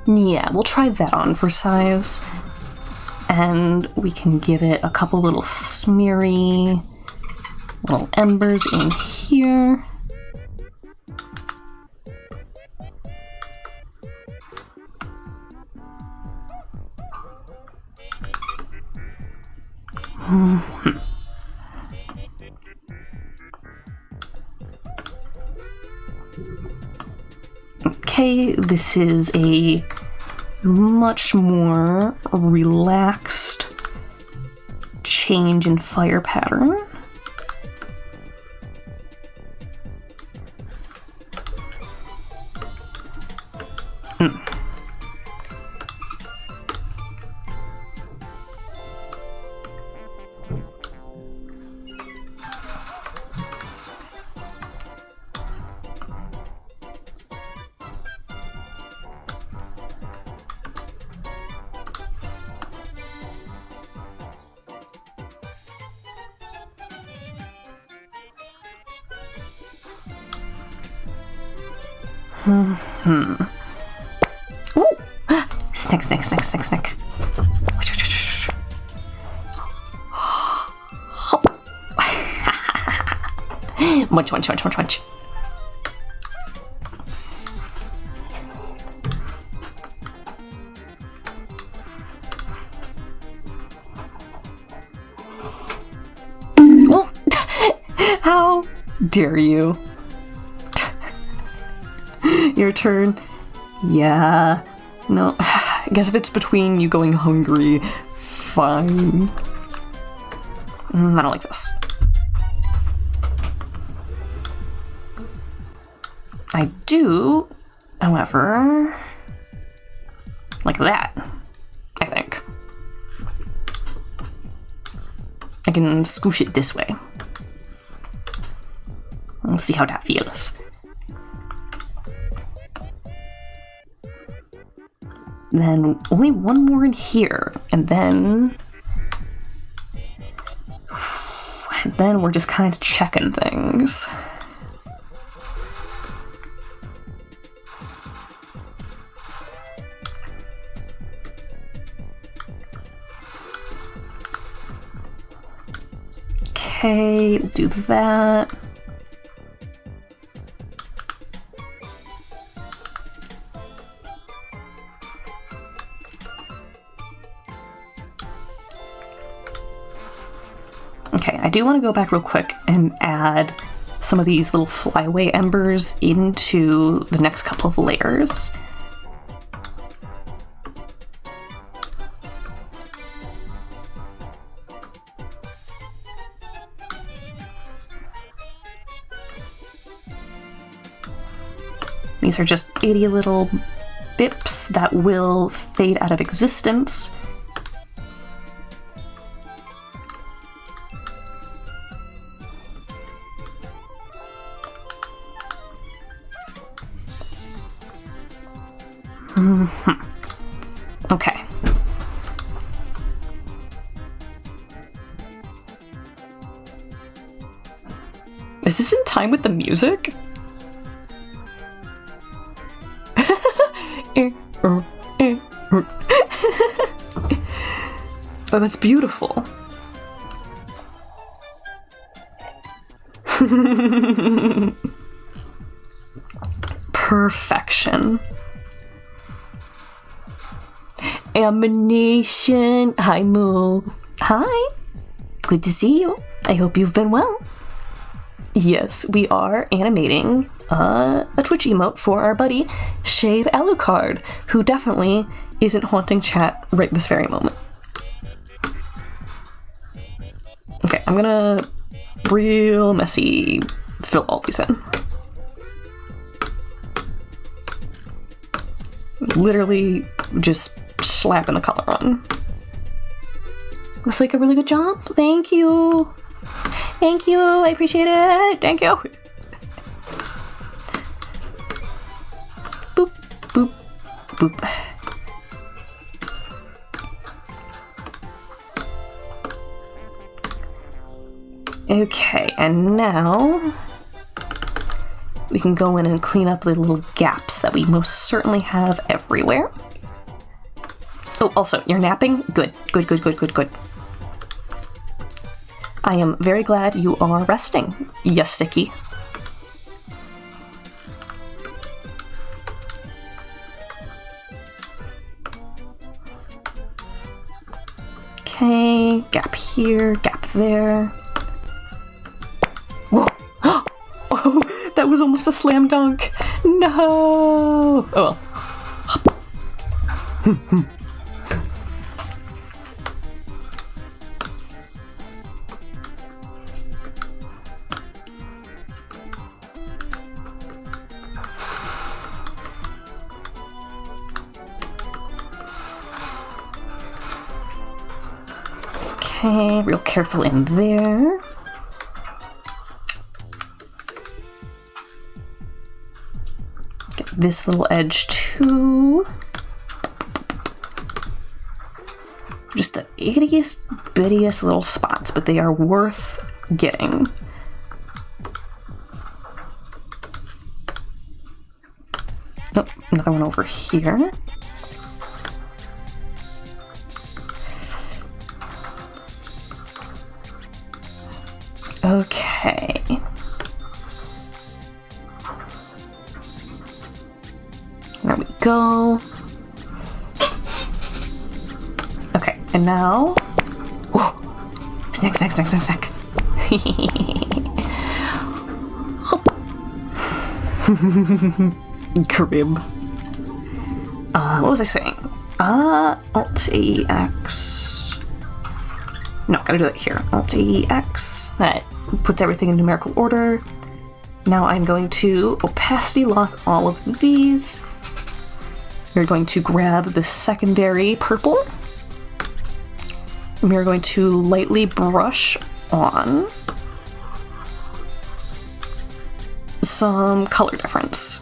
Yeah, we'll try that on for size. And we can give it a couple little smeary little embers in here. Okay, this is a much more relaxed change in fire pattern. Ooh! Snick, snick, snick, snick, snick. Munch, munch, munch, munch, munch. Dare you? Your turn. Yeah. No, I guess if it's between you going hungry, fine. I don't like this. I do, however, like that, I think. I can scoosh it this way. Let's see how that feels. Then only one more in here, and then we're just kind of checking things. Okay, we'll do that. Okay, I do want to go back real quick and add some of these little flyaway embers into the next couple of layers. These are just itty little bips that will fade out of existence. Okay. Is this in time with the music? Oh, that's beautiful. Perfection. Amination. Hi, Moo. Hi. Good to see you. I hope you've been well. Yes, we are animating a Twitch emote for our buddy Shade Alucard, who definitely isn't haunting chat right this very moment. Okay, I'm gonna real messy fill all these in. Literally just slapping the color on. Looks like a really good job. Thank you. Thank you. I appreciate it. Thank you. Boop, boop, boop. Okay, and now we can go in and clean up the little gaps that we most certainly have everywhere. Oh, also, you're napping? Good, good, good, good, good, good. I am very glad you are resting, yes, Sicky. Okay, gap here, gap there. Whoa! Oh, that was almost a slam dunk. No! Oh well. Okay, real careful in there. Get this little edge too. Just the ittiest, bittiest little spots, but they are worth getting. Oh, another one over here. Okay. There we go. Okay, and now... Whoa. Snack, snack, snack, snack, snack. Crib. What was I saying? Alt-AX. No, gotta do that here. Alt-AX. That puts everything in numerical order. Now I'm going to opacity lock all of these. We're going to grab the secondary purple. And we're going to lightly brush on some color difference.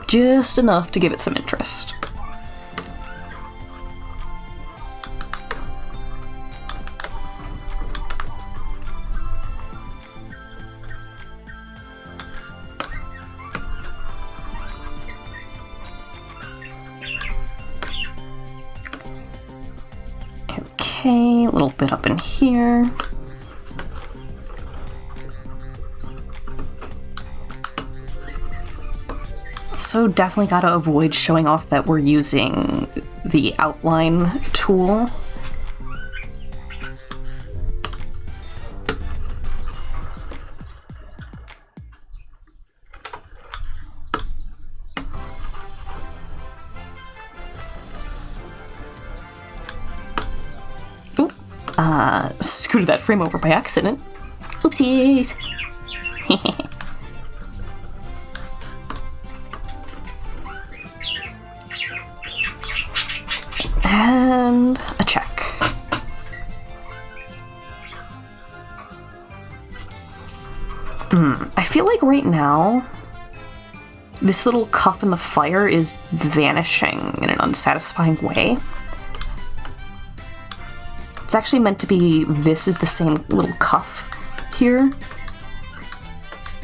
Just enough to give it some interest. Okay, a little bit up in here. So definitely gotta avoid showing off that we're using the outline tool. Ooh, scooted that frame over by accident. Oopsies. And a check. I feel like right now, this little cup in the fire is vanishing in an unsatisfying way. It's actually meant to be, this is the same little cuff here.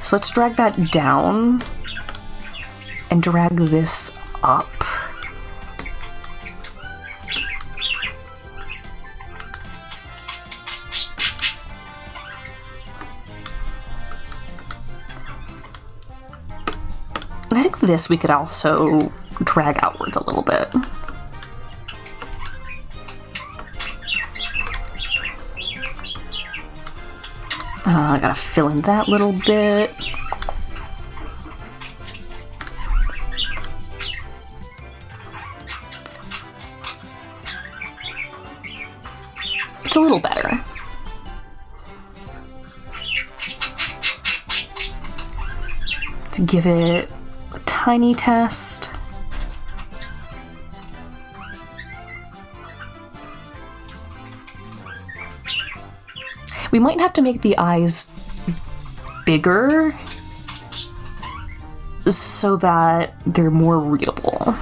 So let's drag that down and drag this up. I think this we could also drag outwards a little bit. I gotta fill in that little bit. It's a little better. To give it a tiny test. We might have to make the eyes bigger so that they're more readable.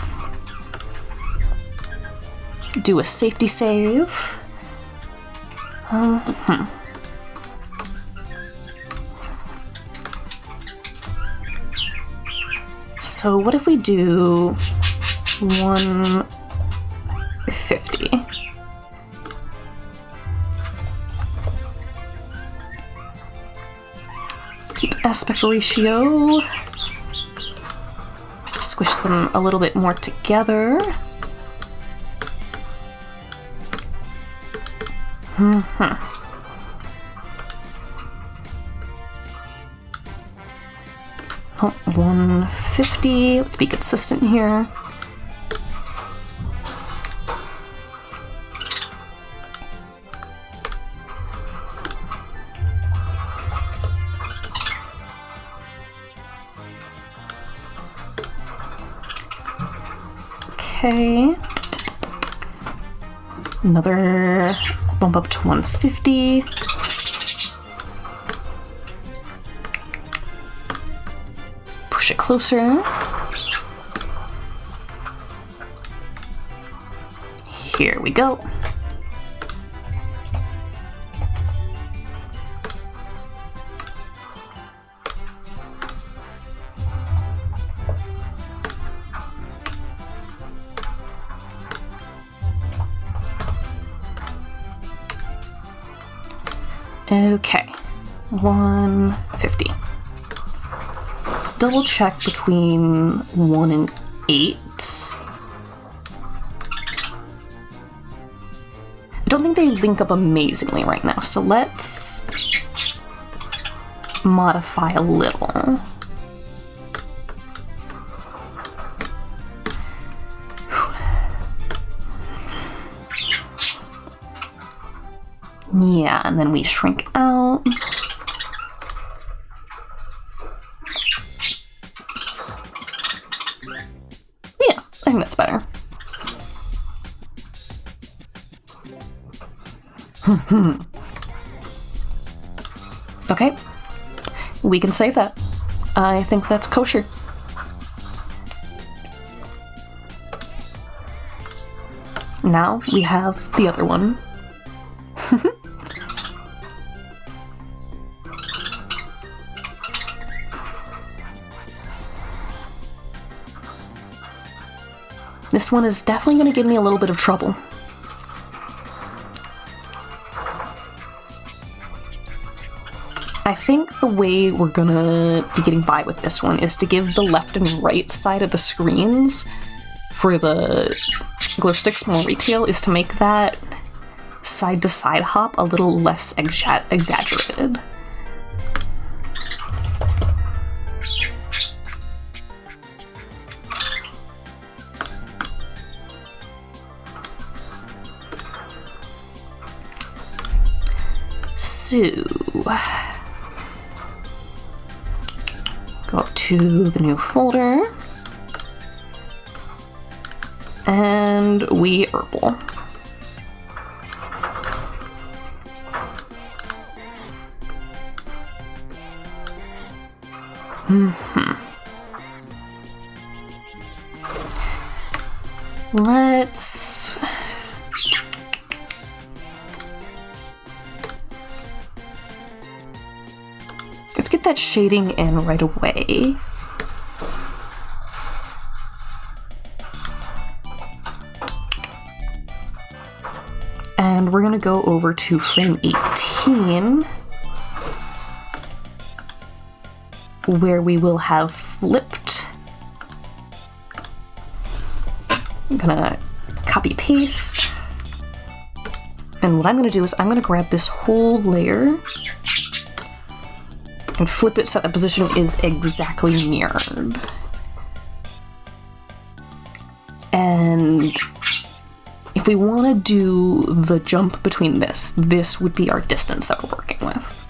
Do a safety save. So what if we do 150? Keep aspect ratio. Squish them a little bit more together. Oh, 150. Let's be consistent here. Okay. Another bump up to 150. Push it closer. Here we go. Okay, 150. Let's double check between 1 and 8. I don't think they link up amazingly right now, so let's modify a little. Yeah, and then we shrink out. Yeah, I think that's better. Okay, we can save that. I think that's kosher. Now we have the other one. This one is definitely going to give me a little bit of trouble. I think the way we're gonna be getting by with this one is to give the left and right side of the screens for the glow sticks more retail is to make that side to side hop a little less exaggerated. So go up to the new folder, and we herbal. Let's get that shading in right away. And we're gonna go over to frame 18, where we will have flipped. I'm gonna copy paste. And what I'm gonna do is I'm gonna grab this whole layer and flip it so that the position is exactly mirrored. And if we want to do the jump between this would be our distance that we're working with.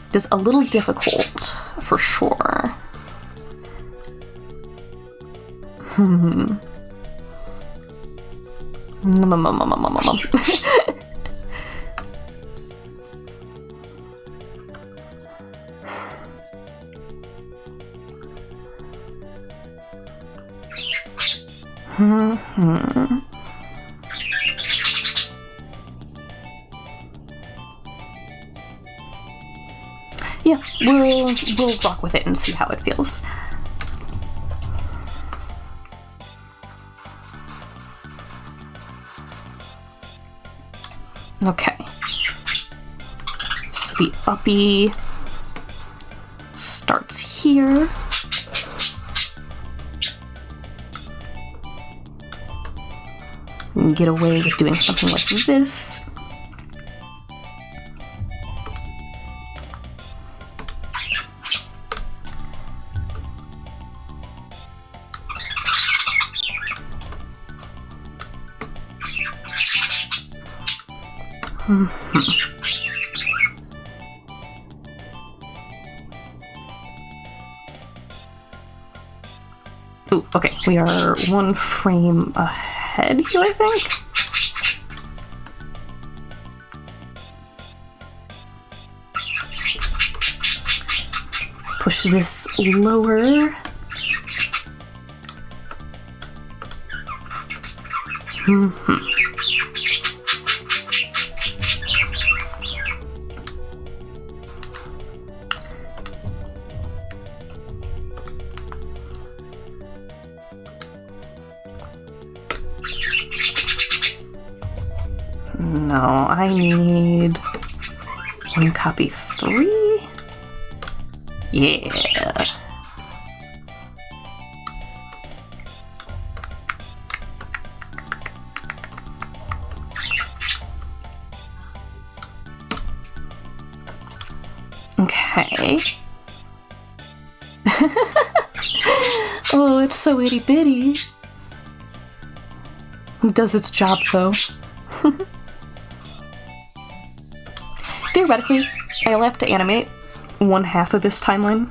It is a little difficult, for sure. Yeah, we'll rock with it and see how it feels. Okay. So the uppy starts here. And get away with doing something like this. Ooh, okay, we are one frame ahead here, I think. Push this lower. No, I need one copy 3. Yeah. Okay. Oh, it's so itty bitty. It does its job though. Theoretically, I only have to animate 1/2 of this timeline,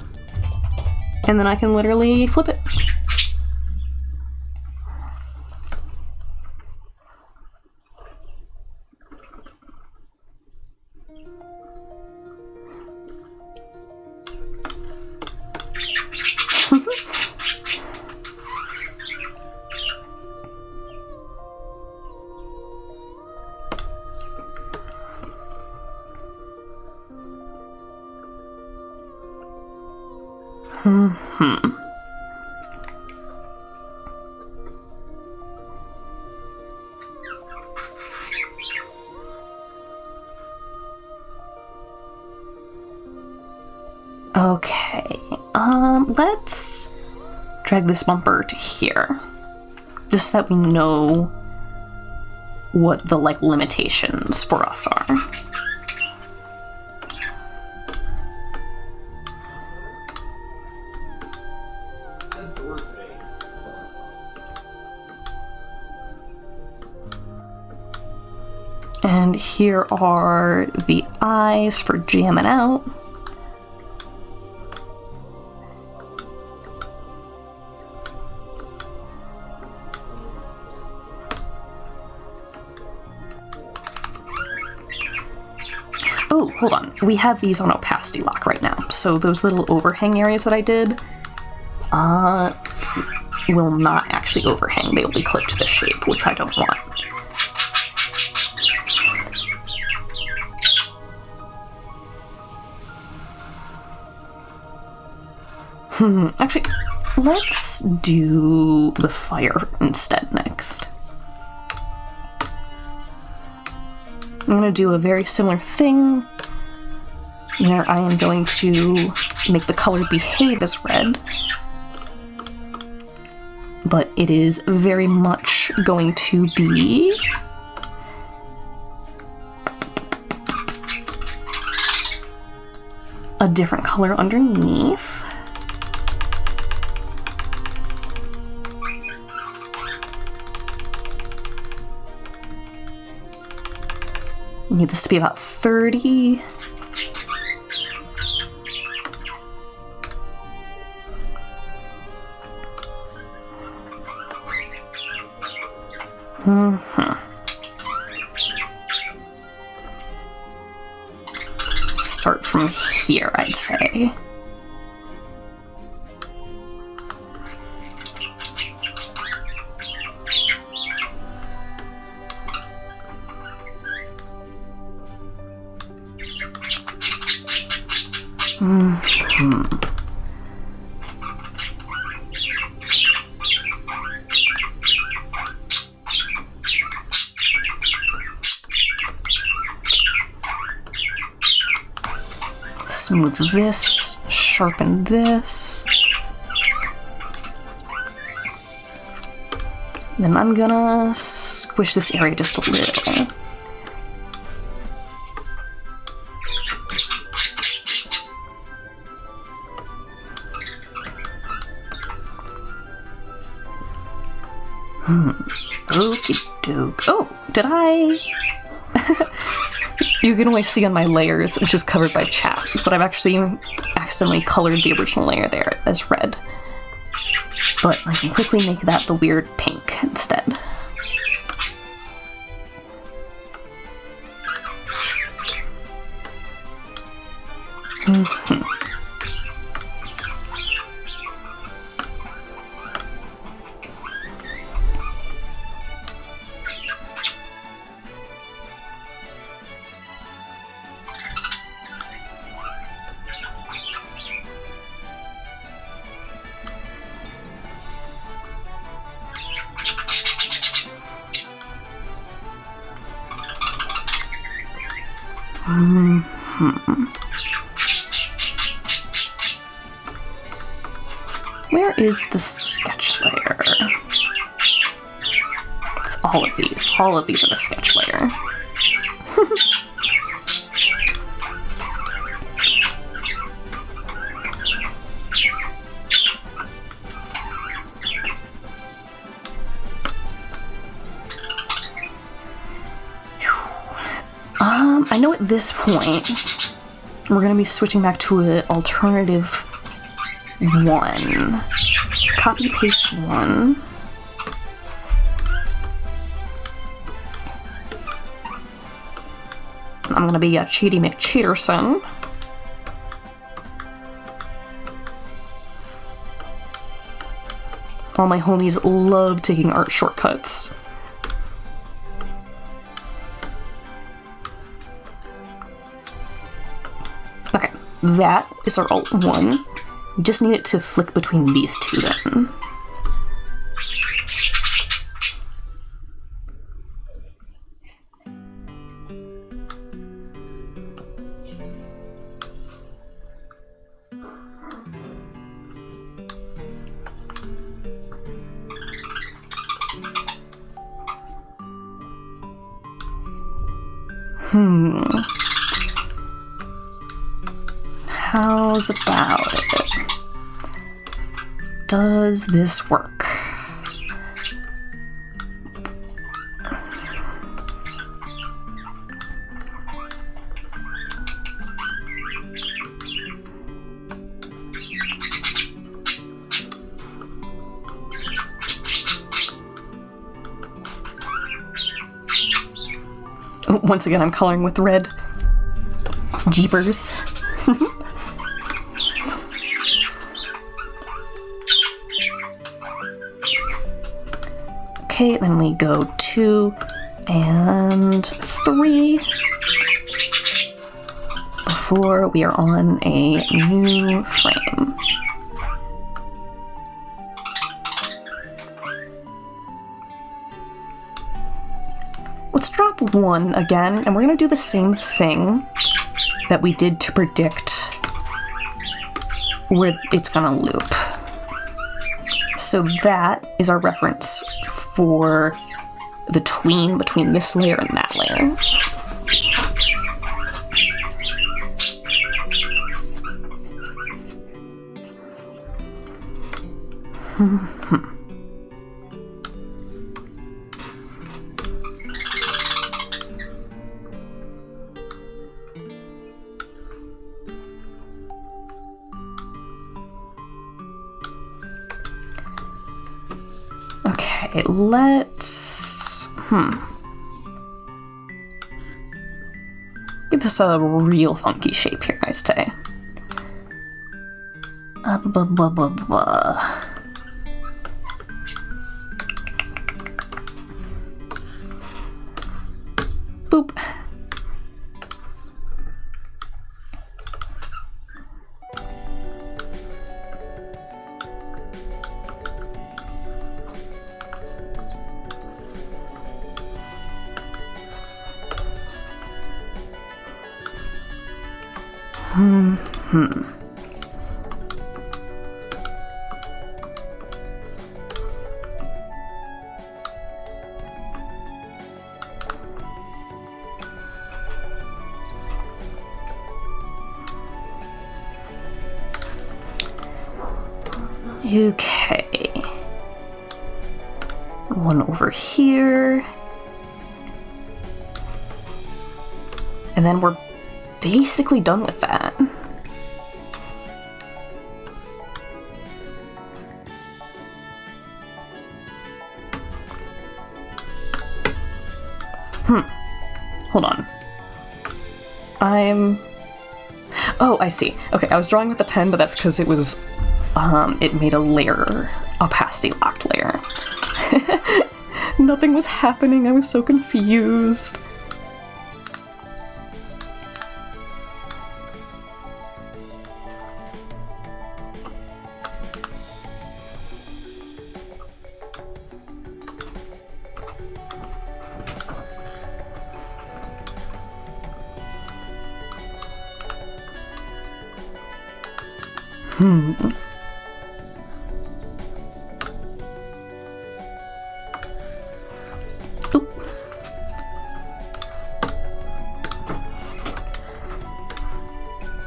and then I can literally flip it. Okay, let's drag this bumper to here, just so that we know what the, like, limitations for us are. And here are the eyes for jamming out. Oh, hold on. We have these on opacity lock right now, so those little overhang areas that I did will not actually overhang. They will be clipped to the shape, which I don't want. Actually, let's do the fire instead next. I'm going to do a very similar thing, where I am going to make the color behave as red, but it is very much going to be a different color underneath. Need this to be about 30. Start from here, I'd say. Smooth this, sharpen this. Then I'm gonna squish this area just a little. Okie doke. Oh, did I? You can only see on my layers, which is covered by chat, but I've actually accidentally colored the original layer there as red. But I can quickly make that the weird pink instead. Where is the sketch layer? It's all of these. All of these are the sketch layer. know at this point, we're gonna be switching back to an alternative one. Let's copy paste one. I'm gonna be a Cheaty McCheaterson. All my homies love taking art shortcuts. Okay, that is our alt one. We just need it to flick between these two then. How's about it? Does this work? Once again, I'm coloring with red. Jeepers. Okay, then we go 2 and 3 before we are on a new frame. Let's drop 1 again, and we're gonna do the same thing that we did to predict where it's gonna loop. So that is our reference for the tween between this layer and that layer. Okay, let's give this a real funky shape here, I say. Boop. Okay. One over here. And then we're basically done with that. Hold on. Oh, I see. Okay, I was drawing with the pen, but that's because it was, it made a layer, opacity locked layer. Nothing was happening, I was so confused. Oop.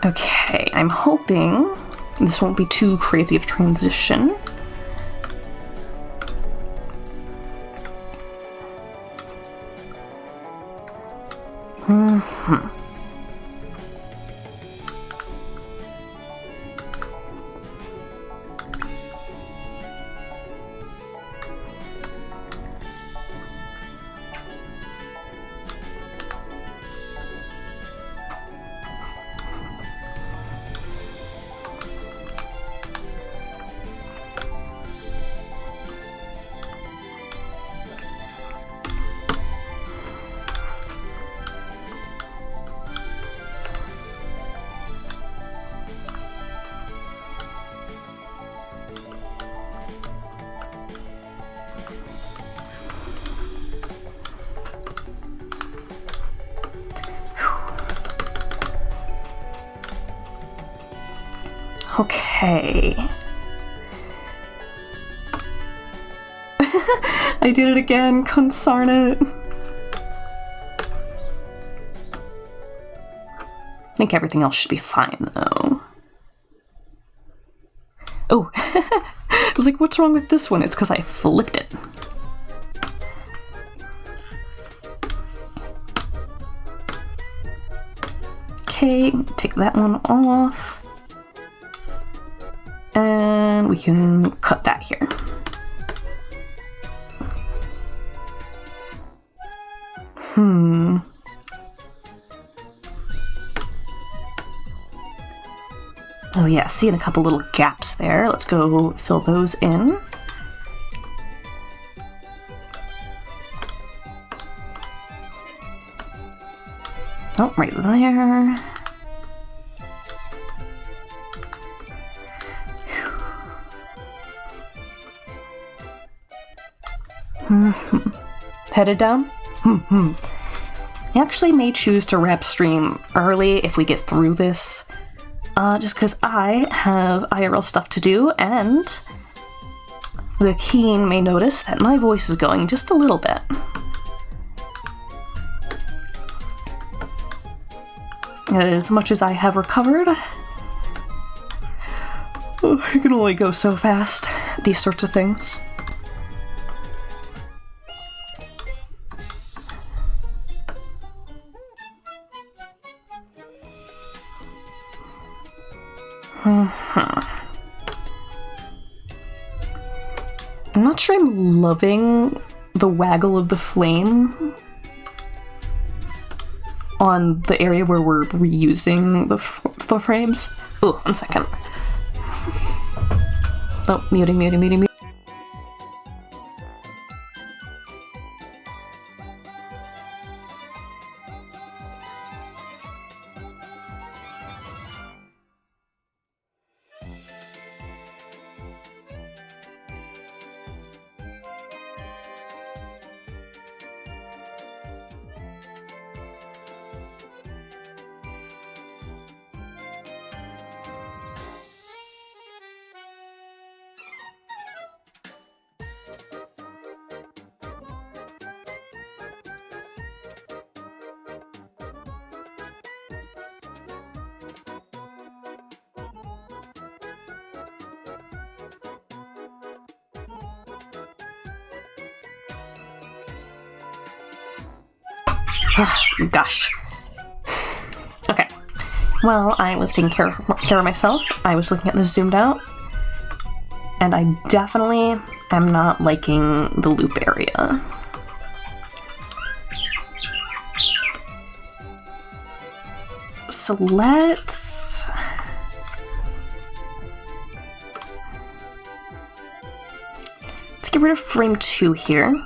Okay, I'm hoping this won't be too crazy of a transition. Okay. I did it again, consarn it. I think everything else should be fine, though. Oh, I was like, what's wrong with this one? It's because I flipped it. Okay, take that one off. And we can cut that here. Oh yeah, seeing a couple little gaps there. Let's go fill those in. Oh, right there. Headed down? I actually may choose to wrap stream early if we get through this. Just because I have IRL stuff to do, and the keen may notice that my voice is going just a little bit. As much as I have recovered, I can only go so fast, these sorts of things. I'm not sure I'm loving the waggle of the flame on the area where we're reusing the frames. Oh, 1 second. Oh, muting. Gosh. Okay. Well, I was taking care of myself. I was looking at this zoomed out. And I definitely am not liking the loop area. So let's get rid of frame 2 here.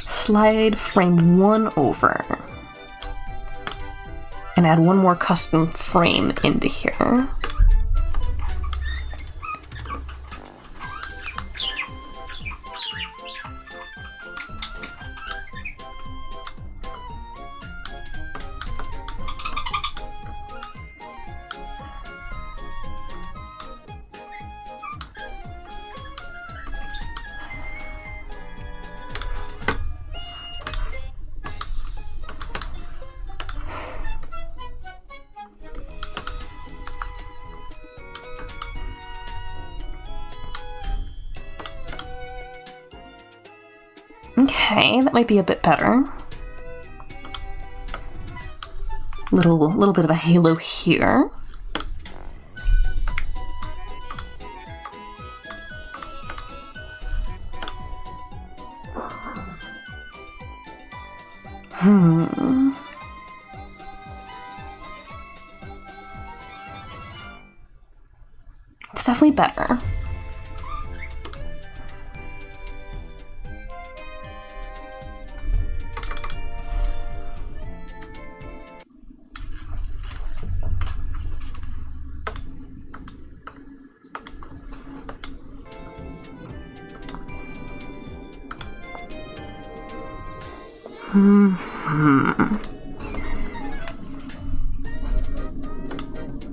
Slide frame 1 over. And add one more custom frame into here. Okay, that might be a bit better. Little bit of a halo here. It's definitely better.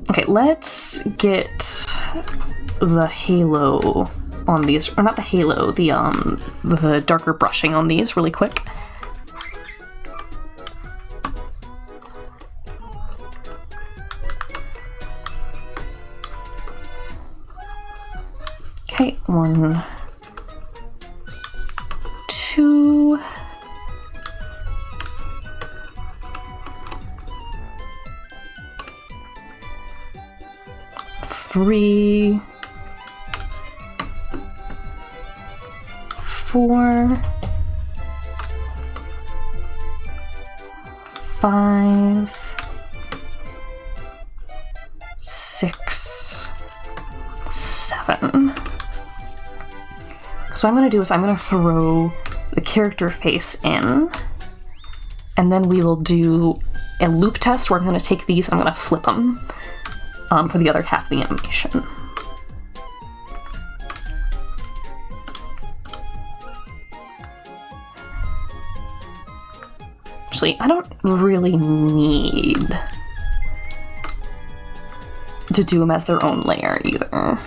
Okay, let's get the halo on these, or not the halo, the darker brushing on these really quick. Okay, 1, 2. 3, 4, 5, 6, 7. So what I'm going to do is I'm going to throw the character face in, and then we will do a loop test where I'm going to take these and I'm going to flip them for the other half of the animation. Actually, I don't really need to do them as their own layer either.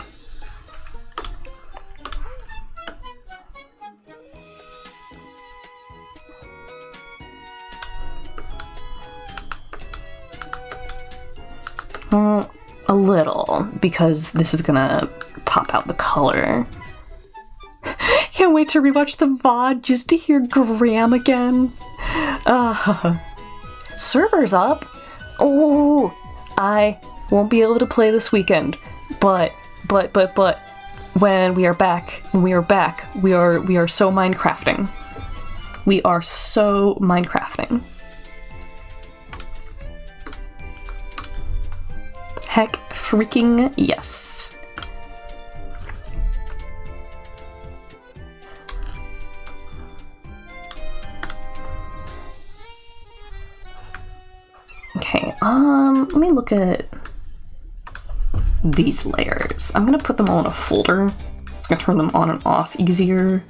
A little, because this is gonna pop out the color. Can't wait to rewatch the VOD just to hear Graham again. Server's up? Oh, I won't be able to play this weekend, but when we are back, we are so Minecrafting. We are so Minecrafting. Heck freaking yes. Okay, let me look at these layers. I'm gonna put them all in a folder. It's gonna turn them on and off easier.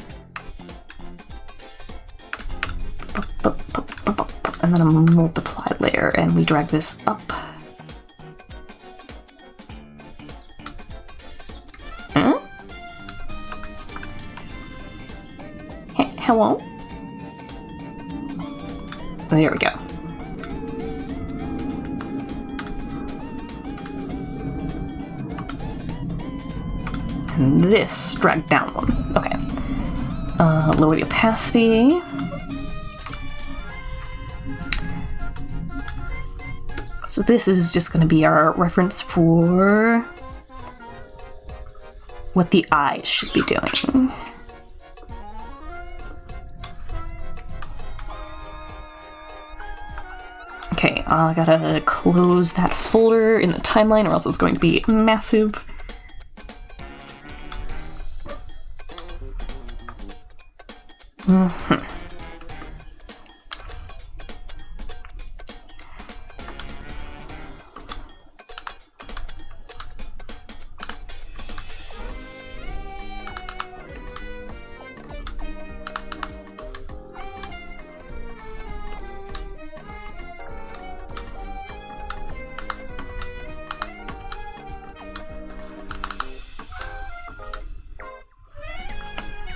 And then a multiply layer, and we drag this up. Hello? There we go. And this drag down one. Okay. Lower the opacity. So this is just going to be our reference for what the eyes should be doing. Okay, I gotta close that folder in the timeline or else it's going to be massive.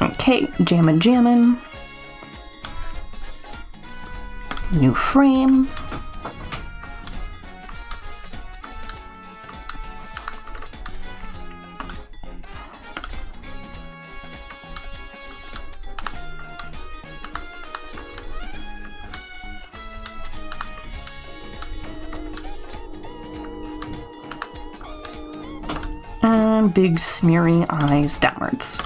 Okay, jammin'. New frame. And big smeary eyes downwards.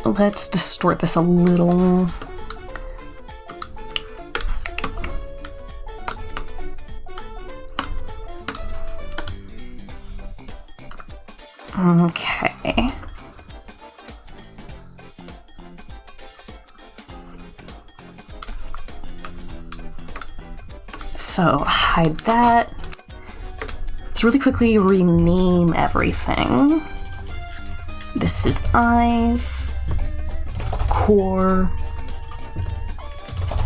Let's distort this a little. Okay. So hide that. Let's really quickly rename everything. This is eyes, core,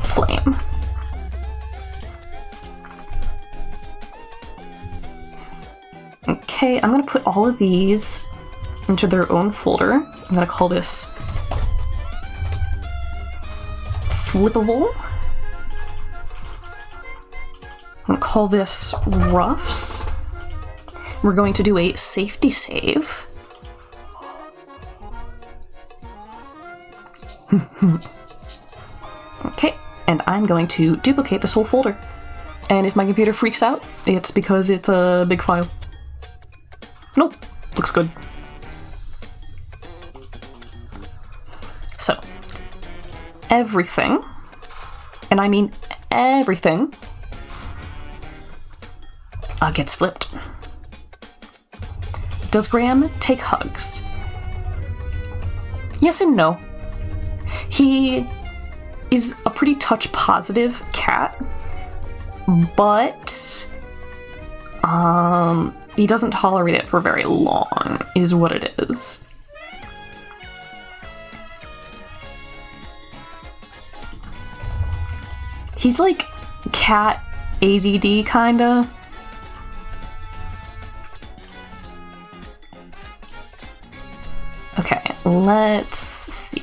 flame. Okay, I'm gonna put all of these into their own folder. I'm gonna call this flippable. I'm gonna call this roughs. We're going to do a safety save. Okay, and I'm going to duplicate this whole folder. And if my computer freaks out, it's because it's a big file. Nope, looks good. So, everything, and I mean everything, gets flipped. Does Graham take hugs? Yes and no. He is a pretty touch-positive cat, but he doesn't tolerate it for very long, is what it is. He's like cat ADD, kinda. Okay, let's see.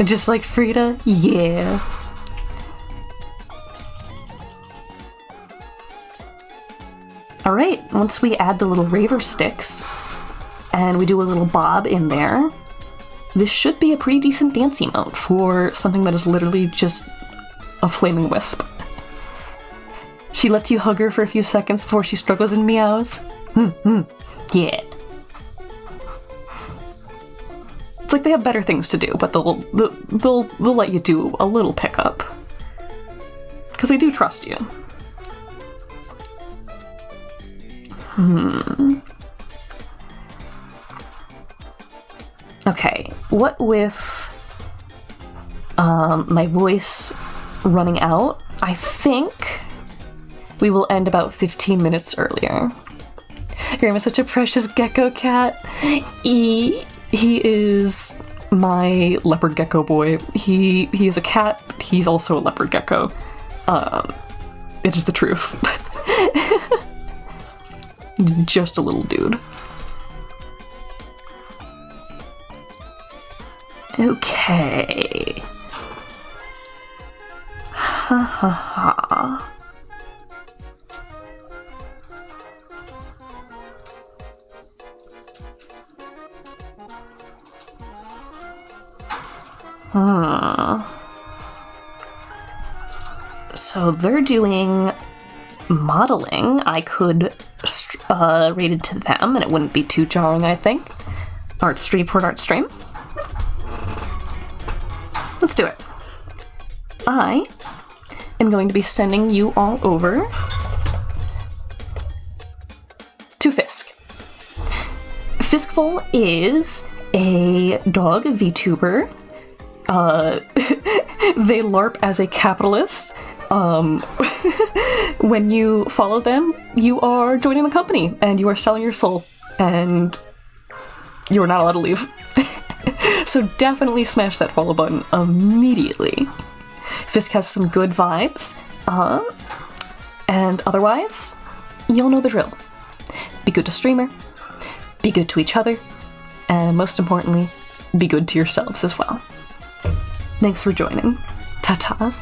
Just like Frida? Yeah. Alright, once we add the little raver sticks and we do a little bob in there, this should be a pretty decent dance emote for something that is literally just a flaming wisp. She lets you hug her for a few seconds before she struggles and meows. Yeah. It's like they have better things to do, but they'll let you do a little pickup. Because they do trust you. Okay, what with my voice running out? I think we will end about 15 minutes earlier. Graham is such a precious gecko cat. He is my leopard gecko boy. He is a cat, he's also a leopard gecko. It is the truth. Just a little dude. Okay. Ha ha ha. So they're doing modeling. I could rate it to them and it wouldn't be too jarring, I think. Art stream for art stream. Let's do it. I am going to be sending you all over to Fisk. Fiskful is a dog VTuber. They LARP as a capitalist. When you follow them, you are joining the company and you are selling your soul and you are not allowed to leave. So definitely smash that follow button immediately. Fisk has some good vibes. And otherwise, you'll know the drill. Be good to streamer, be good to each other, and most importantly, be good to yourselves as well. Thanks for joining. Ta-ta.